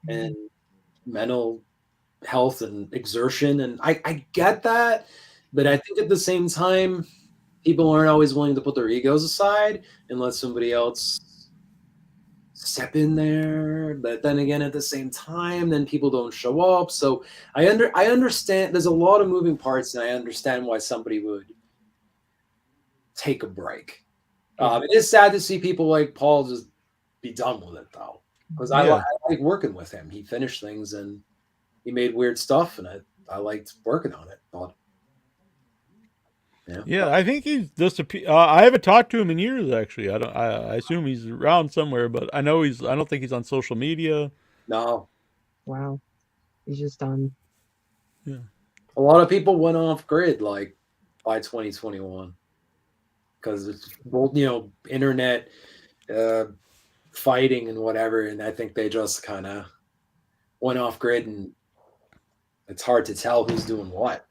and mental health and exertion. And I get that, but I think at the same time, people aren't always willing to put their egos aside and let somebody else step in there. But then again, at the same time, then people don't show up. So I understand there's a lot of moving parts, and I understand why somebody would take a break. It is sad to see people like Paul just be done with it, though, because I like working with him. He finished things and he made weird stuff, and I liked working on it. But yeah, I think he's disappeared. I haven't talked to him in years, actually. I assume he's around somewhere, but I don't think he's on social media. No. Wow, he's just done. Yeah, a lot of people went off grid like by 2021 because it's both internet fighting and whatever, and I think they just kind of went off grid, and it's hard to tell who's doing what.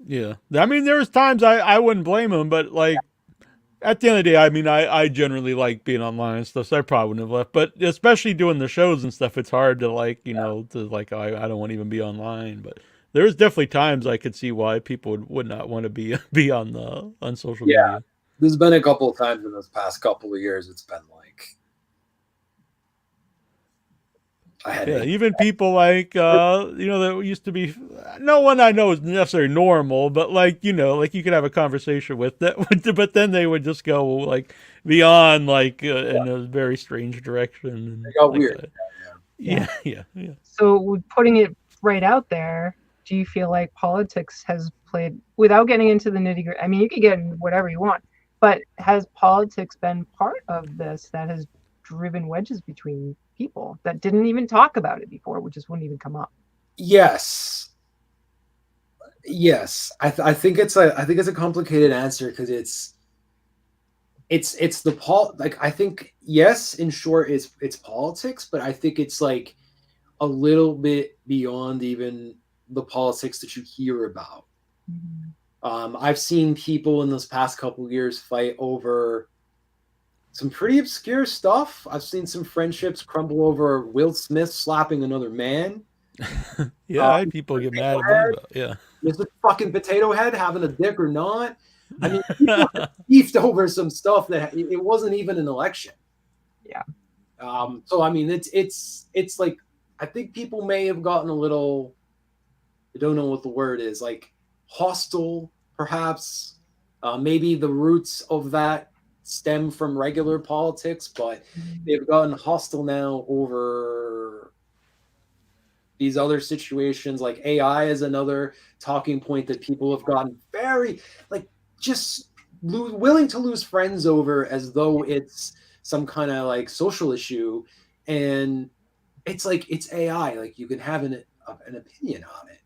Yeah, I mean, there was times I wouldn't blame him, but like at the end of the day, I mean, I generally like being online and stuff, so I probably wouldn't have left. But especially doing the shows and stuff, it's hard to like, I don't want to even be online. But there's definitely times I could see why people would not want to be on social media. There's been a couple of times in this past couple of years it's been like even people like that used to be, no one I know is necessarily normal, but like like you could have a conversation with that, but then they would just go like beyond like in a very strange direction. And they got weird. Yeah. So putting it right out there, do you feel like politics has played, without getting into the nitty-gritty, I mean, you could get in whatever you want, but has politics been part of this that has driven wedges between people that didn't even talk about it before, which just wouldn't even come up? Yes. I think it's a complicated answer because it's the like I think yes, in short, it's politics, but I think it's like a little bit beyond even the politics that you hear about. Mm-hmm. I've seen people in this past couple of years fight over some pretty obscure stuff. I've seen some friendships crumble over Will Smith slapping another man. I had people get mad at me about, is the fucking potato head having a dick or not? I mean, people beefed over some stuff that it wasn't even an election. Yeah. So I mean, it's like I think people may have gotten a little, I don't know what the word is, like hostile, perhaps. Maybe the roots of that stem from regular politics, but they've gotten hostile now over these other situations. Like AI is another talking point that people have gotten very like just willing to lose friends over as though it's some kind of like social issue. And it's like, it's AI, like you can have an opinion on it.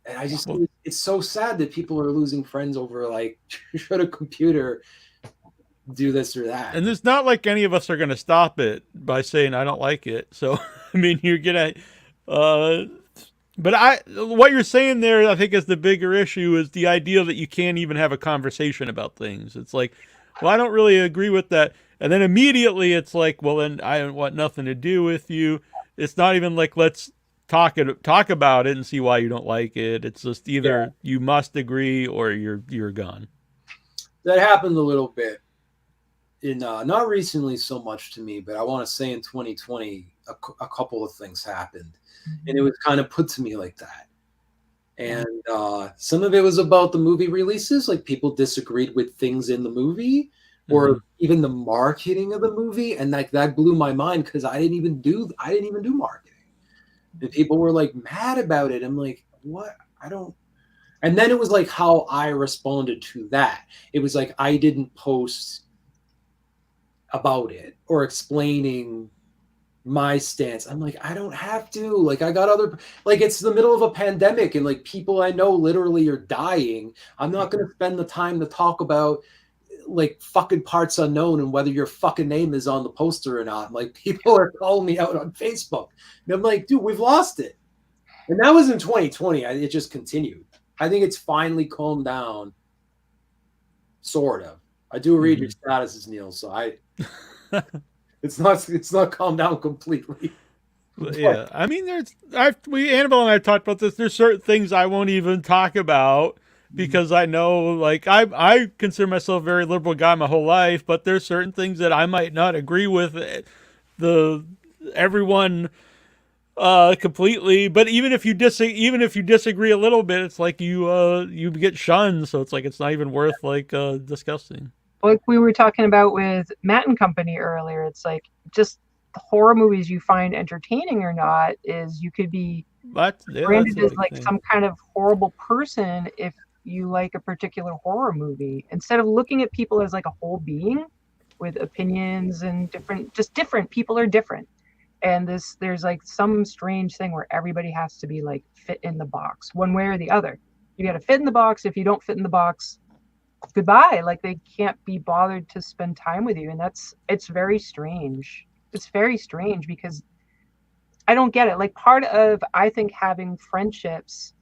And I just, it's so sad that people are losing friends over like, should a computer do this or that? And it's not like any of us are going to stop it by saying I don't like it. So I mean, you're gonna but what you're saying there, I think, is the bigger issue, is the idea that you can't even have a conversation about things. It's like, well, I don't really agree with that, and then immediately it's like, well, then I want nothing to do with you. It's not even like, let's talk about it and see why you don't like it. It's just either you must agree or you're gone. That happened a little bit in not recently so much to me, but I want to say in 2020 a couple of things happened, and it was kind of put to me like that. And some of it was about the movie releases, like people disagreed with things in the movie or even the marketing of the movie, and like that blew my mind because I didn't even do marketing, and people were like mad about it. I'm like, what? I don't. And then it was like how I responded to that. It was like I didn't post about it or explaining my stance. I'm like, I don't have to. Like, I got other, like, it's the middle of a pandemic and like people I know literally are dying. I'm not going to spend the time to talk about like fucking parts unknown and whether your fucking name is on the poster or not. Like people are calling me out on Facebook. And I'm like, dude, we've lost it. And that was in 2020. It just continued. I think it's finally calmed down. Sort of. I do read your statuses, Neal, so it's not calmed down completely. Yeah, I mean, Annabelle and I talked about this. There's certain things I won't even talk about because I know, like, I consider myself a very liberal guy my whole life, but there's certain things that I might not agree with everyone completely. But even if you disagree a little bit, it's like you get shunned. So it's like it's not even worth like discussing. Like we were talking about with Matt and Company earlier, it's like just the horror movies you find entertaining or not is you could be branded as like some kind of horrible person if you like a particular horror movie, instead of looking at people as like a whole being with opinions and different people are different. And there's like some strange thing where everybody has to be like fit in the box one way or the other. You got to fit in the box. If you don't fit in the box, goodbye. Like they can't be bothered to spend time with you. And it's very strange. It's very strange because I don't get it. Like part of, I think, having friendships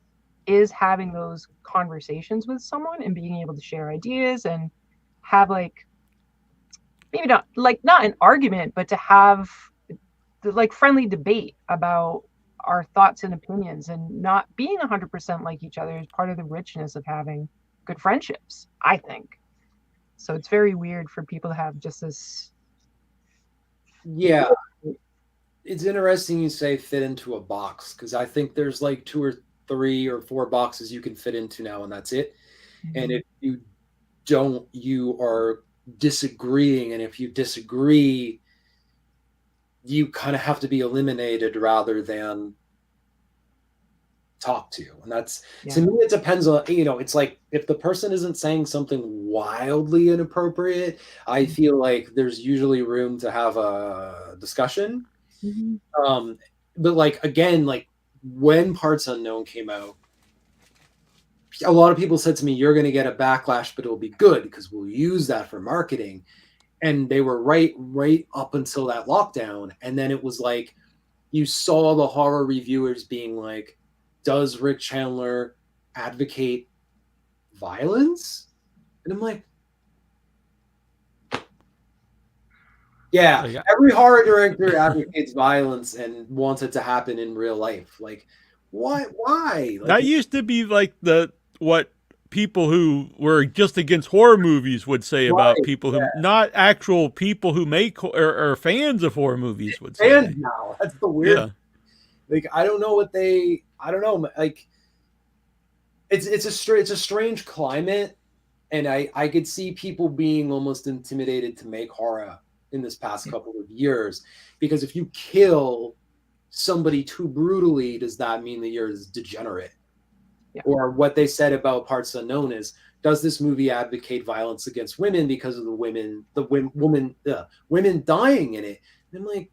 is having those conversations with someone and being able to share ideas and have like, maybe not an argument, but to have like friendly debate about our thoughts and opinions, and not being 100% like each other is part of the richness of having good friendships, I think. So it's very weird for people to have just this. Yeah. It's interesting you say fit into a box, because I think there's like 2 or 3 or 4 boxes you can fit into now, and that's it. Mm-hmm. And if you don't, you are disagreeing. And if you disagree, you kind of have to be eliminated rather than talk to. And that's, to me, it depends on, it's like if the person isn't saying something wildly inappropriate, I feel like there's usually room to have a discussion. Mm-hmm. But like, again, like when Parts Unknown came out, a lot of people said to me, you're going to get a backlash, but it'll be good because we'll use that for marketing. And they were right up until that lockdown. And then it was like, you saw the horror reviewers being like, does Rick Chandler advocate violence? And I'm like, yeah, every horror director advocates violence and wants it to happen in real life. Like, why? Like, that used to be like what people who were just against horror movies would say about people who, not actual people who make or fans of horror movies would say. Fans now, that's the weird. Yeah. Like, I don't know like it's a strange climate, and I could see people being almost intimidated to make horror in this past couple of years, because if you kill somebody too brutally, does that mean that you're degenerate? Yeah. Or what they said about Parts Unknown is, does this movie advocate violence against women because of the women dying in it? And I'm like,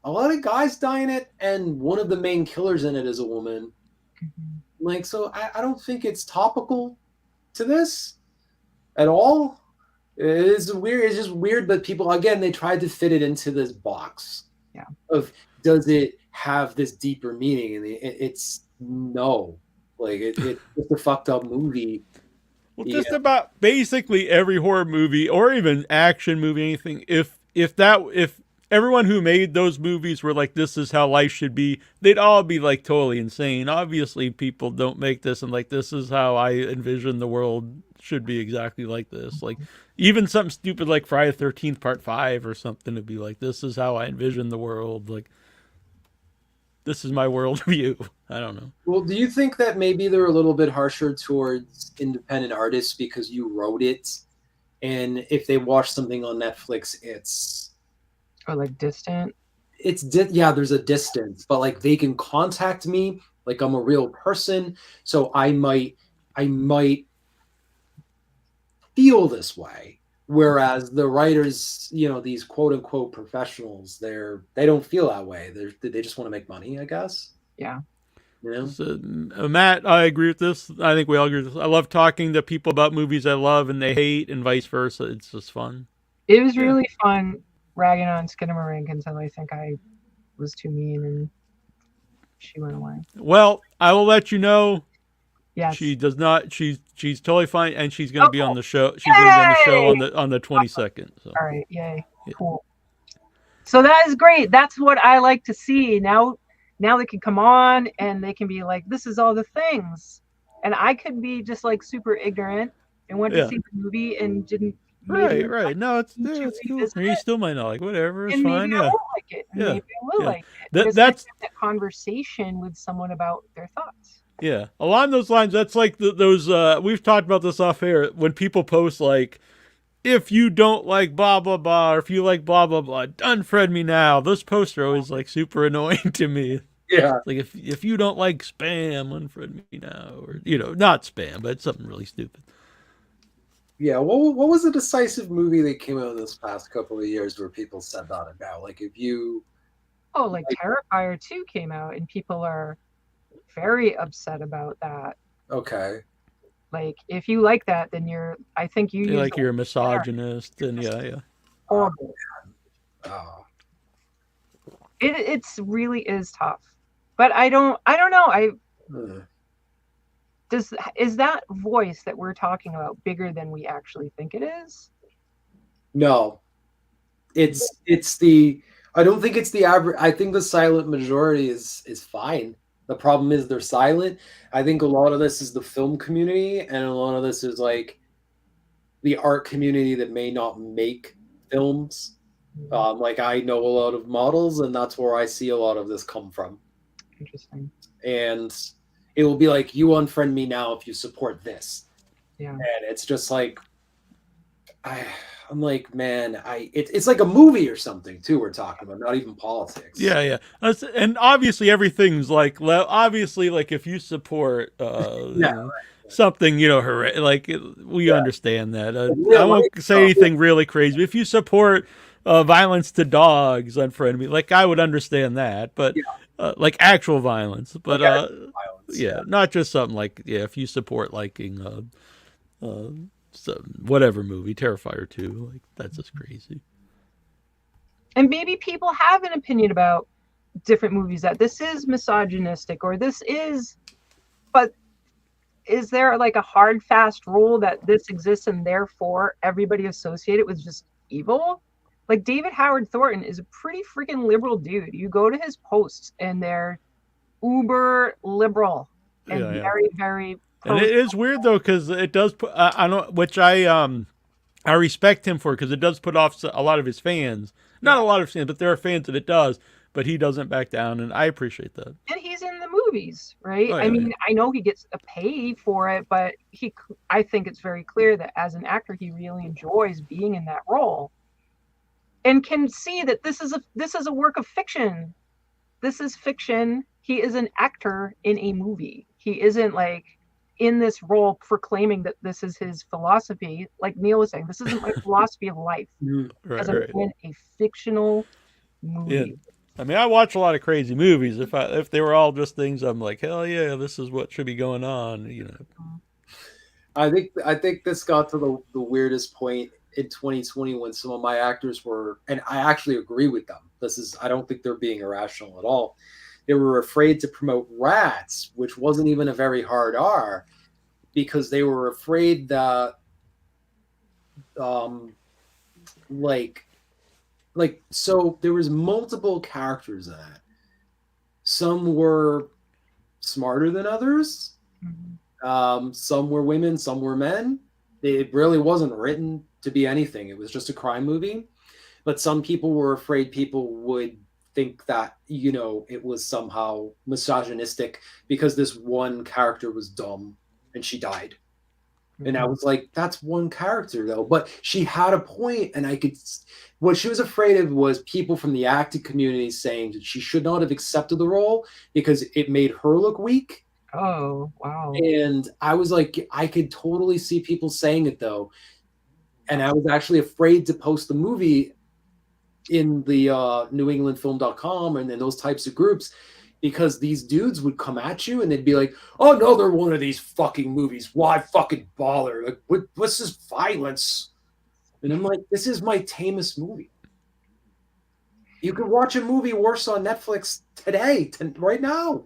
a lot of guys die in it, and one of the main killers in it is a woman. Mm-hmm. Like, so I don't think it's topical to this at all. It's weird. It's just weird, but people, again, they tried to fit it into this box of, does it have this deeper meaning? And it's no. Like, it's just a fucked up movie. Well, just about basically every horror movie or even action movie, anything, if everyone who made those movies were like, this is how life should be, they'd all be like totally insane. Obviously, people don't make this and like, this is how I envision the world should be exactly like this. Like, even something stupid like Friday the 13th Part 5 or something to be like, this is how I envision the world. Like, this is my worldview. I don't know. Well, do you think that maybe they're a little bit harsher towards independent artists because you wrote it, and if they watch something on Netflix, it's like distant? There's a distance, but like they can contact me, like I'm a real person, so I might feel this way. Whereas the writers, these quote unquote professionals, they don't feel that way. They just want to make money, I guess. Yeah. Yeah. So, Matt, I agree with this. I think we all agree with this. I love talking to people about movies I love and they hate, and vice versa. It's just fun. It was really fun ragging on Skinamarink until I think I was too mean and she went away. Well, I will let you know. Yes. She does not. She's totally fine, and she's going to be on cool. the show. She's going to be on the show Yay! on the 22nd. So. All right, yay, cool. So that is great. That's what I like to see. Now they can come on and they can be like, this is all the things, and I could be just like super ignorant and went to see the movie and didn't. Right. No, it's cool. You still might not like whatever. It's and fine. Maybe I won't like it. And maybe I will like it. That's that conversation with someone about their thoughts. Yeah, along those lines, that's like those. We've talked about this off air. When people post like, if you don't like blah blah blah, or if you like blah blah blah, unfriend me now. Those posts are always like super annoying to me. Yeah, like if you don't like spam, unfriend me now, or not spam, but something really stupid. Yeah, what was a decisive movie that came out in this past couple of years where people said that about? Like if you, like Terrifier 2 came out and people are very upset about that. Okay. Like if you like that, then you're you're a misogynist, and yeah. Horrible. Oh. It's really is tough. But I don't know. Is that voice that we're talking about bigger than we actually think it is? No. It's the I don't think it's the average. I think the silent majority is fine. The problem is they're silent. I think a lot of this is the film community, and a lot of this is like the art community that may not make films. Like I know a lot of models, and that's where I see a lot of this come from. Interesting. And it will be like, you unfriend me now if you support this. Yeah. And it's just like, I'm like, man, it's like a movie or something too. We're talking about, not even politics. Yeah. And obviously everything's like, obviously, like if you support something, like we understand that. I won't say anything really crazy. If you support violence to dogs, unfriend me. Like I would understand that, but like actual violence. But not just something like if you support liking whatever movie, Terrifier 2, like that's just crazy. And maybe people have an opinion about different movies that this is misogynistic or this is, but is there like a hard fast rule that this exists and therefore everybody associated with just evil? Like David Howard Thornton is a pretty freaking liberal dude. You go to his posts and they're uber liberal and very, very. And it is weird though, because it does put I respect him for, because it does put off a lot of his fans. Not a lot of fans, but there are fans that it does. But he doesn't back down, and I appreciate that. And he's in the movies, right? I know he gets a pay for it, but I think it's very clear that as an actor, he really enjoys being in that role, and can see that this is a work of fiction. This is fiction. He is an actor in a movie. He isn't like in this role proclaiming that this is his philosophy. Like Neal was saying, this isn't my philosophy of life. As I'm in a fictional movie. Yeah. I mean, I watch a lot of crazy movies. If they were all just things, I'm like, hell yeah, this is what should be going on. I think this got to the weirdest point in 2020 when some of my actors were, and I actually agree with them. I don't think they're being irrational at all. They were afraid to promote Rats, which wasn't even a very hard R, because they were afraid that, so there was multiple characters in it. Some were smarter than others. Some were women, some were men. It really wasn't written to be anything. It was just a crime movie. But some people were afraid people would think that, it was somehow misogynistic because this one character was dumb and she died. And I was like, that's one character though. But she had a point, and what she was afraid of was people from the acting community saying that she should not have accepted the role because it made her look weak. Oh, wow. And I was like, I could totally see people saying it though. And I was actually afraid to post the movie in the newenglandfilm.com and in those types of groups, because these dudes would come at you and they'd be like, "Oh, another one of these fucking movies. Why fucking bother? Like, what's this violence?" And I'm like, "This is my tamest movie. You could watch a movie worse on Netflix today, right now."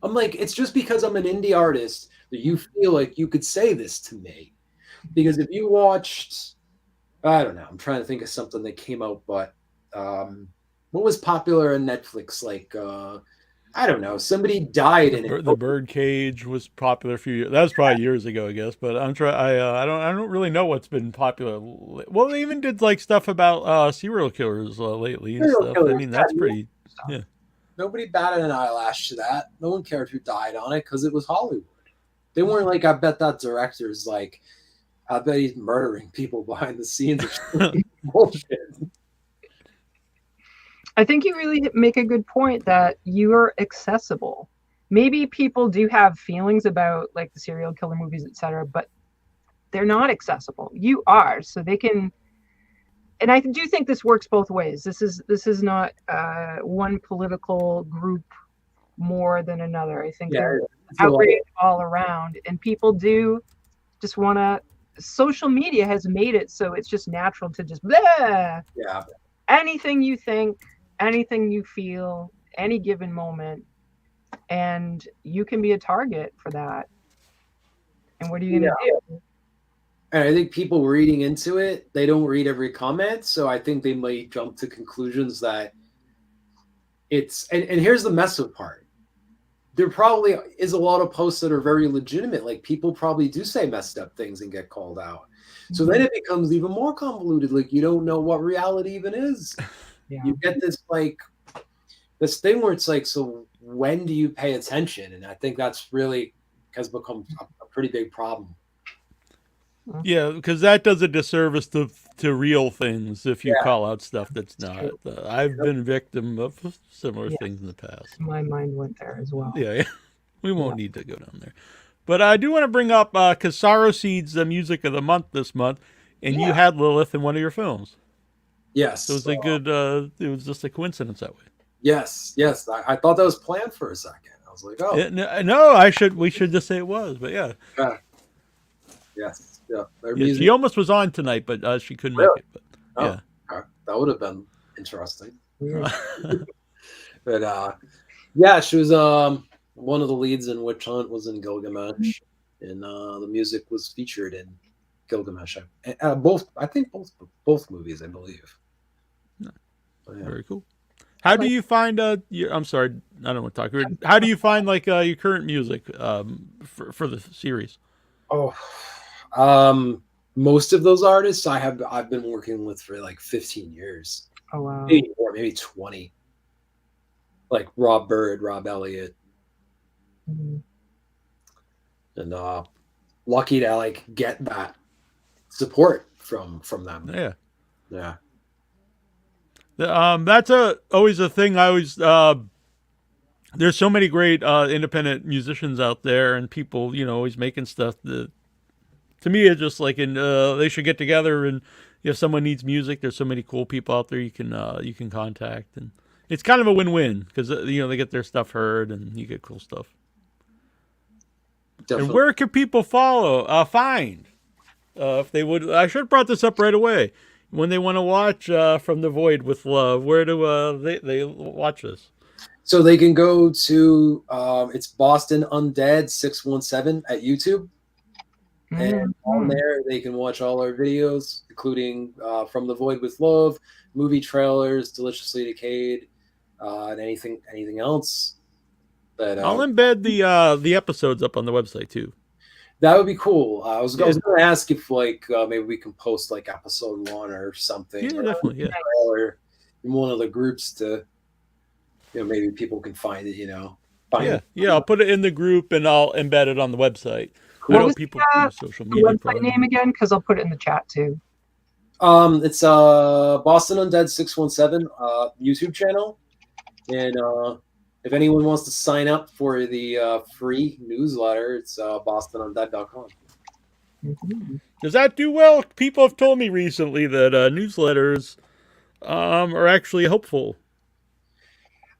I'm like, it's just because I'm an indie artist that you feel like you could say this to me. Because if you watched, I don't know, I'm trying to think of something that came out, but what was popular on Netflix? Like, I don't know, somebody died in it. The Birdcage was popular a few years. That was probably years ago, I guess. But I'm trying. I don't really know what's been popular. Well, they even did like stuff about serial killers lately and Serial stuff. killers, I mean, that's pretty. Yeah. Nobody batted an eyelash to that. No one cared who died on it because it was Hollywood. They weren't like, I bet that director's like, I bet he's murdering people behind the scenes or bullshit. I think you really make a good point that you are accessible. Maybe people do have feelings about like the serial killer movies, etc., but they're not accessible. You are, so they can. And I do think this works both ways. This is not one political group more than another. I think there's outrage all around, and people do just want to. Social media has made it so it's just natural to just blah. Yeah. Anything you think, anything you feel, any given moment, and you can be a target for that. And what are you going to do? And I think people reading into it, they don't read every comment. So I think they might jump to conclusions that it's, and here's the mess up part. There probably is a lot of posts that are very legitimate. Like people probably do say messed up things and get called out. So then it becomes even more convoluted. Like you don't know what reality even is. Yeah. You get this like this thing where it's like, so when do you pay attention? And I think that's really has become a pretty big problem. Yeah, because that does a disservice to real things if you call out stuff that's not. I've been victim of similar things in the past. My mind went there as well. Yeah. We won't need to go down there. But I do want to bring up, because Sorrowseed's the music of the month this month, and you had Lilith in one of your films. Yes. So it was a good, it was just a coincidence that way. Yes. I thought that was planned for a second. I was like, oh. No, we should just say it was, but yeah. Yes. She almost was on tonight, but she couldn't make it. But, that would have been interesting. But she was one of the leads in Witch Hunt was in Gilgamesh, and the music was featured in Gilgamesh. I think both movies, I believe. Very cool. How do you find I'm sorry, I don't want to talk. How do you find like your current music for the series? Most of those artists I've been working with for like 15 years. Oh wow. Maybe 20. Like Rob Bird, Rob Elliott. And lucky to like get that support from them. Yeah. That's always a thing. I always there's so many great independent musicians out there, and people always making stuff that to me it's just like they should get together, and if someone needs music, there's so many cool people out there you can contact, and it's kind of a win-win because they get their stuff heard and you get cool stuff. Definitely. And where can people find if they would? I should have brought this up right away. When they want to watch From the Void with Love, where do they watch this? So they can go to it's Boston Undead 617 at YouTube, and on there they can watch all our videos, including From the Void with Love, movie trailers, Deliciously Decayed, and anything else. That I'll embed the episodes up on the website too. That would be cool. I was going to ask if like maybe we can post like episode 1 or something. Yeah, definitely. Yeah. Or in one of the groups to, maybe people can find it. Yeah. I'll put it in the group and I'll embed it on the website. Cool. I know people use social media. Website name again, because I'll put it in the chat too. It's Boston Undead 617 YouTube channel, and if anyone wants to sign up for the free newsletter, it's bostonundead.com. Does that do well? People have told me recently that newsletters are actually helpful.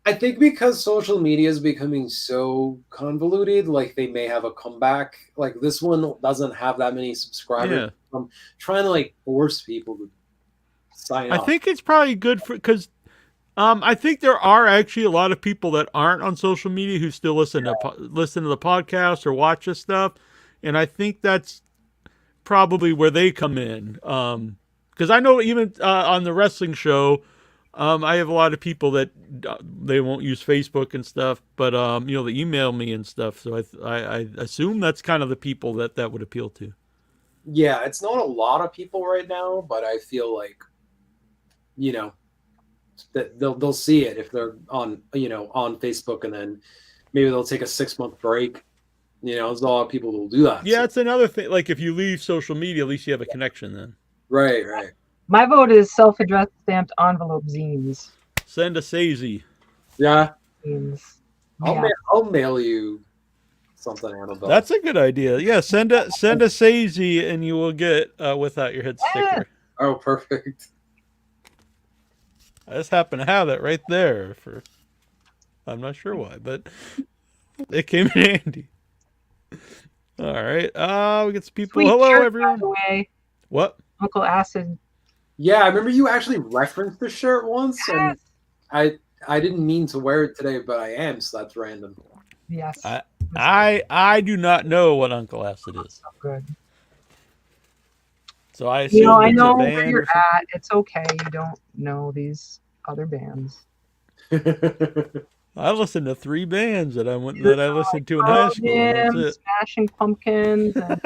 I think because social media is becoming so convoluted, like they may have a comeback. Like this one doesn't have that many subscribers. Yeah. I'm trying to like force people to sign I up. think it's probably good for because I think there are actually a lot of people that aren't on social media who still listen to the podcast or watch this stuff, and I think that's probably where they come in. Because I know even on the wrestling show, I have a lot of people that they won't use Facebook and stuff, but they email me and stuff. So I assume that's kind of the people that would appeal to. Yeah, it's not a lot of people right now, but I feel like, that they'll see it if they're on on Facebook, and then maybe they'll take a 6-month break. There's a lot of people who will do that. Yeah, so. it's another thing. Like if you leave social media, at least you have a connection then. Right. My vote is self-addressed stamped envelope zines. Send a Sazy. Yeah. Zines. I'll mail you something, Annabelle. That's a good idea. Yeah, send a Sazy and you will get Without Your Head sticker. Oh, perfect. I just happen to have that right there I'm not sure why, but it came in handy. All right. We get some people. Sweet Hello, shirt, everyone. by the way. What? Uncle Acid. Yeah, I remember you actually referenced the shirt once, Yes. and I didn't mean to wear it today, but I am, so that's random. Yes. I do not know what Uncle Acid is. So good. So I assume I it's know a band where or you're something. at. It's okay. You don't know these other bands. I listened to 3 bands that I listened to in high school. That's it. Smashing Pumpkins. And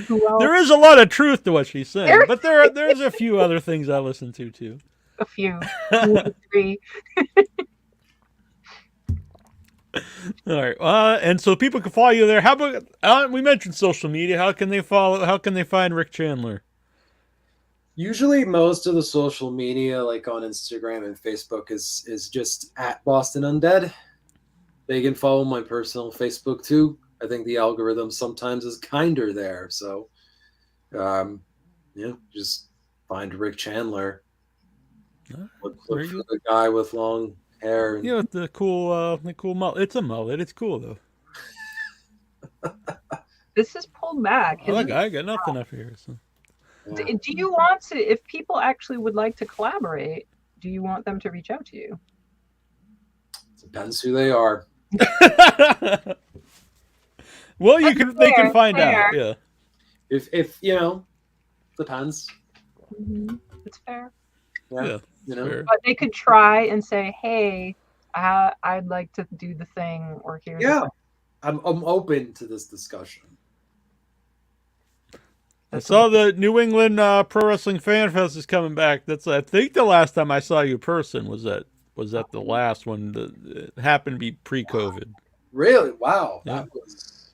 who else? There is a lot of truth to what she's saying, but there's a few other things I listen to too. A few. 2 or 3. All right, and so people can follow you there. How about we mentioned social media? How can they find Rick Chandler? Usually, most of the social media, like on Instagram and Facebook, is just at Boston Undead. They can follow my personal Facebook too. I think the algorithm sometimes is kinder there. So, just find Rick Chandler. Look for the guy with long hair. And... the cool mullet. It's a mullet. It's cool though. This is pulled back. I got nothing up here. So. Yeah. Do you want to, if people actually would like to collaborate, do you want them to reach out to you? Depends who they are. Well, they can find out. Yeah. If depends. Mm-hmm. It's fair. Yeah. Fair. But they could try and say, "Hey, I'd like to do the thing," or here's. Yeah, I'm open to this discussion. I saw the New England Pro Wrestling Fan Fest is coming back. I think the last time I saw you in person was at the last one that happened to be pre-COVID. Really? Wow. Yeah. That was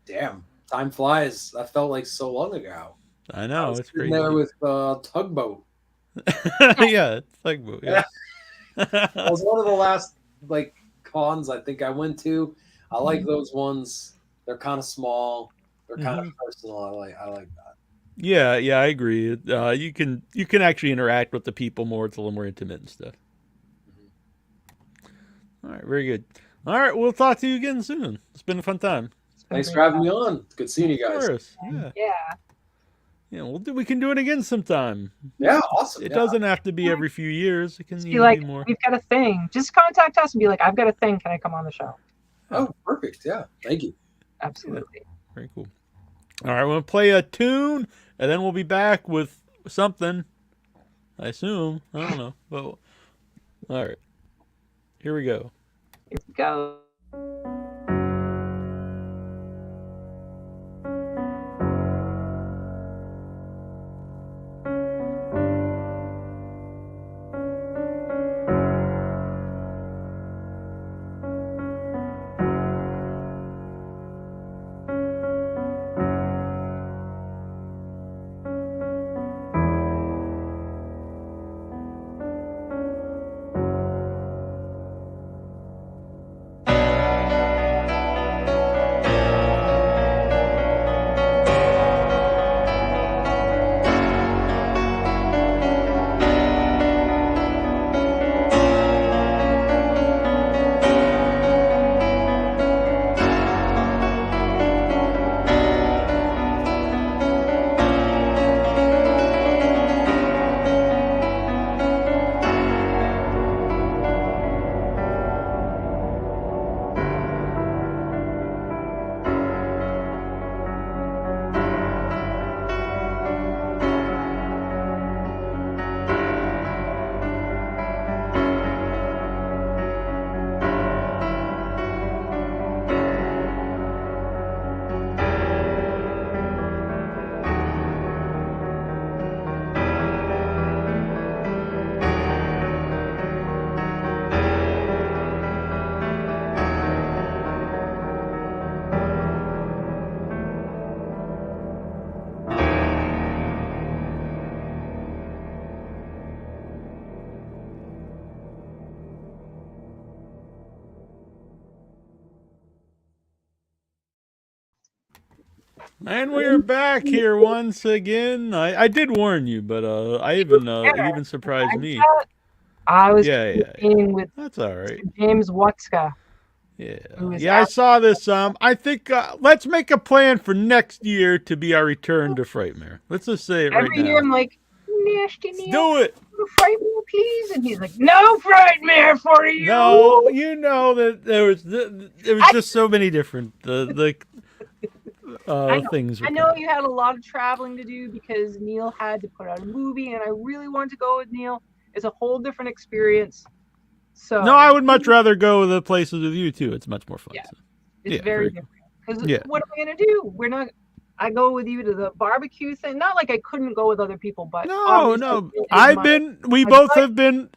damn. Time flies. That felt like so long ago. I know, it's crazy. There with Tugboat. Yeah, Tugboat. Yeah. That was one of the last cons I think I went to. I like those ones. They're kind of small. They're kind of personal. I like that. Yeah, I agree. You can actually interact with the people more. It's a little more intimate and stuff. All right, very good. All right, we'll talk to you again soon. It's been a fun time. Thanks for having me on. Good seeing you guys. Of course. Yeah, we can do it again sometime. Yeah, awesome. It doesn't have to be every few years. It can be like, be more. We've got a thing. Just contact us and be like, I've got a thing. Can I come on the show? Oh, perfect. Yeah, thank you. Absolutely. Yeah. Very cool. All right, we're going to play a tune, and then we'll be back with something, I assume. I don't know. But, all right. Here we go. Here we go. And we're back here once again. I did warn you, but it even surprised me. I was Yeah. with That's all right. James Watzka. Yeah, I saw this. I think let's make a plan for next year to be our return to Frightmare. Let's just say it right now. Every year I'm like, nasty Neal, do it. Frightmare, please, and he's like, no Frightmare for you. No, you know that there was just so many different things. I know you had a lot of traveling to do because Neal had to put out a movie, and I really wanted to go with Neal. It's a whole different experience. So no, I would much rather go to the places with you too. It's much more fun. Yeah, so. it's very different. Because what am I gonna do? I go with you to the barbecue thing. Not like I couldn't go with other people, but no. We both have been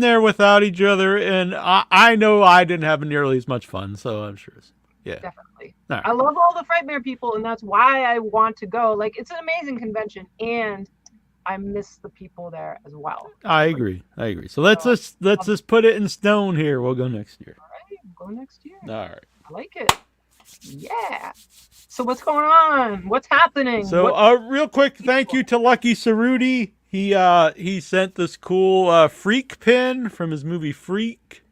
there without each other, and I know I didn't have nearly as much fun. So I'm sure. Yeah, definitely. Right. I love all the Frightmare people, and that's why I want to go. Like, it's an amazing convention, and I miss the people there as well. I agree. So let's just put it in stone here. We'll go next year. All right, we'll go next year. All right. I like it. Yeah. So what's going on? What's happening? So real quick, thank you to Lucky Cerruti. He sent this cool Freak pin from his movie Freak,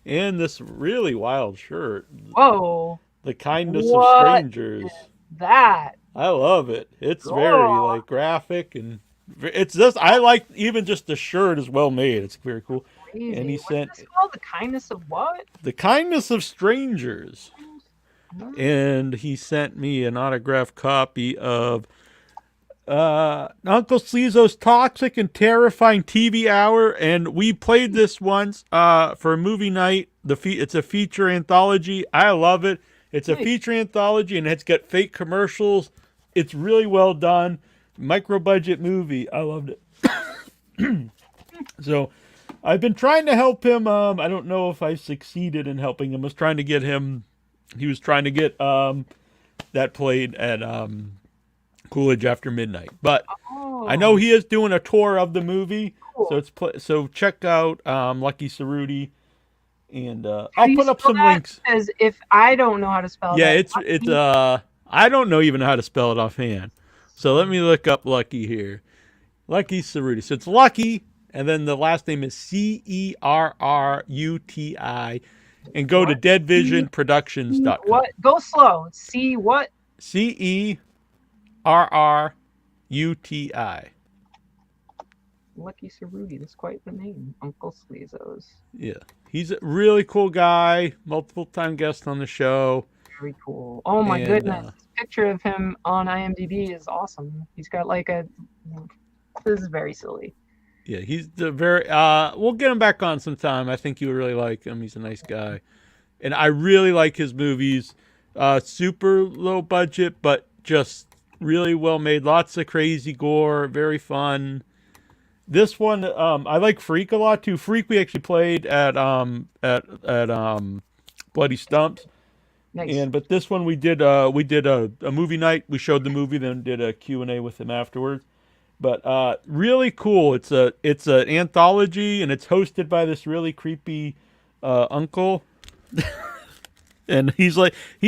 and this really wild shirt. Whoa. The Kindness of Strangers. That. I love it. It's very graphic, and it's just I like even just the shirt is well made. It's very cool. Crazy. And he sent What's this called? The Kindness of what? The Kindness of Strangers. And he sent me an autographed copy of Uncle Sleezo's Toxic and Terrifying TV Hour, and we played this once for a movie night. It's a feature anthology. I love it. It's a feature anthology, and it's got fake commercials. It's really well done. Micro budget movie. I loved it. So I've been trying to help him. I don't know if I succeeded in helping him. I was trying to get him. He was trying to get that played at Coolidge After Midnight, but I know he is doing a tour of the movie. Cool. So check out Lucky Cerruti, and I'll put up some links. As if I don't know how to spell. Yeah, it's I don't know even how to spell it offhand. So let me look up Lucky here. Lucky Cerruti. So it's Lucky, and then the last name is Cerruti. And go to deadvisionproductions.com. What? Go slow. C what? Cerruti. Lucky Cerruti. That's quite the name. Uncle Sleezo's. Yeah. He's a really cool guy. Multiple time guest on the show. Very cool. Oh my goodness. This picture of him on IMDb is awesome. He's got like this is very silly. Yeah, he's the very. We'll get him back on sometime. I think you would really like him. He's a nice guy, and I really like his movies. Super low budget, but just really well made. Lots of crazy gore, very fun. This one, I like Freak a lot too. Freak we actually played at Bloody Stumps. Nice. But this one we did a movie night. We showed the movie, then did a Q&A with him afterwards. But really cool. It's an anthology, and it's hosted by this really creepy uncle. And he's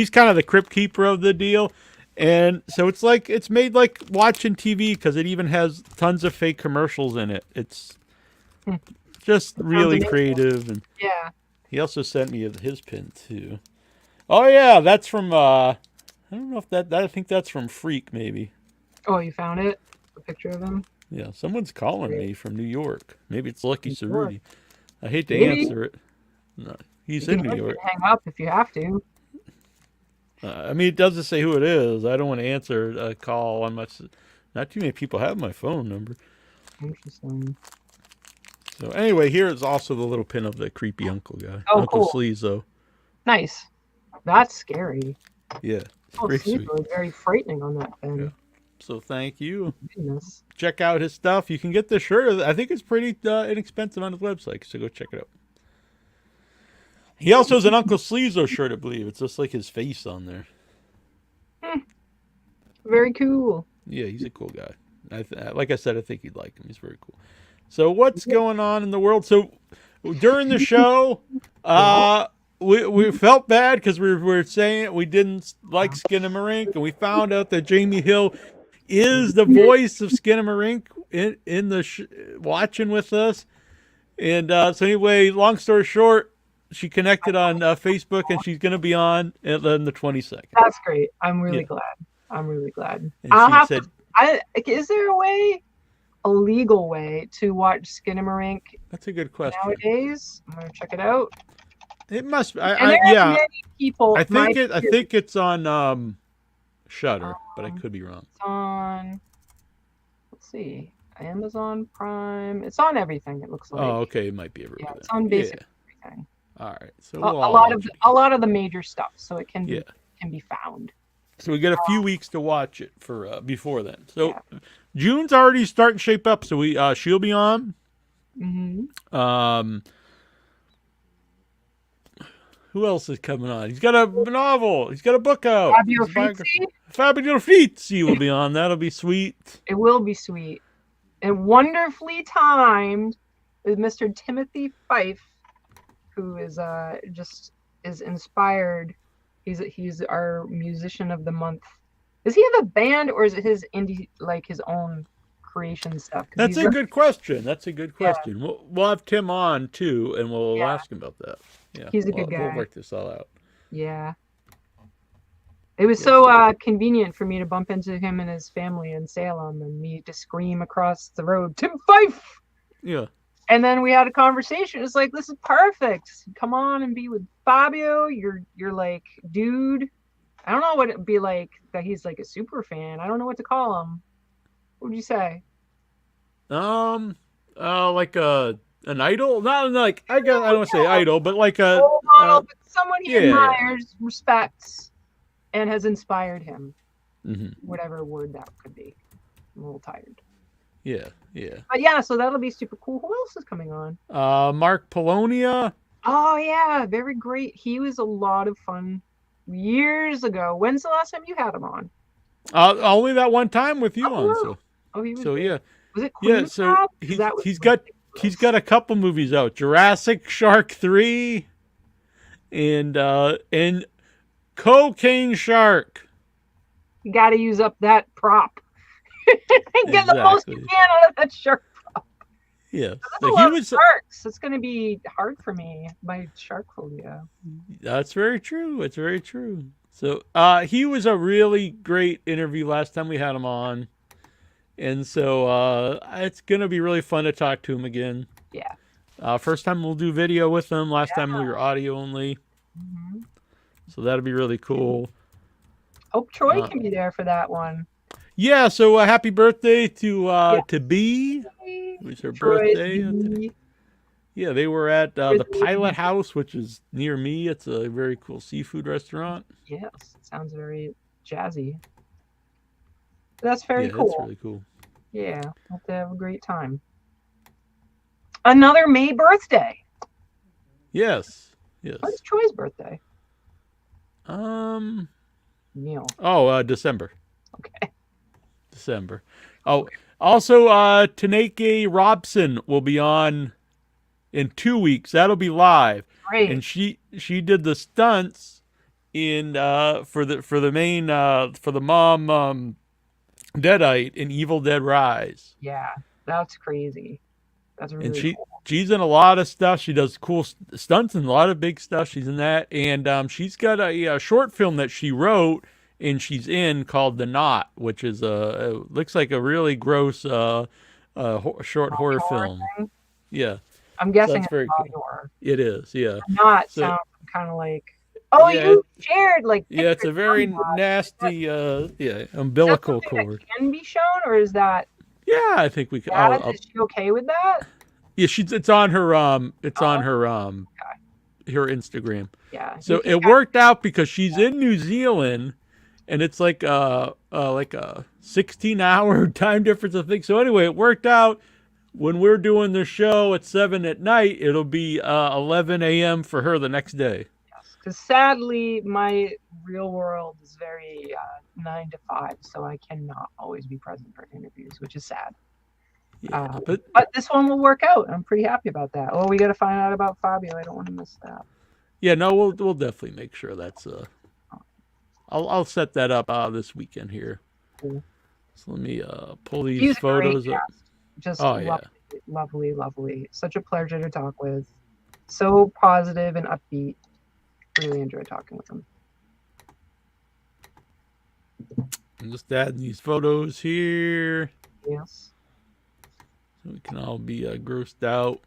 kind of the crypt keeper of the deal. And so it's made like watching TV because it even has tons of fake commercials in it. It's just really creative. And yeah. He also sent me his pin too. Oh yeah, that's from I don't know if I think that's from Freak maybe. Oh, you found it? A picture of him? Yeah, someone's calling me from New York. Maybe it's Lucky Cerruti. I hate to answer it. No, he's in New York. Hang up if you have to. I mean, it doesn't say who it is. I don't want to answer a call unless not too many people have my phone number. Interesting. So anyway, here is also the little pin of the creepy uncle guy. Oh, Uncle cool. Sleezo. Nice. That's scary. Yeah. Oh, Sleezo is very frightening on that pin. Yeah. So thank you. Goodness. Check out his stuff. You can get the shirt. I think it's pretty inexpensive on his website, so go check it out. He also has an Uncle Sleezo shirt, I believe. It's just like his face on there. Very cool. Yeah, he's a cool guy. Like I said, I think you'd like him. He's very cool. So what's going on in the world? So during the show, we felt bad because we were saying we didn't like Skinamarink, and we found out that Jamie Hill is the voice of Skinamarink in the watching with us. And so anyway, long story short, she connected on Facebook, and she's going to be on the 22nd. That's great. I'm really glad. I'm really glad. And I'll she have said, to. Is there a legal way to watch Skinamarink "That's a good question." nowadays? I'm gonna check it out. It must. Many people. I think it's on Shudder, but I could be wrong. It's on. Let's see. Amazon Prime. It's on everything. It looks like. Oh, okay. It might be everywhere. Yeah, it's on basically everything. All right. So a lot of the major stuff, so it can be found. So we got a few weeks to watch it for before then. So June's already starting to shape up. So she'll be on. Mm-hmm. Who else is coming on? He's got a novel. He's got a book out. Fabio Frizzi will be on. That'll be sweet. It will be sweet. And wonderfully timed with Mr. Timothy Fife, who is is inspired. He's our musician of the month. Does he have a band, or is it his indie, like his own creation stuff? That's a good question. We'll have Tim on too, and we'll ask him about that. Yeah, he's a good guy. We'll work this all out. Yeah. It was so convenient for me to bump into him and his family in Salem, and me to scream across the road, "Tim Fife!" Yeah. And then we had a conversation. It's like, this is perfect. Come on and be with Fabio. You're like, dude. I don't know what it'd be like that he's like a super fan. I don't know what to call him. What would you say? Like an idol? Not like I don't want to say idol, but like a role model, but someone he admires, respects, and has inspired him. Mm-hmm. Whatever word that could be. I'm a little tired. Yeah. But yeah, so that'll be super cool. Who else is coming on? Mark Polonia. Oh yeah, very great. He was a lot of fun years ago. When's the last time you had him on? Only that one time with you on. So. Oh, he was. So great. yeah. Was it Queen so he's got a couple movies out. Jurassic Shark 3 and Cocaine Shark. You got to use up that prop. Get the most you can out of that shark prop. Yeah. So he was sharks. It's going to be hard for me. My shark phobia. That's very true. It's very true. So he was a really great interview last time we had him on. And so it's going to be really fun to talk to him again. Yeah. First time we'll do video with him. Last time we were audio only. Mm-hmm. So that'll be really cool. Hope Troy can be there for that one. Yeah, so happy birthday to B. It was her birthday today. Yeah, they were at the Pilot House, which is near me. It's a very cool seafood restaurant. Yes, sounds very jazzy. That's very cool. That's really cool. Yeah, hope they have a great time. Another May birthday. Yes. When's Troy's birthday? Neal. Oh, December. Okay. December. Oh, also, Taneke Robson will be on in 2 weeks. That'll be live. Great. And she did the stunts in for the main for the mom Deadite in Evil Dead Rise. Yeah, that's crazy. That's really cool. She's in a lot of stuff. She does cool stunts and a lot of big stuff. She's in that, and she's got a short film that she wrote and she's in called The Knot, which is looks like a really gross short horror film. Thing? Yeah, I'm guessing it's very cool. horror. It is, yeah. Knot sounds kind of like. Oh, yeah, you shared like. Yeah, it's a very nasty, umbilical cord. That can be shown, or is that? Yeah, I think we can. Is she okay with that? Yeah, it's on her her Instagram. Yeah. So it worked out because she's in New Zealand, and it's like a 16-hour time difference, I think. So anyway, it worked out. When we're doing the show at 7 at night, it'll be 11 a.m. for her the next day. Yes, because sadly, my real world is very 9 to 5, so I cannot always be present for interviews, which is sad. Yeah, but this one will work out. I'm pretty happy about that. Oh, we got to find out about Fabio. I don't want to miss that. Yeah, no, we'll definitely make sure that's I'll set that up this weekend here. Cool. So let me pull these He's a great photos up. cast. Just Oh yeah. lovely, lovely. Such a pleasure to talk with. So positive and upbeat. Really enjoyed talking with him. I'm just adding these photos here Yes. so we can all be grossed out.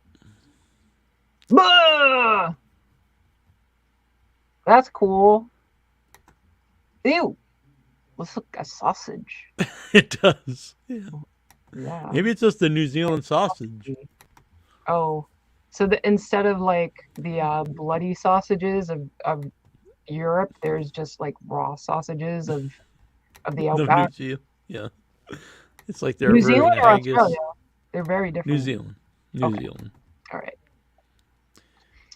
Bah! That's cool. Ew. Looks like a sausage. It does. Yeah. Yeah. Maybe it's just the New Zealand sausage. Oh, so instead of like the bloody sausages of Europe, there's just like raw sausages of the No, New outback. Zealand. Yeah. It's like their New version Zealand of or haggis. Australia? They're very different. New Zealand. New Okay. Zealand. All right.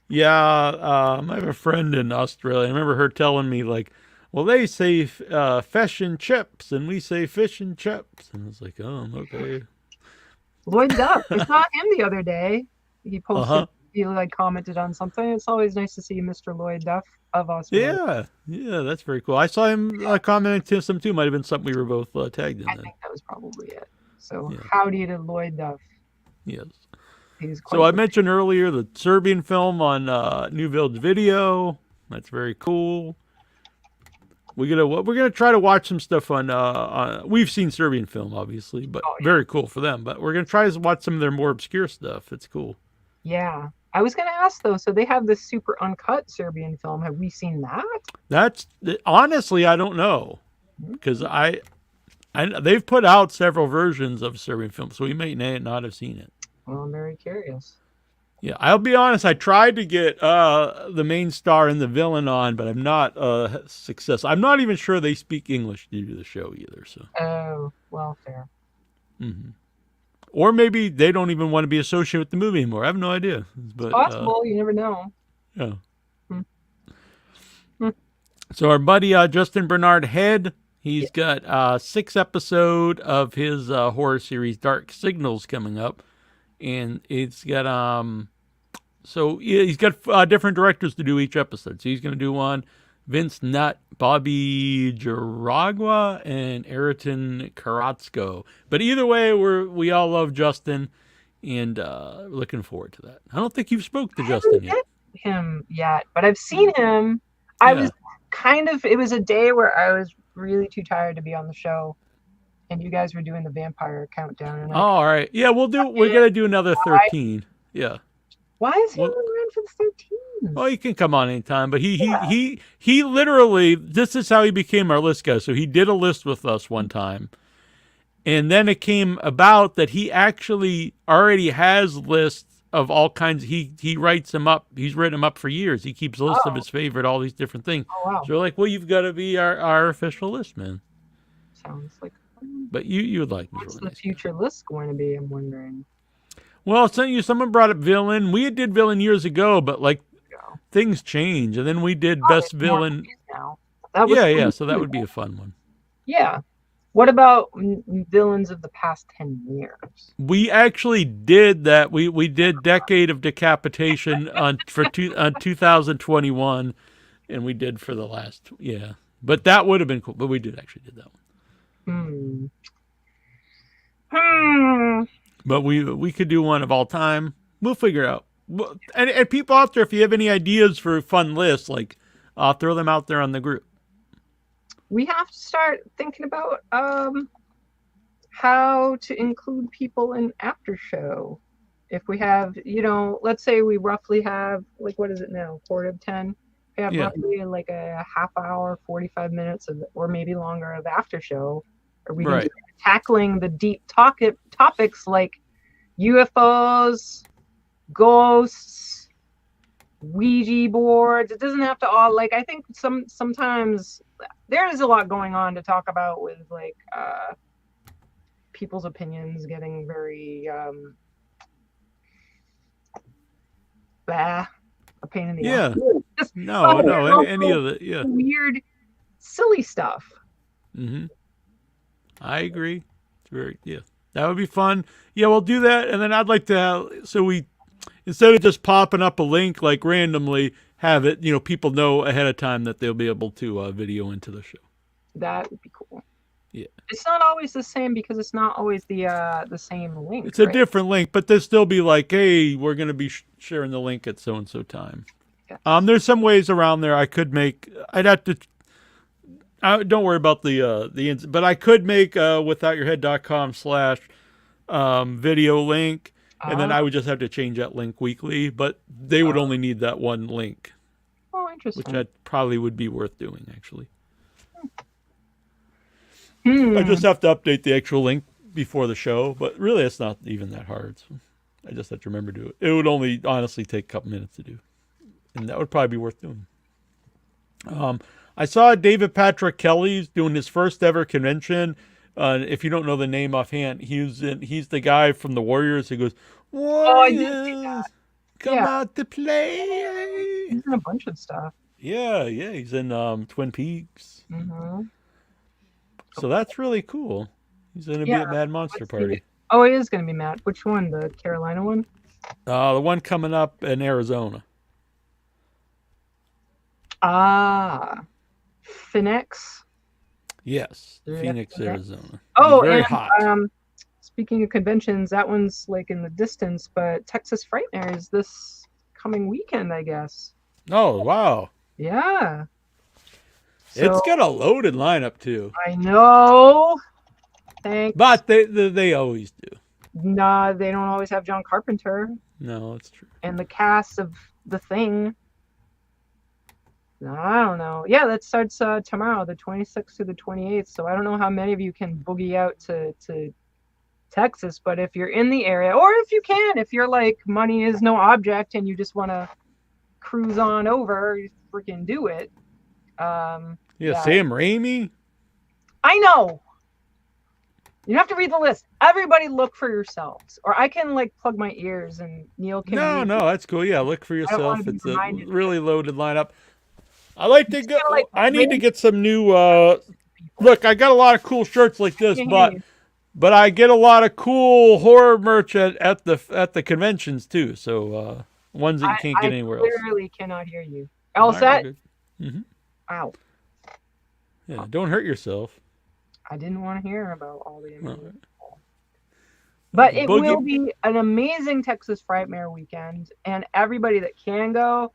Yeah, I have a friend in Australia. I remember her telling me, like, well, they say fish and chips, and we say fish and chips. And I was like, oh, okay. Lloyd Duff. I saw him the other day. He posted, Uh-huh. he like commented on something. It's always nice to see Mr. Lloyd Duff of Australia. Yeah, that's very cool. I saw him commenting to some too. Might have been something we were both tagged in. I Then. think that was probably it. So Yeah. howdy to Lloyd Duff. Yes. He's quite So I mentioned earlier the Serbian film on New Village Video. That's very cool. We're gonna try to watch some stuff on we've seen Serbian film obviously, but very cool for them. But we're gonna try to watch some of their more obscure stuff. It's cool. Yeah. I was going to ask though, so they have this super uncut Serbian film. Have we seen that? That's honestly I don't know because I they've put out several versions of Serbian film, so we may not have seen it. Well, I'm very curious. Yeah, I'll be honest. I tried to get the main star and the villain on, but I'm not successful. I'm not even sure they speak English due to the show either. So. Oh, well, fair. Mm-hmm. Or maybe they don't even want to be associated with the movie anymore. I have no idea. But, it's possible. You never know. Yeah. Hmm. So our buddy Justin Bernard Head, he's got 6 episode of his horror series Dark Signals coming up, and it's got so he's got different directors to do each episode. So he's going to do one. Vince Nutt, Bobby Jaragua, and Ayrton Carrasco. But either way, we all love Justin, and looking forward to that. I don't think you've spoke to Justin yet. Him yet, but I've seen him. I was it was a day where I was really too tired to be on the show, and you guys were doing the vampire countdown. And all right. Yeah, we're gonna do another 13. Yeah. Why is he only around for the 13? Well, he can come on anytime, but he literally, this is how he became our list guy. So he did a list with us one time, and then it came about that he actually already has lists of all kinds. He writes them up. He's written them up for years. He keeps a list of his favorite, all these different things. Oh, wow. So we're like, well, you've got to be our official list, man. Sounds like. But you would like. What's the future list going to be? I'm wondering. Well, someone brought up villain. We did villain years ago, but like things change, and then we did best villain. Now. So that would be a fun one. Yeah. What about villains of the past 10 years? We actually did that. We did Decade of Decapitation on 2021, and we did for the last But that would have been cool. But we did that one. But we could do one of all time. We'll figure out. And people out there, if you have any ideas for fun lists, like throw them out there on the group. We have to start thinking about how to include people in after show. If we have, let's say we roughly have, like, what is it now? 10:15? We have roughly like a half hour, 45 minutes or maybe longer of after show. Or we can be tackling the deep topics like UFOs, ghosts, Ouija boards. It doesn't have to all, like, I think sometimes there is a lot going on to talk about with, like, people's opinions getting very a pain in the ass. Just any of the weird, silly stuff. Mm-hmm. I agree. It's very that would be fun. Yeah, we'll do that, and then I'd like to have, so we, instead of just popping up a link like randomly, have it, people know ahead of time that they'll be able to video into the show. That would be cool. Yeah. It's not always the same because it's not always the same link. It's a different link, but there'll still be like, hey, we're going to be sharing the link at so-and-so time. Yeah. There's some ways around there I'd have to, don't worry about but I could make withoutyourhead.com/video link, and then I would just have to change that link weekly, but they would only need that one link. Oh, interesting. Which that probably would be worth doing, actually. Hmm. I just have to update the actual link before the show, but really it's not even that hard. So I just have to remember to do it. It would only honestly take a couple minutes to do, and that would probably be worth doing. I saw David Patrick Kelly's doing his first ever convention. If you don't know the name offhand, he's the guy from the Warriors who goes, I did see that. come out to play. He's in a bunch of stuff. Yeah, he's in Twin Peaks. Mm-hmm. So that's really cool. He's going to be at Mad Monster Party. Oh, he is going to be Mad. Which one? The Carolina one? The one coming up in Arizona. Phoenix. Yes, Yeah, Phoenix, yeah. Arizona. Oh, very and hot. speaking of conventions, that one's like in the distance, but Texas Frightmare is this coming weekend, I guess. Oh, wow. Yeah. It's So, got a loaded lineup, too. I know. Thanks. But they always do. Nah, they don't always have John Carpenter No, it's true. and the cast of The Thing. No, I don't know. Yeah, that starts tomorrow, the 26th to the 28th. So I don't know how many of you can boogie out to Texas, but if you're in the area, or if you're like money is no object and you just want to cruise on over, you freaking do it. Yeah, Sam Raimi? I know. You have to read the list. Everybody look for yourselves. Or I can like plug my ears and Neal can read. No, that's cool. Yeah, look for I don't wanna yourself. be It's a reminded. really loaded lineup. I like to go. kinda like I need to really- get some new. Look, I got a lot of cool shirts like this, but I get a lot of cool horror merch at the conventions too. So ones that you can't get anywhere else. I literally cannot hear you. All set? Mm-hmm. Ow. Yeah, don't hurt yourself. I didn't want to hear about all the All amazing. right. But it Boogie- will be an amazing Texas Frightmare weekend, and everybody that can go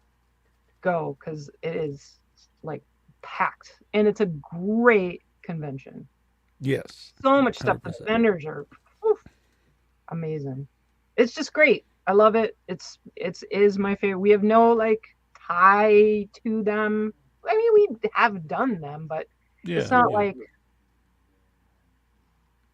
because it is like packed, and it's a great convention. Yes. So much stuff. The 100%. vendors are amazing. It's just great. I love it. It is my favorite. We have no like tie to them. I mean, we have done them, but it's not like.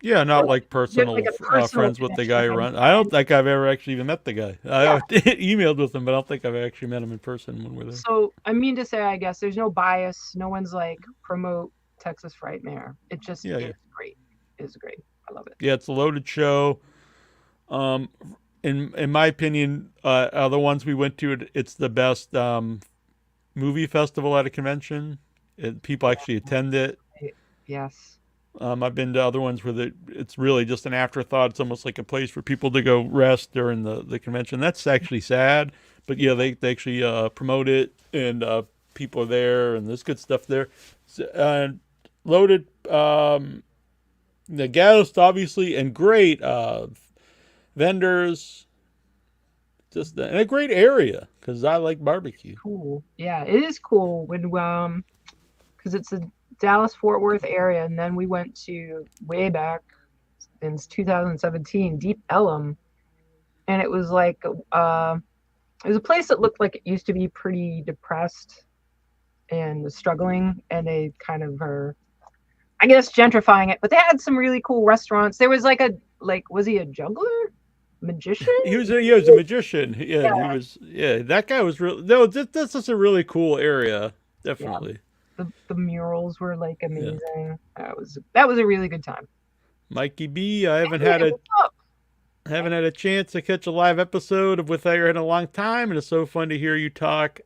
Yeah, not like personal, like a personal friends with the guy who connection. runs. I don't think I've ever actually even met the guy. I emailed with him, but I don't think I've actually met him in person when we're there. So I mean to say, I guess there's no bias. No one's like promote Texas Frightmare. It just is great. It's great. I love it. Yeah, it's a loaded show. In my opinion, the ones we went to, it's the best movie festival at a convention. People actually attend it. Yes. I've been to other ones where it's really just an afterthought. It's almost like a place for people to go rest during the convention. That's actually sad, but yeah, they actually promote it, and people are there, and there's good stuff there. Loaded, the guests obviously, and great vendors. Just in a great area because I like barbecue. Cool. Yeah, it is cool when because it's a Dallas-Fort Worth area, and then we went to way back in 2017, Deep Ellum, and it was like it was a place that looked like it used to be pretty depressed and struggling, and they kind of are, I guess, gentrifying it. But they had some really cool restaurants. There was was he a juggler? Magician? He was a magician. Yeah, he was. Yeah, that guy was real. No, this is a really cool area. Definitely. Yeah. The murals were like amazing. That was a really good time. Mikey B, I haven't had a chance to catch a live episode of Without Your Head in a long time, and it's so fun to hear you talk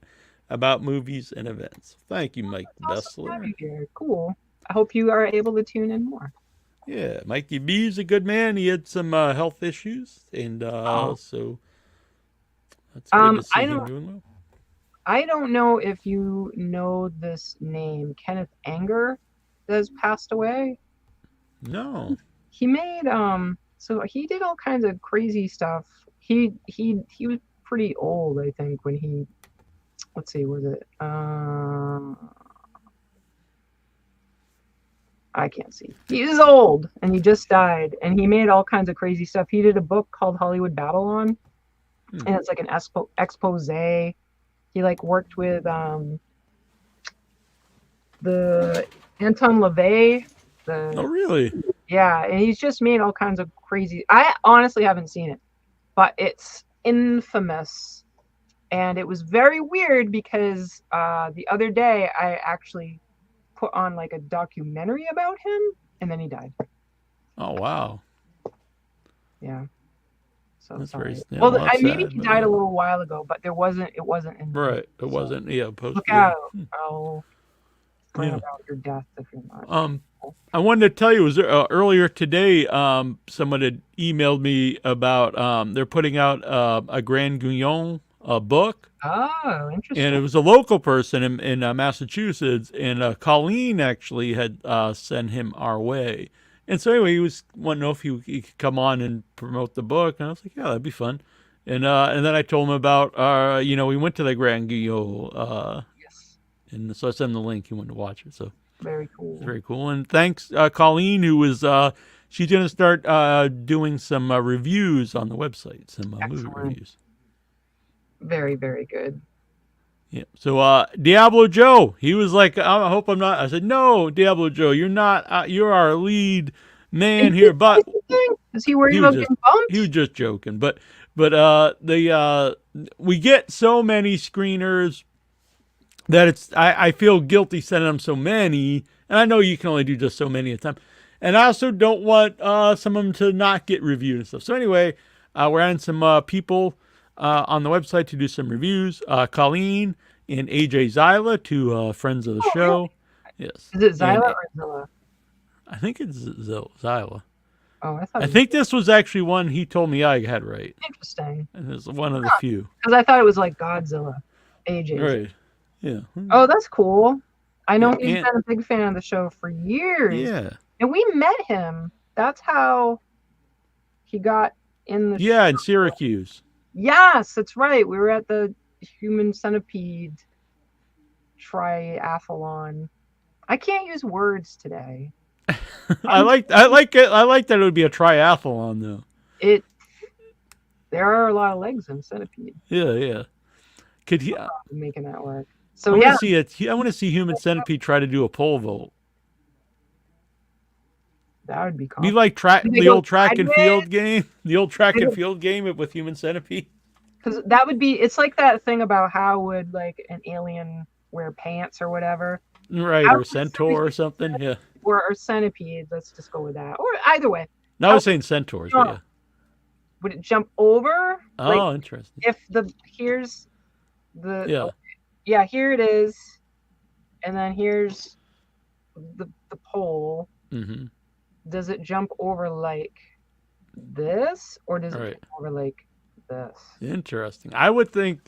about movies and events. Thank you, Mike Bessler. Cool. I hope you are able to tune in more. Yeah, Mikey B is a good man. He had some health issues, and so that's good to see him doing well. I don't know if you know this name, Kenneth Anger, that has passed away. No. He made so he did all kinds of crazy stuff. He was pretty old, I think, when he, let's see, was it I can't see. He was old and he just died, and he made all kinds of crazy stuff. He did a book called Hollywood Babylon, and it's like an expose. He like worked with the Anton LaVey. Oh, really? Yeah, and he's just made all kinds of crazy. I honestly haven't seen it, but it's infamous, and it was very weird because the other day I actually put on like a documentary about him, and then he died. Oh, wow. Yeah. So That's sorry. very yeah, Well, well, that's maybe sad, he but died yeah. a little while ago, but it wasn't in Right. It wasn't. Yeah. Post. Look Yeah. out. I'll bring Yeah. about your death if you're not. I wanted to tell you, was earlier today, someone had emailed me about they're putting out a Grand Guignol book, Oh, interesting. and it was a local person in Massachusetts, and Colleen actually had sent him our way. And so anyway, he was wanting to know if he could come on and promote the book, and I was like, yeah, that'd be fun. And then I told him about we went to the Grand Guignol, Yes. and so I sent him the link. He wanted to watch it, so. Very cool. It's very cool. And thanks, Colleen, who was, she's going to start doing some reviews on the website, some movie reviews. Very, very good. Yeah. So Diablo Joe, he was like, I hope I'm not. I said, no, Diablo Joe, you're not. You're our lead man here. But is he worried about getting bumped? He was just joking. But we get so many screeners that it's I feel guilty sending them so many, and I know you can only do just so many at a time, and I also don't want some of them to not get reviewed and stuff. So anyway, we're adding some people on the website to do some reviews. Colleen and AJ Zyla, two friends of the show. Really? Yes. Is it Zyla or Zilla? I think it's Zyla. Oh, I think this was actually one he told me I had right. Interesting. And it's one of the few. Because I thought it was like Godzilla. AJ. Right. Yeah. Oh, that's cool. I know he's been a big fan of the show for years. Yeah. And we met him. That's how he got in the show. In Syracuse. Yes, that's right. We were at the Human Centipede triathlon. I can't use words today. I like it. I like that it would be a triathlon though. There are a lot of legs in Centipede. Yeah. Could he making that work? So I want to see Human Centipede try to do a pole vault. That would be cool. Be like the old track and field game. The old track and field game with Human Centipede. Because that would be. It's like that thing about how would like an alien wear pants or whatever. Right, or centaur or something. Yeah. Or centipede. Let's just go with that. Or either way. No, I was saying centaurs. But yeah. Would it jump over? Oh, interesting. If here's the yeah, here it is, and then here's the pole. Mm-hmm. Does it jump over like this, or does it jump over like this? Interesting. I would think,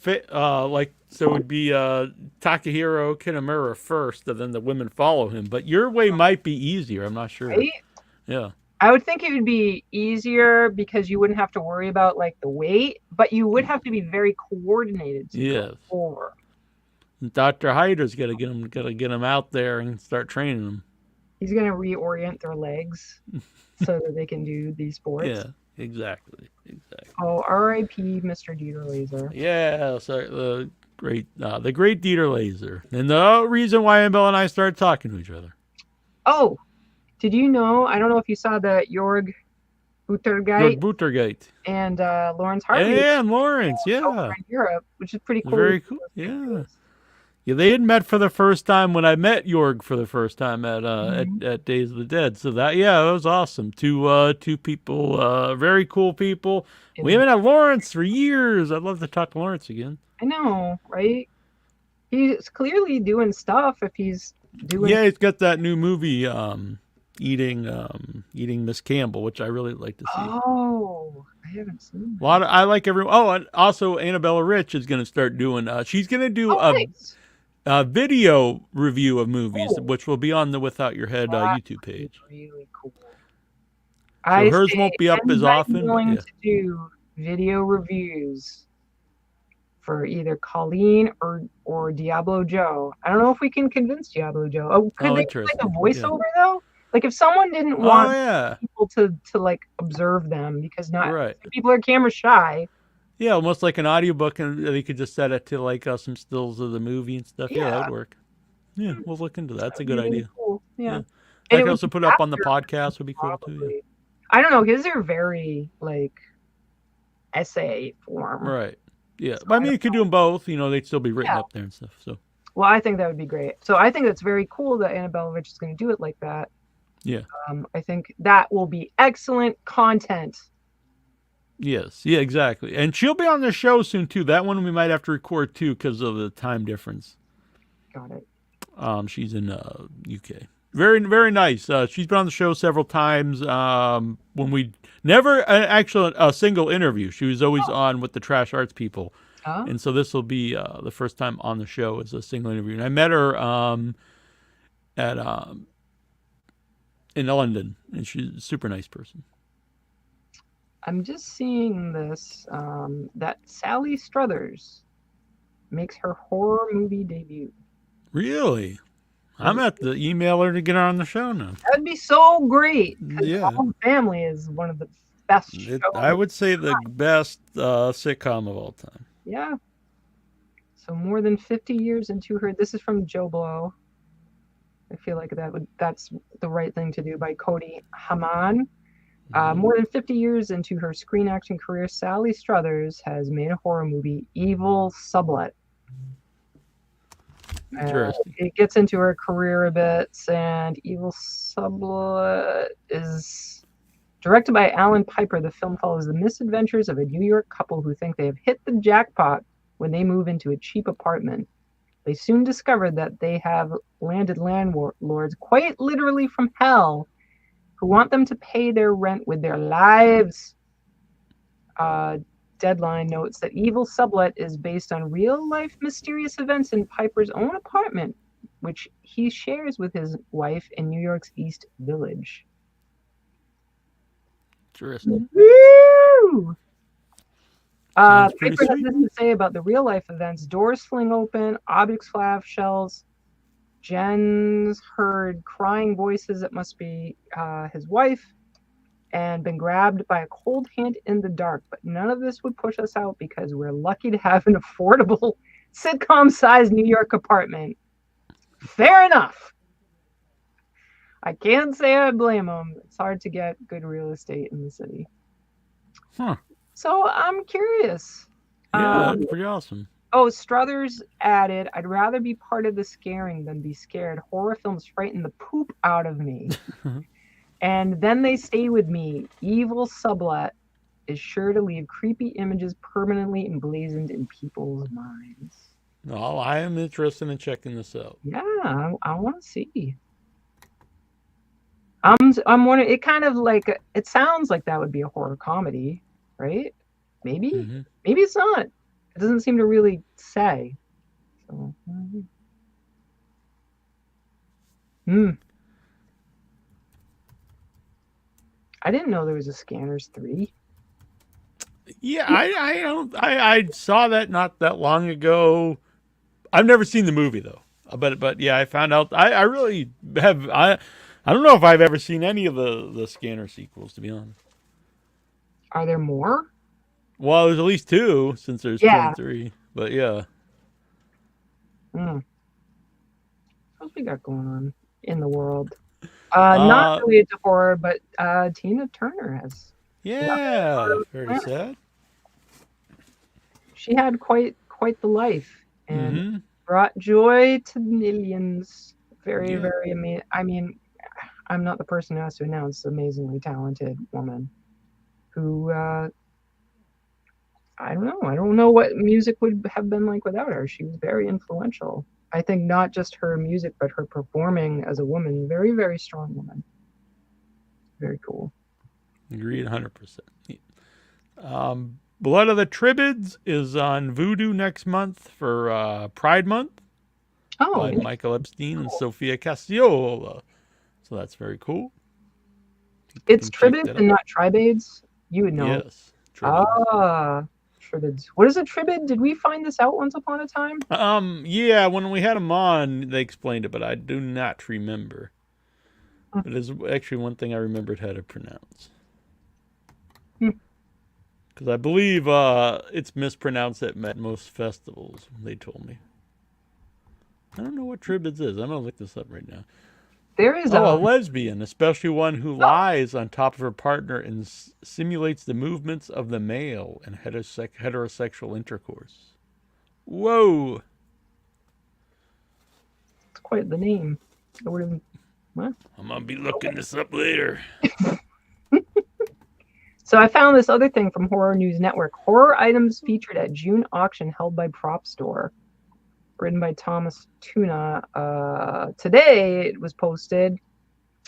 so it would be Takahiro Kinemura first, and then the women follow him. But your way might be easier. I'm not sure. Right? Yeah. I would think it would be easier because you wouldn't have to worry about like the weight, but you would have to be very coordinated to go over. Dr. Hyder's got to get him out there and start training them. He's gonna reorient their legs so that they can do these sports. Yeah, exactly. Oh, R.I.P. Mr. Dieter Laser. Yeah, so the great Dieter Laser, and the reason why Annabelle and I started talking to each other. Oh. Did you know? I don't know if you saw that Jorg Buttergate and Lawrence Harvey. Yeah, and Lawrence, over in Europe, which is pretty cool. Very cool. Yeah. Yeah, they had met for the first time when I met Jorg for the first time at Days of the Dead. So that was awesome. Two people, very cool people. Yeah. We haven't had Lawrence for years. I'd love to talk to Lawrence again. I know, right? He's clearly doing stuff if he's doing. Yeah, he's got that new movie. Eating Miss Campbell, which I really like to see. Oh, I haven't seen A lot of, I like everyone. Oh, and also Annabella Rich is going to start doing. She's going to do nice. a video review of movies, Oh. which will be on the Without Your Head YouTube page. Really cool. So hers won't be up as often. But Willing yeah. to do video reviews for either Colleen or Diablo Joe. I don't know if we can convince Diablo Joe. Oh, could they do like a voiceover though? Like if someone didn't want people to like observe them because not people are camera shy. Yeah, almost like an audiobook, and they could just set it to like some stills of the movie and stuff. Yeah, that would work. Yeah, we'll look into that. That's a good idea. Cool. Yeah. I could also put it up on the podcast. Would be cool too. Yeah. I don't know, because they're very like essay form. Right. Yeah. So I mean, you could do them both. You know, they'd still be written up there and stuff. So. Well, I think that would be great. So I think it's very cool that Annabelle Rich is going to do it like that. Yeah. I think that will be excellent content. Yes. Yeah. Exactly. And she'll be on the show soon too. That one we might have to record too because of the time difference. Got it. She's in UK. Very, very nice. She's been on the show several times. When we never actually a single interview. She was always on with the Trash Arts people, and so this will be the first time on the show as a single interview. And I met her at in London, and she's a super nice person. I'm just seeing this that Sally Struthers makes her horror movie debut. Really? I'm at the email her to get her on the show now. That'd be so great. Yeah. All Family is one of the best shows. I would say the best sitcom of all time. Yeah. So more than 50 years into her. This is from Joe Blow. I feel like that's the right thing to do by Cody Haman. More than 50 years into her screen acting career, Sally Struthers has made a horror movie, Evil Sublet. It gets into her career a bit, and Evil Sublet is directed by Alan Piper. The film follows the misadventures of a New York couple who think they have hit the jackpot when they move into a cheap apartment. They soon discover that they have landed landlords, quite literally from hell, who want them to pay their rent with their lives. Deadline notes that Evil Sublet is based on real-life mysterious events in Piper's own apartment, which he shares with his wife in New York's East Village. Interesting. Woo! Piper has this to say about the real-life events. Doors fling open, objects fly off shelves. Jen's heard crying voices. It must be his wife. And been grabbed by a cold hand in the dark. But none of this would push us out because we're lucky to have an affordable sitcom-sized New York apartment. Fair enough. I can't say I blame them. It's hard to get good real estate in the city. Huh. So I'm curious. Yeah, that's pretty awesome. Oh, Struthers added, I'd rather be part of the scaring than be scared. Horror films frighten the poop out of me. And then they stay with me. Evil Sublet is sure to leave creepy images permanently emblazoned in people's minds. Oh, I am interested in checking this out. Yeah, I want to see. I'm wondering. It kind of like it sounds like that would be a horror comedy, right? Maybe, maybe it's not. It doesn't seem to really say. So, I didn't know there was a Scanners 3. Yeah, I saw that not that long ago. I've never seen the movie though. But yeah, I found out I really have I don't know if I've ever seen any of the Scanner sequels, to be honest. Are there more? Well, there's at least 2 since there's 23. But yeah. What else we got going on in the world? Not related to horror, but Tina Turner has. Yeah, very sad. She had quite the life and brought joy to millions. Very amazing. I mean, I'm not the person who has to announce amazingly talented woman who I don't know what music would have been like without her. She was very influential. I think not just her music, but her performing as a woman. Very, very strong woman. Very cool. Agreed 100%. Blood of the Tribbids is on Vudu next month for Pride Month by Michael Epstein and Sophia Casciola. So that's very cool. It's Tribbids and not Tribades? You would know. Yes. Tribbids. Ah, Tribbids. What is a Tribbid? Did we find this out once upon a time? Yeah, when we had them on, they explained it, but I do not remember. It is actually one thing I remembered how to pronounce. Because I believe it's mispronounced at most festivals, they told me. I don't know what Tribbids is. I'm going to look this up right now. There is a lesbian, especially one who lies on top of her partner and simulates the movements of the male in heterosexual intercourse. Whoa. It's quite the name. I would have... What? I'm going to be looking this up later. So I found this other thing from Horror News Network. Horror items featured at June auction held by Prop Store. Written by Thomas Tuna. Today it was posted.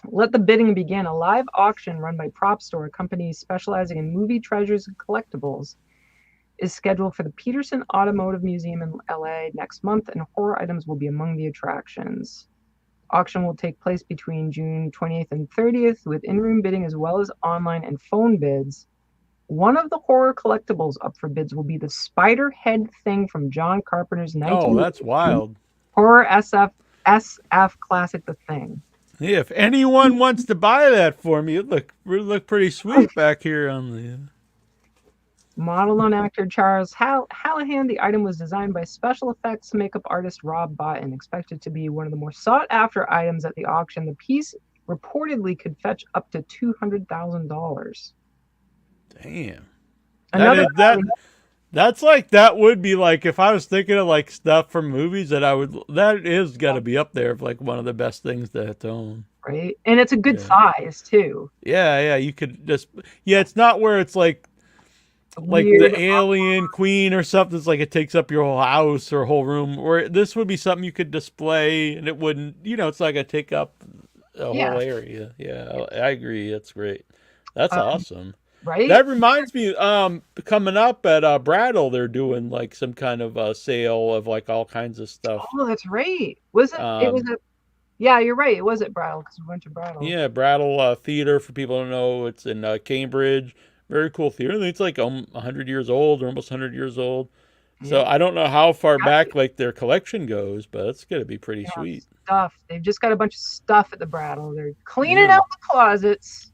Let the bidding begin. A live auction run by Prop Store, a company specializing in movie treasures and collectibles, is scheduled for the Peterson Automotive Museum in LA next month, and horror items will be among the attractions. Auction will take place between June 28th and 30th with in-room bidding as well as online and phone bids. One of the horror collectibles up for bids will be the spider head thing from John Carpenter's 19 that's wild. horror SF classic, The Thing. Yeah, if anyone wants to buy that for me, it look pretty sweet back here on the... Modeled on actor Charles Hallahan, the item was designed by special effects makeup artist Rob Bottin, expected to be one of the more sought-after items at the auction. The piece reportedly could fetch up to $200,000. Damn. That would be like, if I was thinking of like stuff from movies that is got to be up there of like one of the best things to own. Right. And it's a good size too. Yeah. You could just, it's not where it's like the alien queen or something. It's like it takes up your whole house or whole room, or this would be something you could display and it wouldn't, it's like a take up a whole area. Yeah. I agree. That's great. That's awesome. Right. That reminds me, coming up at Brattle, they're doing like some kind of sale of like all kinds of stuff. Oh, that's right. Was it? It was yeah, you're right. It was at Brattle because we went to Brattle. Yeah, Brattle Theater, for people who don't know, it's in Cambridge. Very cool theater. I think it's like 100 years old or almost 100 years old. Yeah. So I don't know how far back like their collection goes, but it's going to be pretty sweet. Stuff. They've just got a bunch of stuff at the Brattle. They're cleaning out the closets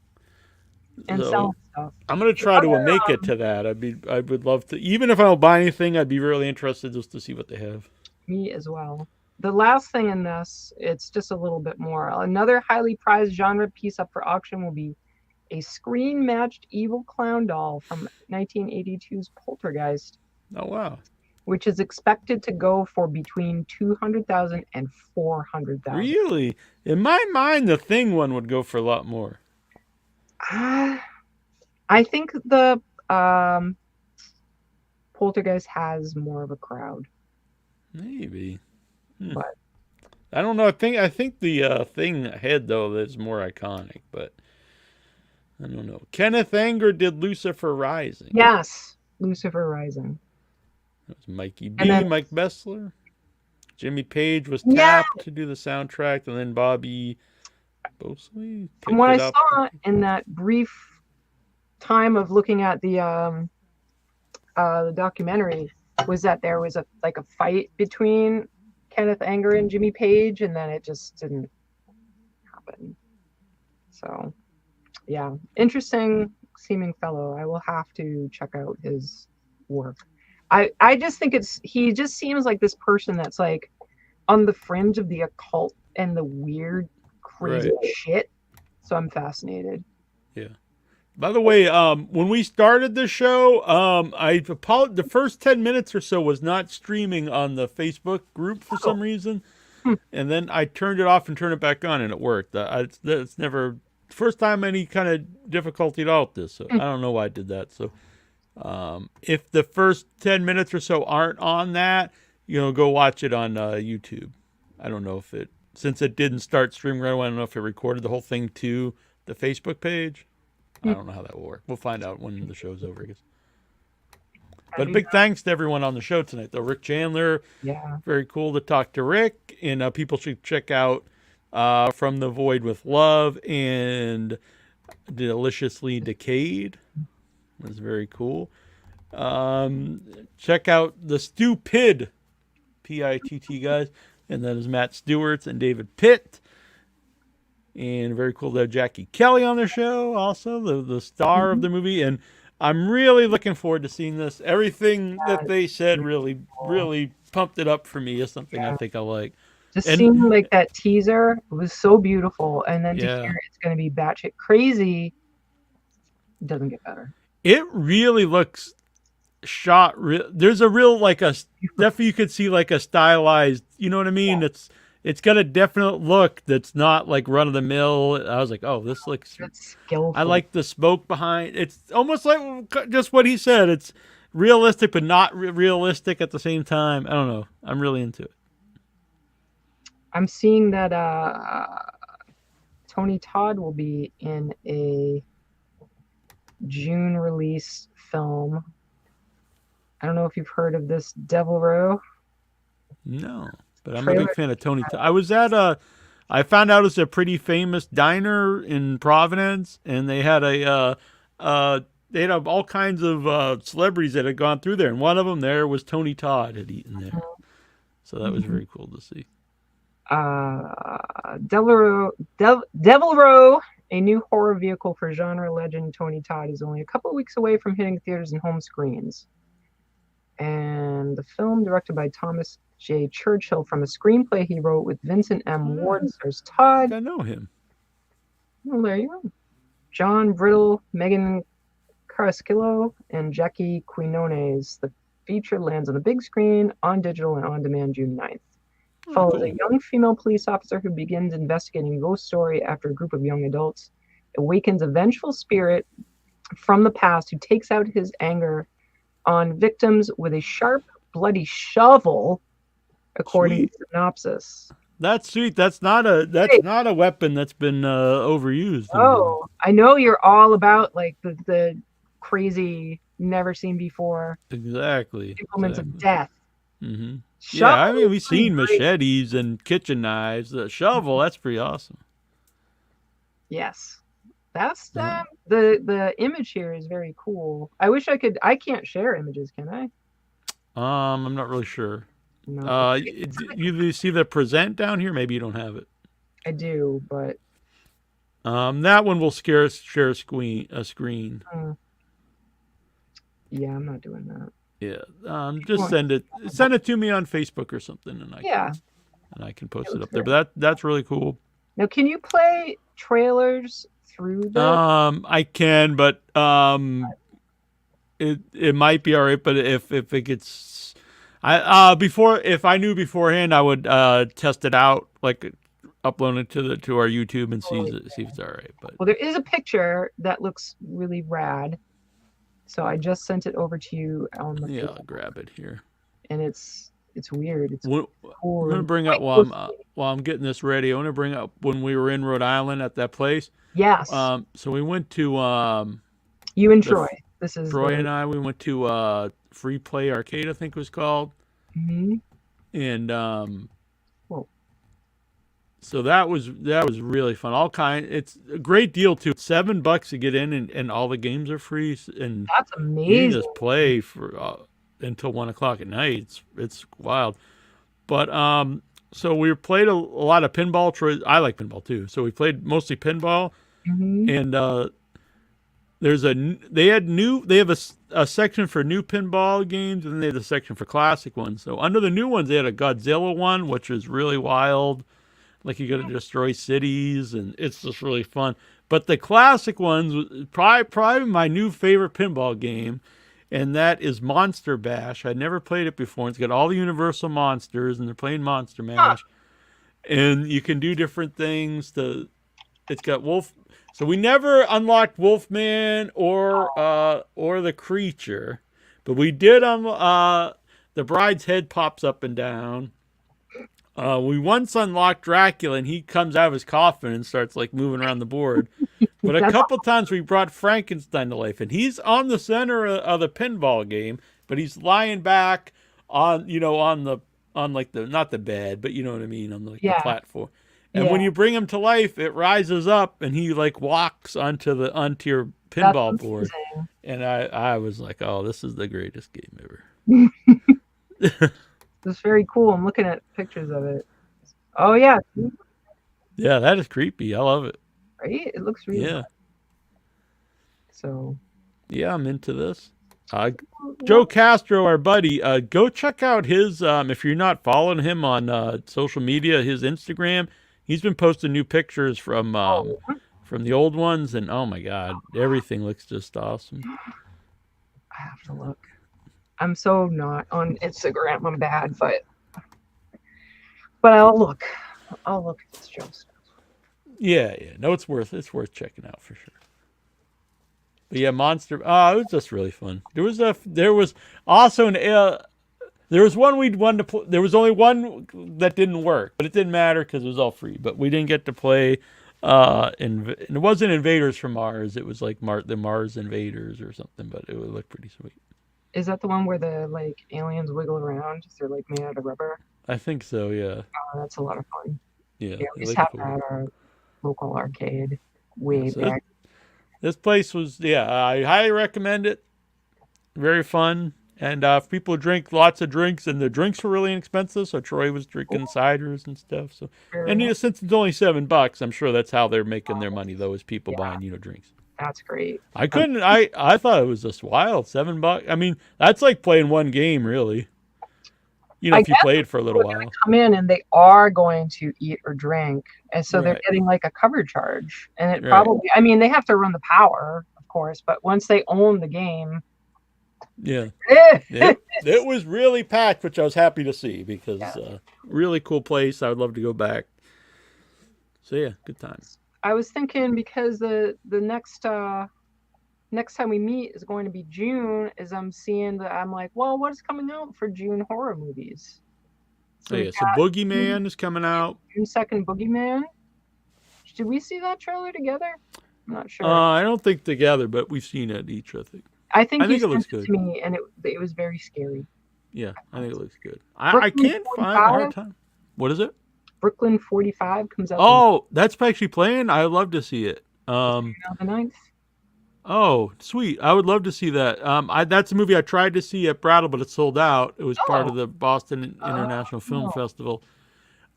and selling stuff. I'm going to try to make it to that. I would love to. Even if I don't buy anything, I'd be really interested just to see what they have. Me as well. The last thing in this, it's just a little bit more. Another highly prized genre piece up for auction will be a screen-matched evil clown doll from 1982's Poltergeist. Oh, wow. Which is expected to go for between $200,000 and $400,000. Really? In my mind, the Thing one would go for a lot more. I think the Poltergeist has more of a crowd. Maybe. But I don't know. I think the Thing head, though, is more iconic, but I don't know. Kenneth Anger did Lucifer Rising. Yes, Lucifer Rising. That was Mikey B, Mike Bessler. Jimmy Page was tapped to do the soundtrack, and then Bobby Bosley. From what I saw in that brief time of looking at the documentary, was that there was a fight between Kenneth Anger and Jimmy Page, and then it just didn't happen. So, yeah, interesting seeming fellow. I will have to check out his work. I just think he just seems like this person that's like on the fringe of the occult and the weird, crazy shit. So I'm fascinated. Yeah. By the way, when we started the show, the first 10 minutes or so was not streaming on the Facebook group for some reason. And then I turned it off and turned it back on, and it worked. It's never first time any kind of difficulty at all with this. So I don't know why I did that. So if the first 10 minutes or so aren't on that, go watch it on YouTube. I don't know if since it didn't start streaming right away, I don't know if it recorded the whole thing to the Facebook page. I don't know how that will work. We'll find out when the show's over, I guess. But big thanks to everyone on the show tonight, though. Rick Chandler, Yeah. very cool to talk to Rick. And people should check out From the Void with Love and Deliciously Decayed. That's very cool. Check out the Stupid, P-I-T-T guys. And that is Matt Stuertz and David Pitt. And very cool to have Jackie Kelly on the show, also the star of the movie. And I'm really looking forward to seeing this. Everything that they said really pumped it up for me. Is something I think I like. Just seeing like that teaser, it was so beautiful, and then to hear it's going to be batshit crazy, it doesn't get better. It really looks shot. There's a real definitely you could see like a stylized. You know what I mean? Yeah. It's got a definite look that's not like run of the mill. I was like, oh, this looks. It's skillful. I like the smoke behind. It's almost like just what he said. It's realistic, but not realistic at the same time. I don't know. I'm really into it. I'm seeing that Tony Todd will be in a June release film. I don't know if you've heard of this, Devil Row. No. But I'm a big fan of Tony. I was at I found out it's a pretty famous diner in Providence, and they had they had all kinds of celebrities that had gone through there, and one of them there was Tony Todd had eaten there, so that was very cool to see. Devil Row, a new horror vehicle for genre legend Tony Todd, is only a couple of weeks away from hitting theaters and home screens. And the film, directed by Thomas J. Churchill from a screenplay he wrote with Vincent M. Ward, stars Todd. I know him. Well, there you go. John Brittle, Megan Carrasquillo, and Jackie Quinones. The feature lands on the big screen, on digital, and on demand June 9th. Follows a young female police officer who begins investigating a ghost story after a group of young adults awakens a vengeful spirit from the past who takes out his anger on victims with a sharp, bloody shovel, according to synopsis. That's sweet. That's not a weapon that's been overused. Oh, I know you're all about like the crazy, never seen before. Exactly. Implements of death. Mm-hmm. Yeah, I mean we've seen machetes and kitchen knives. The shovel, that's pretty awesome. Yes. That's the image here is very cool. I wish I could. I can't share images, can I? I'm not really sure. No. You see the present down here? Maybe you don't have it. I do, but that one will share a screen. Yeah, I'm not doing that. Yeah, just send it to me on Facebook or something, and I can post it up there. But that's really cool. Now, can you play trailers through the? I can, but it might be all right. But if it gets, if I knew beforehand, I would test it out, like upload it to our YouTube and see if it's all right. But well, there is a picture that looks really rad, so I just sent it over to you on the. Yeah, I'll grab it here. And it's weird. It's cool. I'm gonna bring up while I'm getting this ready. I want to bring up when we were in Rhode Island at that place. Yes. So we went to you and Troy. This is Troy and I. We went to Free Play Arcade, I think it was called. Mm-hmm. And so that was really fun. It's a great deal too. It's $7 to get in, and all the games are free. And that's amazing. You can just play for until 1:00 at night. It's wild. But so we played a lot of pinball. I like pinball too, so we played mostly pinball. Mm-hmm. And they have a section for new pinball games, and then they have a section for classic ones. So under the new ones, they had a Godzilla one, which is really wild. Like you got to destroy cities, and it's just really fun. But the classic ones was probably my new favorite pinball game, and that is Monster Bash. I'd never played it before. It's got all the Universal monsters, and they're playing Monster Mash. And you can do different things. It's got Wolf. So we never unlocked Wolfman or the creature, but we did. The bride's head pops up and down. We once unlocked Dracula, and he comes out of his coffin and starts like moving around the board. But a That's couple times we brought Frankenstein to life, and he's on the center of the pinball game, but he's lying back on, on like the, not the bed, but you know what I mean, on like the Yeah. platform. And Yeah. when you bring him to life, it rises up and he like walks onto your pinball board. amazing. And I was like, oh, this is the greatest game ever. It's very cool. I'm looking at pictures of it. Oh yeah, Yeah, that is creepy. I love it. right? It looks really Yeah. good. So Yeah, I'm into this. Joe Castro, our buddy, go check out his, if you're not following him on social media, his Instagram. He's been posting new pictures from the old ones, and oh my God, everything looks just awesome. I have to look. I'm so not on Instagram. I'm bad, but I'll look. I'll look at this Joe stuff. Yeah. No, it's worth checking out for sure. But yeah, Monster. Oh, it was just really fun. There was also there was one we'd wanted to play. There was only one that didn't work, but it didn't matter because it was all free. But we didn't get to play. It wasn't Invaders from Mars. It was like the Mars Invaders or something. But it would look pretty sweet. Is that the one where the like aliens wiggle around? They're like made out of rubber. I think so. Yeah. Oh, that's a lot of fun. Yeah. We used to have that at our local arcade way back. This place was, I highly recommend it. Very fun. And if people drink lots of drinks, and the drinks were really inexpensive, so Troy was drinking ciders and stuff. So, and since it's only $7, I'm sure that's how they're making their money, though, is people buying, drinks. That's great. I thought it was just wild. $7. I mean, that's like playing one game, really. If you played for a little while. Come in and they are going to eat or drink, and so they're Right. getting like a cover charge, and it probably. I mean, they have to run the power, of course, but once they own the game, yeah, it was really packed, which I was happy to see because really cool place. I would love to go back. So yeah, good times. I was thinking because the next time we meet is going to be June, as I'm seeing that I'm like, well, what is coming out for June horror movies? So Boogeyman is coming out. June 2nd, Boogeyman. Did we see that trailer together? I'm not sure. I don't think together, but we've seen it each, I think. I think it looks good to me, and it was very scary. Yeah, I think it looks good. I can't find a hard time. What is it? Brooklyn 45 comes out. Oh, that's actually playing. I'd love to see it. The 9th. Oh, sweet! I would love to see that. That's a movie I tried to see at Brattle, but it sold out. It was part of the Boston International Film Festival.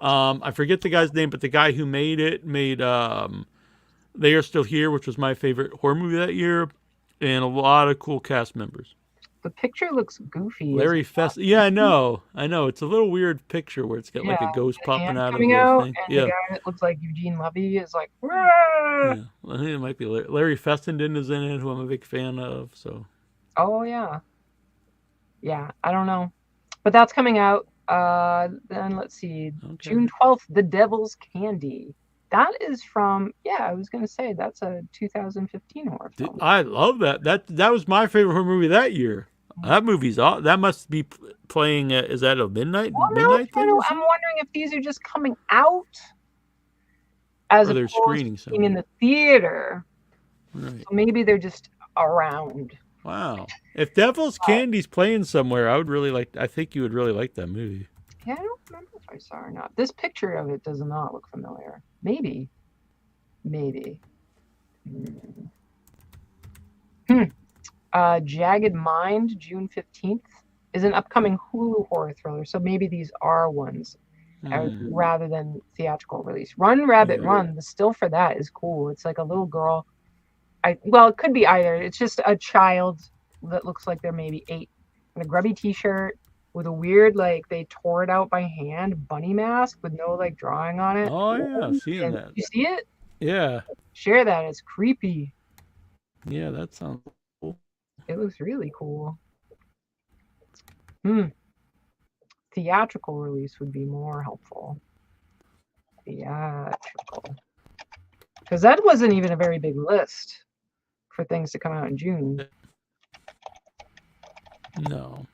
I forget the guy's name, but the guy who made it made They Are Still Here, which was my favorite horror movie that year, and a lot of cool cast members. The picture looks goofy. Larry Fest. Yeah, I know. It's a little weird picture where it's got like a ghost popping out of the thing. And the guy that looks like Eugene Levy is like, yeah. Well, I think it might be Larry Fessenden is in it, who I'm a big fan of. So. Oh yeah. Yeah, I don't know, but that's coming out. Then let's see, June 12th, The Devil's Candy. That is from, I was going to say, that's a 2015 horror film. I love that. That was my favorite horror movie that year. That movie's that must be playing. Is that a midnight thing? No, I'm wondering if these are just coming out as or they're screening something in the theater. Right. So maybe they're just around. Wow. If Devil's Candy's playing somewhere, I think you would really like that movie. Yeah, I don't remember if I saw or not. This picture of it does not look familiar. Maybe. Jagged Mind, June 15th, is an upcoming Hulu horror thriller. So maybe these are ones rather than theatrical release. Run, Rabbit, Run. The still for that is cool. It's like a little girl. It could be either. It's just a child that looks like they're maybe 8 in a grubby t-shirt with a weird, like, they tore it out by hand bunny mask with no like drawing on it. Oh yeah, I've seen that. You see it? Yeah. Share that. It's creepy. Yeah, that sounds cool. It looks really cool. Theatrical release would be more helpful. Theatrical. Because that wasn't even a very big list for things to come out in June. No.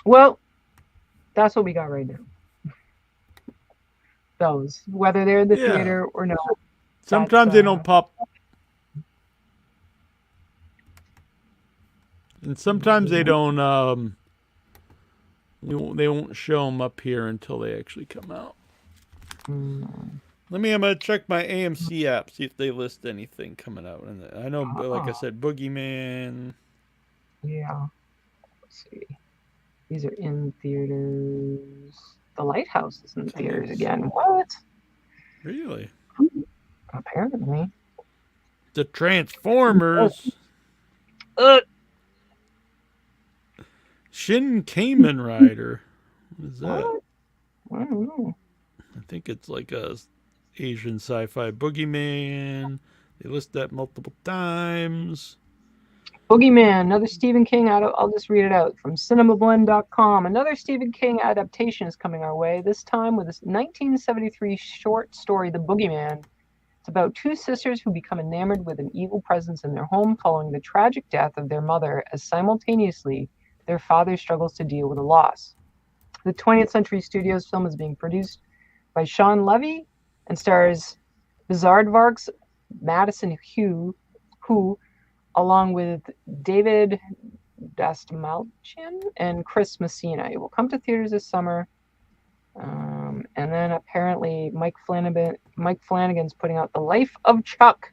Well, that's what we got right now. those, whether they're in the Yeah. theater or not. Sometimes they don't pop, and sometimes they don't. They won't show them up here until they actually come out. I'm gonna check my AMC app, see if they list anything coming out. And I know, like I said, Boogeyman. Yeah. Let's see. These are in theaters. The Lighthouse is in theaters again. What? Really? Apparently. The Transformers. Shin Kamen Rider. What is that? I don't know. I think it's like a Asian sci-fi. Boogeyman. They list that multiple times. Boogeyman, another Stephen King I'll just read it out from cinemablend.com. Another Stephen King adaptation is coming our way, this time with this 1973 short story, The Boogeyman. It's about two sisters who become enamored with an evil presence in their home following the tragic death of their mother, as simultaneously their father struggles to deal with a loss. The 20th Century Studios film is being produced by Sean Levy and stars Bizardvarks, Madison Hugh, who, along with David Dastmalchian and Chris Messina. It will come to theaters this summer. And then apparently Mike Flanagan's putting out The Life of Chuck,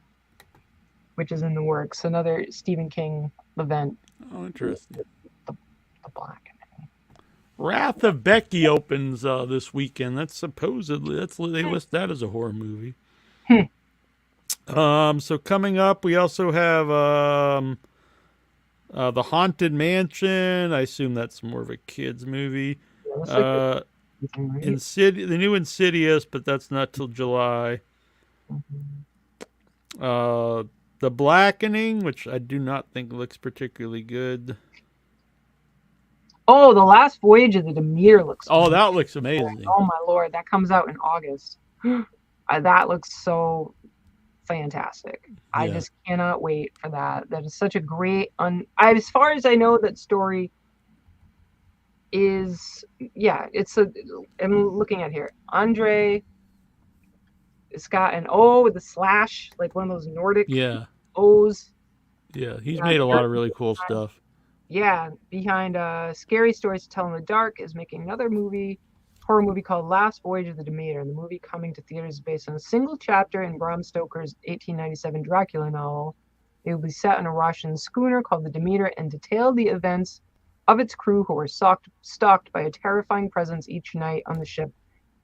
which is in the works. Another Stephen King event. Oh, interesting. The Black. Wrath of Becky opens this weekend. That's supposedly they list that as a horror movie. So coming up, we also have The Haunted Mansion. I assume that's more of a kids movie. The new Insidious, but that's not till July. The Blackening, which I do not think looks particularly good. Oh, The Last Voyage of the Demeter looks Oh, that looks amazing. Oh my lord, that comes out in August. That looks so fantastic. I just cannot wait for that. That is such a great as far as I know, that story is I'm looking at here. Andre, it's got an O with a slash, like one of those Nordic O's. Yeah, he's made a lot of really cool stuff. Yeah, behind Scary Stories to Tell in the Dark is making another horror movie called Last Voyage of the Demeter. And the movie coming to theaters is based on a single chapter in Bram Stoker's 1897 Dracula novel. It will be set on a Russian schooner called the Demeter and detail the events of its crew, who are stalked by a terrifying presence each night on the ship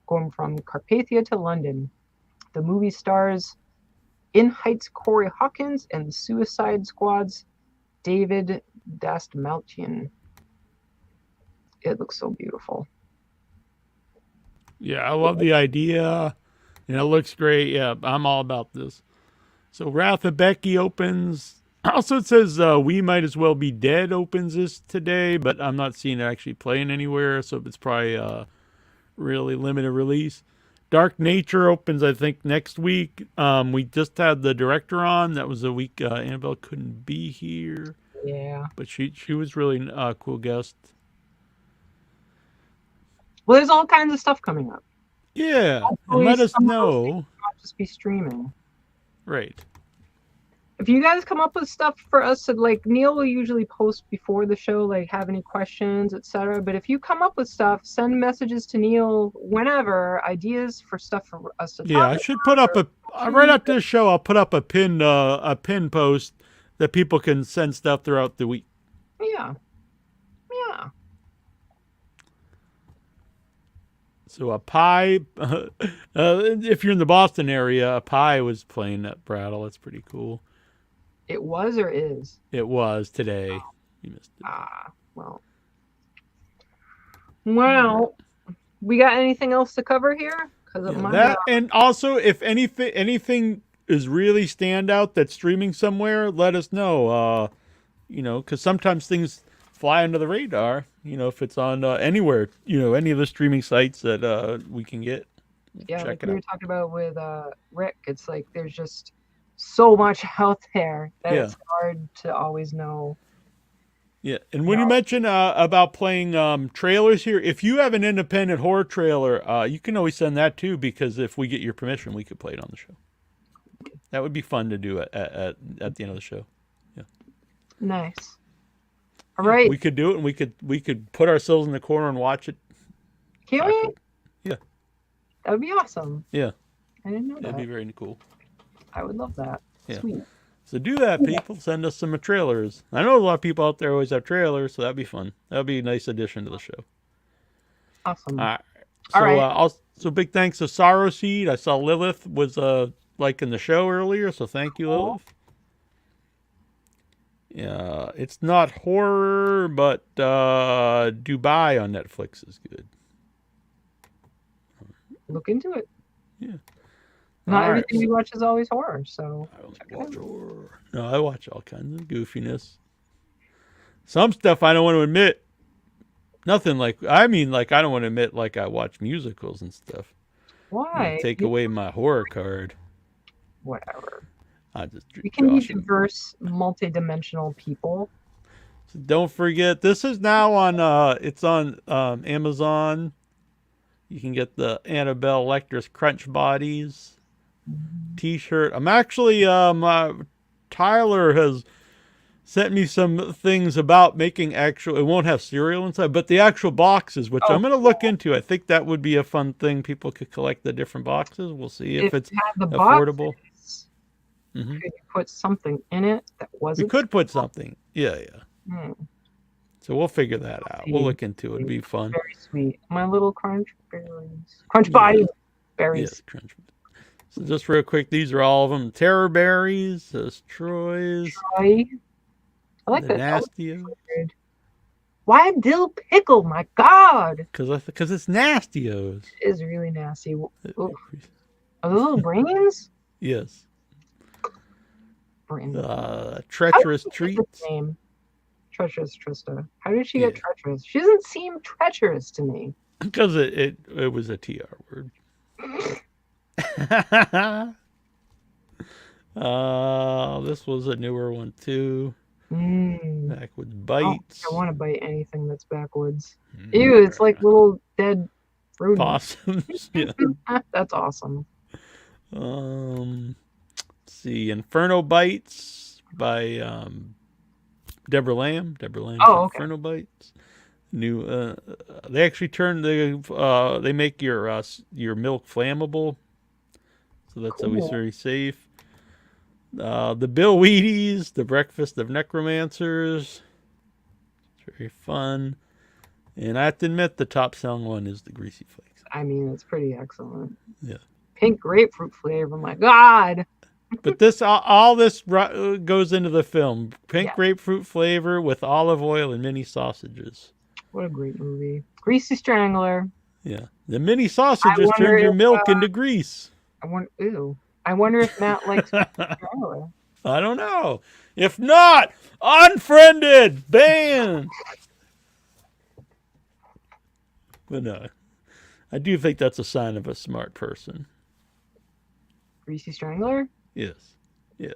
going from Carpathia to London. The movie stars In Heights Corey Hawkins and the Suicide Squad's David Dastmalchian. It looks so beautiful. Yeah, I love the idea. And it looks great. Yeah, I'm all about this. So Wrath of Becky opens. Also, it says We Might As Well Be Dead opens this today, but I'm not seeing it actually playing anywhere, so it's probably really limited release. Dark Nature opens, I think, next week. We just had the director on. That was the week Annabelle couldn't be here. Yeah. But she was really a cool guest. Well, there's all kinds of stuff coming up. Yeah. And let us know. Not just be streaming. Right. If you guys come up with stuff for us, like Neal will usually post before the show, like have any questions, etc. But if you come up with stuff, send messages to Neal whenever, ideas for stuff for us to talk about. I should put up right after the show. I'll put up a pin post that people can send stuff throughout the week. Yeah. So a Pie, if you're in the Boston area, a Pie was playing at Brattle. That's pretty cool. It was or is? It was today. You missed it. Well, we got anything else to cover here? And also, if anything is really standout that's streaming somewhere, let us know. Because sometimes things fly under the radar. If it's on anywhere, any of the streaming sites that we can get. Yeah, like we were talking about with Rick, it's like there's just so much out there that it's hard to always know Yeah, and when you mentioned about playing trailers here, if you have an independent horror trailer, you can always send that too, because if we get your permission, we could play it on the show. That would be fun to do at the end of the show. Yeah. Nice. All right. We could do it, and we could put ourselves in the corner and watch it. Can we? Yeah. That would be awesome. Yeah. I didn't know that. That'd be very cool. I would love that. Yeah. Sweet. So do that, people. Send us some trailers. I know a lot of people out there always have trailers, so that'd be fun. That'd be a nice addition to the show. Awesome. All right. So, All right. So big thanks to Sorrowseed. I saw Lilith was liking the show earlier, so thank you, Lilith. Yeah, it's not horror, but Dubai on Netflix is good. Look into it. Yeah. Not All everything right. we watch is always horror, so I don't watch horror. No, I watch all kinds of goofiness. Some stuff I don't want to admit. Nothing like, I don't want to admit like I watch musicals and stuff. why? Take away my horror card. Whatever. I just We can be joshing. diverse, multi-dimensional people. So don't forget, this is now on, it's on Amazon. You can get the Annabelle Lecter's Crunch Bodies t-shirt. I'm actually, Tyler has sent me some things about making actual, it won't have cereal inside, but the actual boxes, which I'm going to look into. I think that would be a fun thing. People could collect the different boxes. We'll see if it's it had the affordable. boxes, Mm-hmm. could you put something in it that We wasn't? could put something. Yeah. Hmm, So we'll figure that out. We'll look into it. It'd be fun. very sweet. My little crunch berries. Crunch body berries. Yes, crunch. So just real quick, these are all of them. Terror berries, says Troy's, Troy. I like the that. Nastios. Why dill pickle? My God, Because it's Nastios. it is really nasty. Ooh. Are those little brains? Yes. Brains. Treacherous How did she get treats. this name? Treacherous Trista. How did she get Yeah. treacherous? She doesn't seem treacherous to me. Because it was a TR word. This was a newer one too. Backwards bites. I want to bite anything that's backwards. Ew, it's like little dead rodents. Possums. Yeah. That's awesome. Let's see, Inferno Bites by Deborah Lamb. Oh, okay. Inferno Bites. New. They actually they make your milk flammable, so that's always very safe. The Bill Wheaties, the Breakfast of Necromancers. It's very fun. And I have to admit, the top selling one is the Greasy Flakes. I mean, it's pretty excellent. Yeah. Pink grapefruit flavor. My God. But this, all this goes into the film. Pink grapefruit flavor with olive oil and mini sausages. What a great movie. Greasy Strangler. Yeah. The mini sausages turn your milk into grease. I wonder if Matt likes Strangler. I don't know. If not, unfriended, banned. But no, I do think that's a sign of a smart person. Greasy Strangler? Yes. Yeah.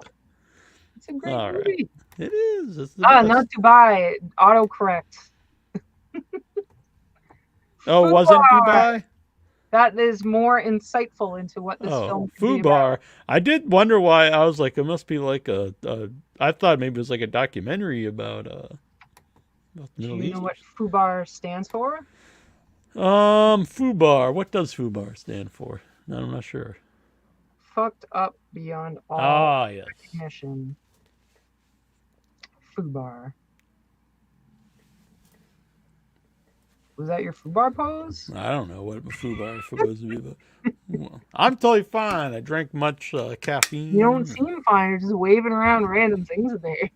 It's a great All movie. Right. It is. It's the Not best. Dubai. Autocorrect. Oh, wasn't Fubar. Dubai? That is more insightful into what this film could be about. Fubar. I did wonder why. I was like, it must be like I thought maybe it was like a documentary about the Middle Do you East. know what Fubar stands for? Fubar. What does Fubar stand for? I'm not sure. Fucked up beyond all Yes. recognition. Fubar. Was that your Fubar pose? I don't know what Fubar is supposed to be, but well, I'm totally fine. I drank much caffeine. You don't seem fine. You're just waving around random things in there.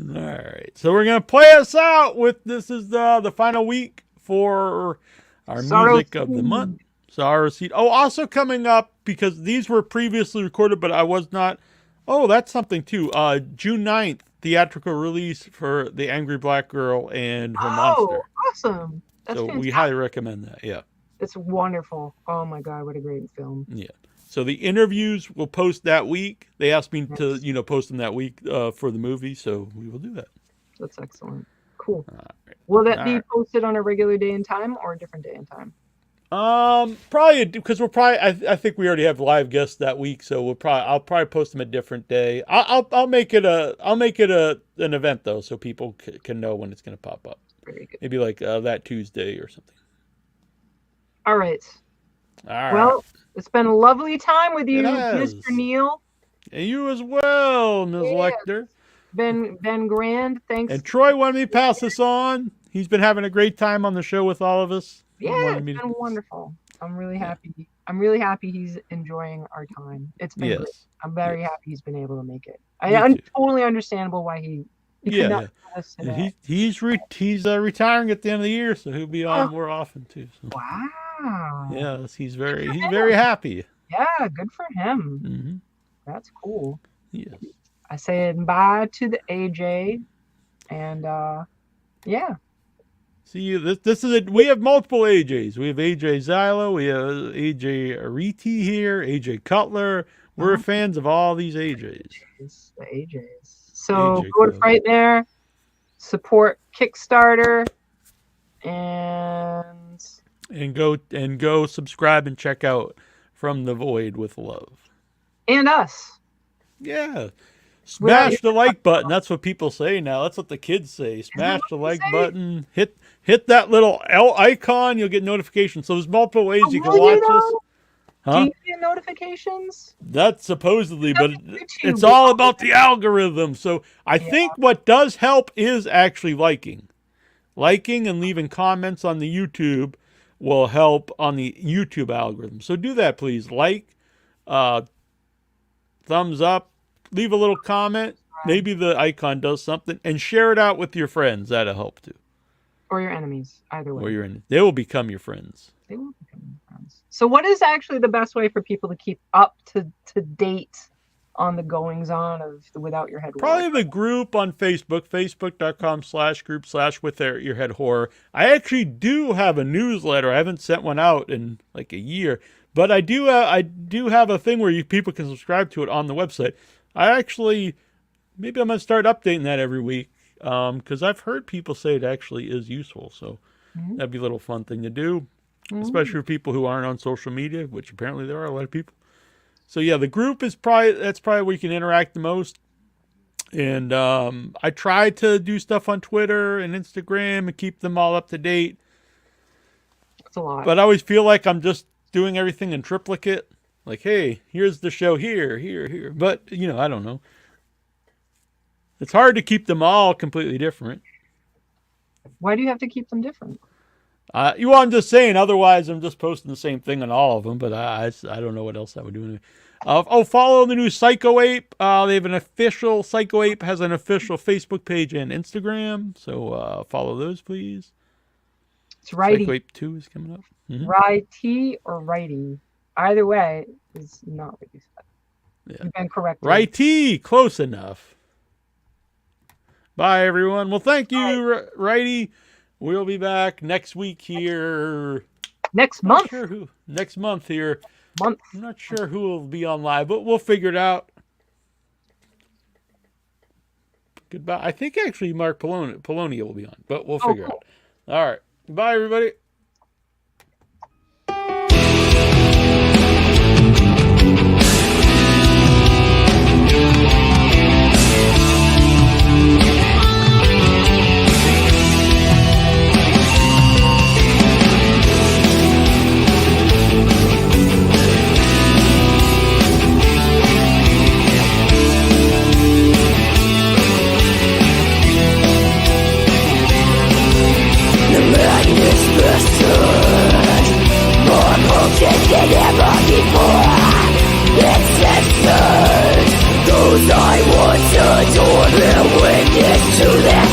All right, so we're gonna play us out with this is the final week for our music of the month. Sorrowseed. Oh, also coming up, because these were previously recorded, but I was not. Oh, that's something too. June 9th, theatrical release for The Angry Black Girl and Her Monster. Awesome. That's so fantastic. we highly recommend that. Yeah. It's wonderful. Oh my God, what a great film. Yeah. So the interviews will post that week. They asked me to, post them that week for the movie, so we will do that. That's excellent. Cool. Right. Will that be posted on a regular day and time or a different day and time? Probably because I think we already have live guests that week, so I'll probably post them a different day. I'll make it an event though, so people can know when it's going to pop up. Very good. Maybe like that Tuesday or something. All right. All well, right. It's been a lovely time with you, Mr. Neal. And you as well, Ms. Lecter. Been grand. Thanks. And Troy wanted me to pass this on. He's been having a great time on the show with all of us. Yeah, it's been wonderful. I'm really happy. I'm really happy he's enjoying our time. It's been great. I'm very happy he's been able to make it. I'm totally understandable why he could not join us today. He's retiring at the end of the year, so he'll be on more often too. So. Wow. Yes, he's very happy. Yeah, good for him. Mm-hmm. That's cool. Yes. I say bye to the AJ, and yeah. See, this is we have multiple AJs. We have AJ Zylo, we have AJ Ariti here, AJ Cutler. We're fans of all these AJs. The AJs. So go to right there, support Kickstarter, and go subscribe and check out From the Void with Love. And us. Yeah. Smash the like button. That's what people say now. That's what the kids say. Smash the like button. Hit that little L icon. You'll get notifications. So there's multiple ways you can watch this. Huh? Do you get notifications? That's supposedly, but it's all about the algorithm. So I think what does help is actually liking. Liking and leaving comments on the YouTube will help on the YouTube algorithm. So do that, please. Like, thumbs up. Leave a little comment. Maybe the icon does something. And share it out with your friends. That'll help too. Or your enemies. Either way. Or your enemies. They will become your friends. They will become your friends. So what is actually the best way for people to keep up to date on the goings on of the Without Your Head Horror? Probably the group on Facebook. Facebook.com/group/withoutyourhead horror. I actually do have a newsletter. I haven't sent one out in like a year. But I do have a thing where people can subscribe to it on the website. Maybe I'm going to start updating that every week because I've heard people say it actually is useful. So that'd be a little fun thing to do, especially for people who aren't on social media, which apparently there are a lot of people. So yeah, the group is that's probably where you can interact the most. And I try to do stuff on Twitter and Instagram and keep them all up to date. That's a lot. But I always feel like I'm just doing everything in triplicate. Like, hey, here's the show here. But, I don't know. It's hard to keep them all completely different. Why do you have to keep them different? I'm just saying, otherwise I'm just posting the same thing on all of them, but I don't know what else I would do anyway. Follow the new Psycho Ape. They have an official, Psycho Ape has an official Facebook page and Instagram, so follow those, please. It's righty. Psycho Ape 2 is coming up. Righty or righty. Either way is not what you said. Yeah. You've been corrected. Righty, close enough. Bye, everyone. Well, thank you, Righty. We'll be back next week here. Next month. Not sure who. Next month here. I'm not sure who will be on live, but we'll figure it out. Goodbye. I think actually Mark Polonia will be on, but we'll figure it out. All right. Bye, everybody. Than ever before, ancestors, those I once adored, will witness to their